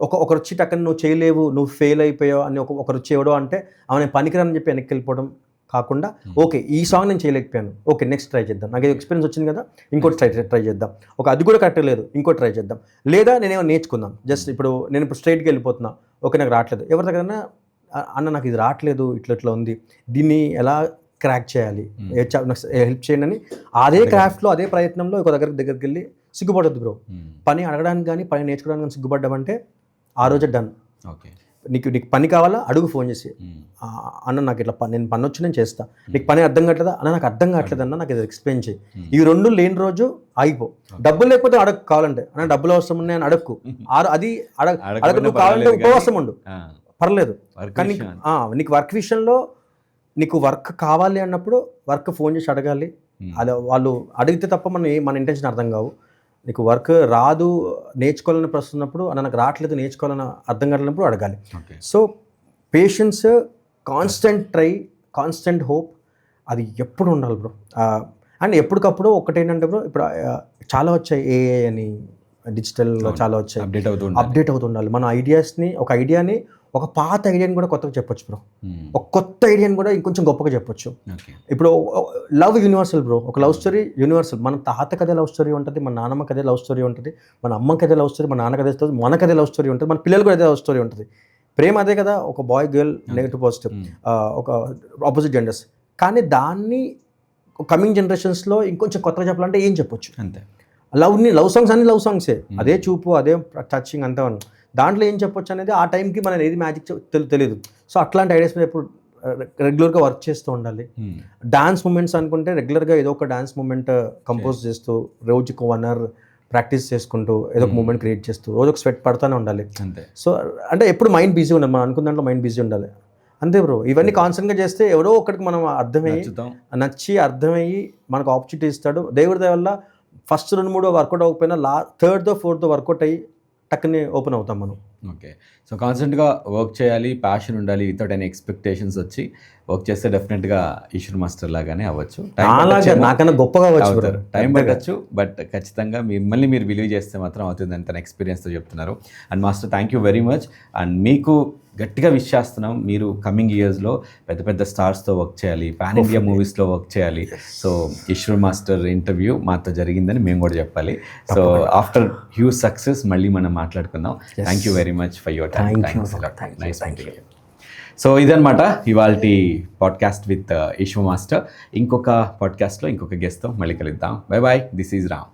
ఒకరు వచ్చి టక్కన నువ్వు చేయలేవు, నువ్వు ఫెయిల్ అయిపోయావు అని ఒకరు వచ్చి ఎవడో అంటే ఆమె పనికిరాని చెప్పి వెనక్కి వెళ్ళిపోవడం కాకుండా ఓకే ఈ సాంగ్ నేను చేయలేకపోయాను, ఓకే నెక్స్ట్ ట్రై చేద్దాం, నాకు ఎక్స్పీరియన్స్ వచ్చింది కదా ఇంకోటి ట్రై చేద్దాం, అది కూడా కరెక్ట్ లేదు ఇంకోటి ట్రై చేద్దాం, లేదా నేనేమో నేర్చుకుందాం. జస్ట్ నేను స్ట్రైట్కి వెళ్ళిపోతున్నా, ఓకే నాకు రావట్లేదు, ఎవరి దగ్గరైనా అన్న నాకు ఇది రావట్లేదు, ఇట్లా ఉంది, దీన్ని ఎలా క్రాక్ చేయాలి, హెల్ప్ చేయండి అని అదే క్రాఫ్ట్లో అదే ప్రయత్నంలో ఒక దగ్గరికి వెళ్ళి సిగ్గుపడద్దు బ్రో. పని అడగడానికి కానీ పని నేర్చుకోవడానికి కానీ సిగ్గుపడ్డామంటే ఆ రోజే డన్. ఓకే నీకు పని కావాలా అడుగు, ఫోన్ చేసి అన్న నాకు ఇట్లా నేను పని వచ్చి నేను చేస్తా, నీకు పని అర్థం కావట్లేదా అన్న నాకు అర్థం కావట్లేదు అన్న నాకు ఇది ఎక్స్ప్లెయిన్ చేయి. ఈ 2 లేని రోజు ఆగిపో. డబ్బులు లేకపోతే అడగ, కావాలంటే అన్న డబ్బులు అవసరం ఉన్నాయి అని అడగకు, అది అడగ నువ్వు కావాలంటే ఉపవాసం ఉండు పర్లేదు. కానీ నీకు వర్క్ విషయంలో నీకు వర్క్ కావాలి అన్నప్పుడు వర్క్ ఫోన్ చేసి అడగాలి. అది వాళ్ళు అడిగితే తప్ప మన ఇంటెన్షన్ అర్థం కావు. నీకు వర్క్ రాదు నేర్చుకోవాలని ప్రస్తున్నప్పుడు అన్న నాకు రావట్లేదు నేర్చుకోవాలని అర్థం కావట్లేనప్పుడు అడగాలి. So patience, constant try, constant hope అది ఎప్పుడు ఉండాలి బ్రో. అండ్ ఎప్పటికప్పుడు ఒకటేంటంటే బ్రో ఇప్పుడు చాలా వచ్చాయి, ఏఐ అని డిజిటల్లో చాలా వచ్చాయి, అప్డేట్ అవుతుండాలి. మన ఒక ఐడియాని ఒక పాత ఐడియాని కూడా కొత్తగా చెప్పొచ్చు బ్రో, ఒక కొత్త ఐడియాని కూడా ఇంకొంచెం గొప్పగా చెప్పొచ్చు. ఇప్పుడు లవ్ యూనివర్సల్ బ్రో, ఒక లవ్ స్టోరీ యూనివర్సల్. మన తాతకి అదే లవ్ స్టోరీ ఉంటుంది, మన నాన్నమ్మకి అదే లవ్ స్టోరీ ఉంటుంది, మన అమ్మకి అదే లవ్ స్టోరీ, మన నాన్నకి అదే స్టోరీ, మనకు అదే లవ్ స్టోరీ ఉంటుంది, మన పిల్లలు కూడా అదే లవ్ స్టోరీ ఉంటుంది. ప్రేమ అదే కదా, ఒక బాయ్ గర్ల్ నెగటివ్ పాజిటివ్, ఒక ఆపోజిట్ జెండర్స్. కానీ దాన్ని కమింగ్ జనరేషన్స్లో ఇంకొంచెం కొత్తగా చెప్పాలంటే ఏం చెప్పొచ్చు అంతే. లవ్ సాంగ్స్ అన్ని లవ్ సాంగ్సే, అదే చూపు అదే టచింగ్ అంతా. దాంట్లో ఏం చెప్పొచ్చు అనేది ఆ టైంకి మనం ఏది మ్యాజిక్ తెలియదు. సో అట్లాంటి ఐడియాస్ మీద ఎప్పుడు రెగ్యులర్గా వర్క్ చేస్తూ ఉండాలి. డాన్స్ మూమెంట్స్ అనుకుంటే రెగ్యులర్గా ఏదో ఒక డాన్స్ మూమెంట్ కంపోజ్ చేస్తూ రోజుకు 1 hour ప్రాక్టీస్ చేసుకుంటూ ఏదో ఒక మూమెంట్ క్రియేట్ చేస్తూ రోజు ఒక స్వెట్ పడుతూనే ఉండాలి అంతే. సో అంటే ఎప్పుడు మైండ్ బిజీ ఉండాలి, మనం అనుకున్న దాంట్లో మైండ్ బిజీ ఉండాలి అంతే బ్రో. ఇవన్నీ కాన్స్టెంట్గా చేస్తే ఎవరో ఒకరికి మనం అర్థమయ్యి మనకు ఆపర్చునిటీ ఇస్తాడు. దేవుడి దయ వల్ల ఫస్ట్ 2-3 వర్కౌట్ అవ్వకపోయినా 3rd, 4th వర్కౌట్ అయ్యి టక్కునే ఓపెన్ అవుతాం మనం. ఓకే, సో కాన్స్టెంట్గా వర్క్ చేయాలి, ప్యాషన్ ఉండాలి, వితౌట్ ఎనీ ఎక్స్పెక్టేషన్స్ వచ్చి వర్క్ చేస్తే డెఫినెట్గా ఈశ్వర్ మాస్టర్ లాగానే అవ్వచ్చు. నాకన్నా గొప్పగా అవ్వచ్చు, టైం పట్టచ్చు, బట్ ఖచ్చితంగా మిమ్మల్ని మీరు బిలీవ్ చేస్తే మాత్రం అవుతుందని తన ఎక్స్పీరియన్స్తో చెప్తున్నారు. And master thank you very much. And మీకు గట్టిగా విష్ చేస్తున్నాం, మీరు కమింగ్ ఇయర్స్లో పెద్ద పెద్ద స్టార్స్తో వర్క్ చేయాలి, పాన్ ఇండియా మూవీస్లో వర్క్ చేయాలి. సో ఈశ్వర్ మాస్టర్ ఇంటర్వ్యూ మాతో జరిగిందని మేము కూడా చెప్పాలి. సో ఆఫ్టర్ హ్యూజ్ సక్సెస్ మళ్ళీ మనం మాట్లాడుకుందాం. Thank you very much for your time. Nice meeting you. So ఇదన్నమాట ఇవాల్టి పాడ్కాస్ట్ విత్ ఈశ్వర్ మాస్టర్. ఇంకొక పాడ్కాస్ట్లో ఇంకొక గెస్ట్తో మళ్ళీ కలుద్దాం. Bye bye, this is Ram.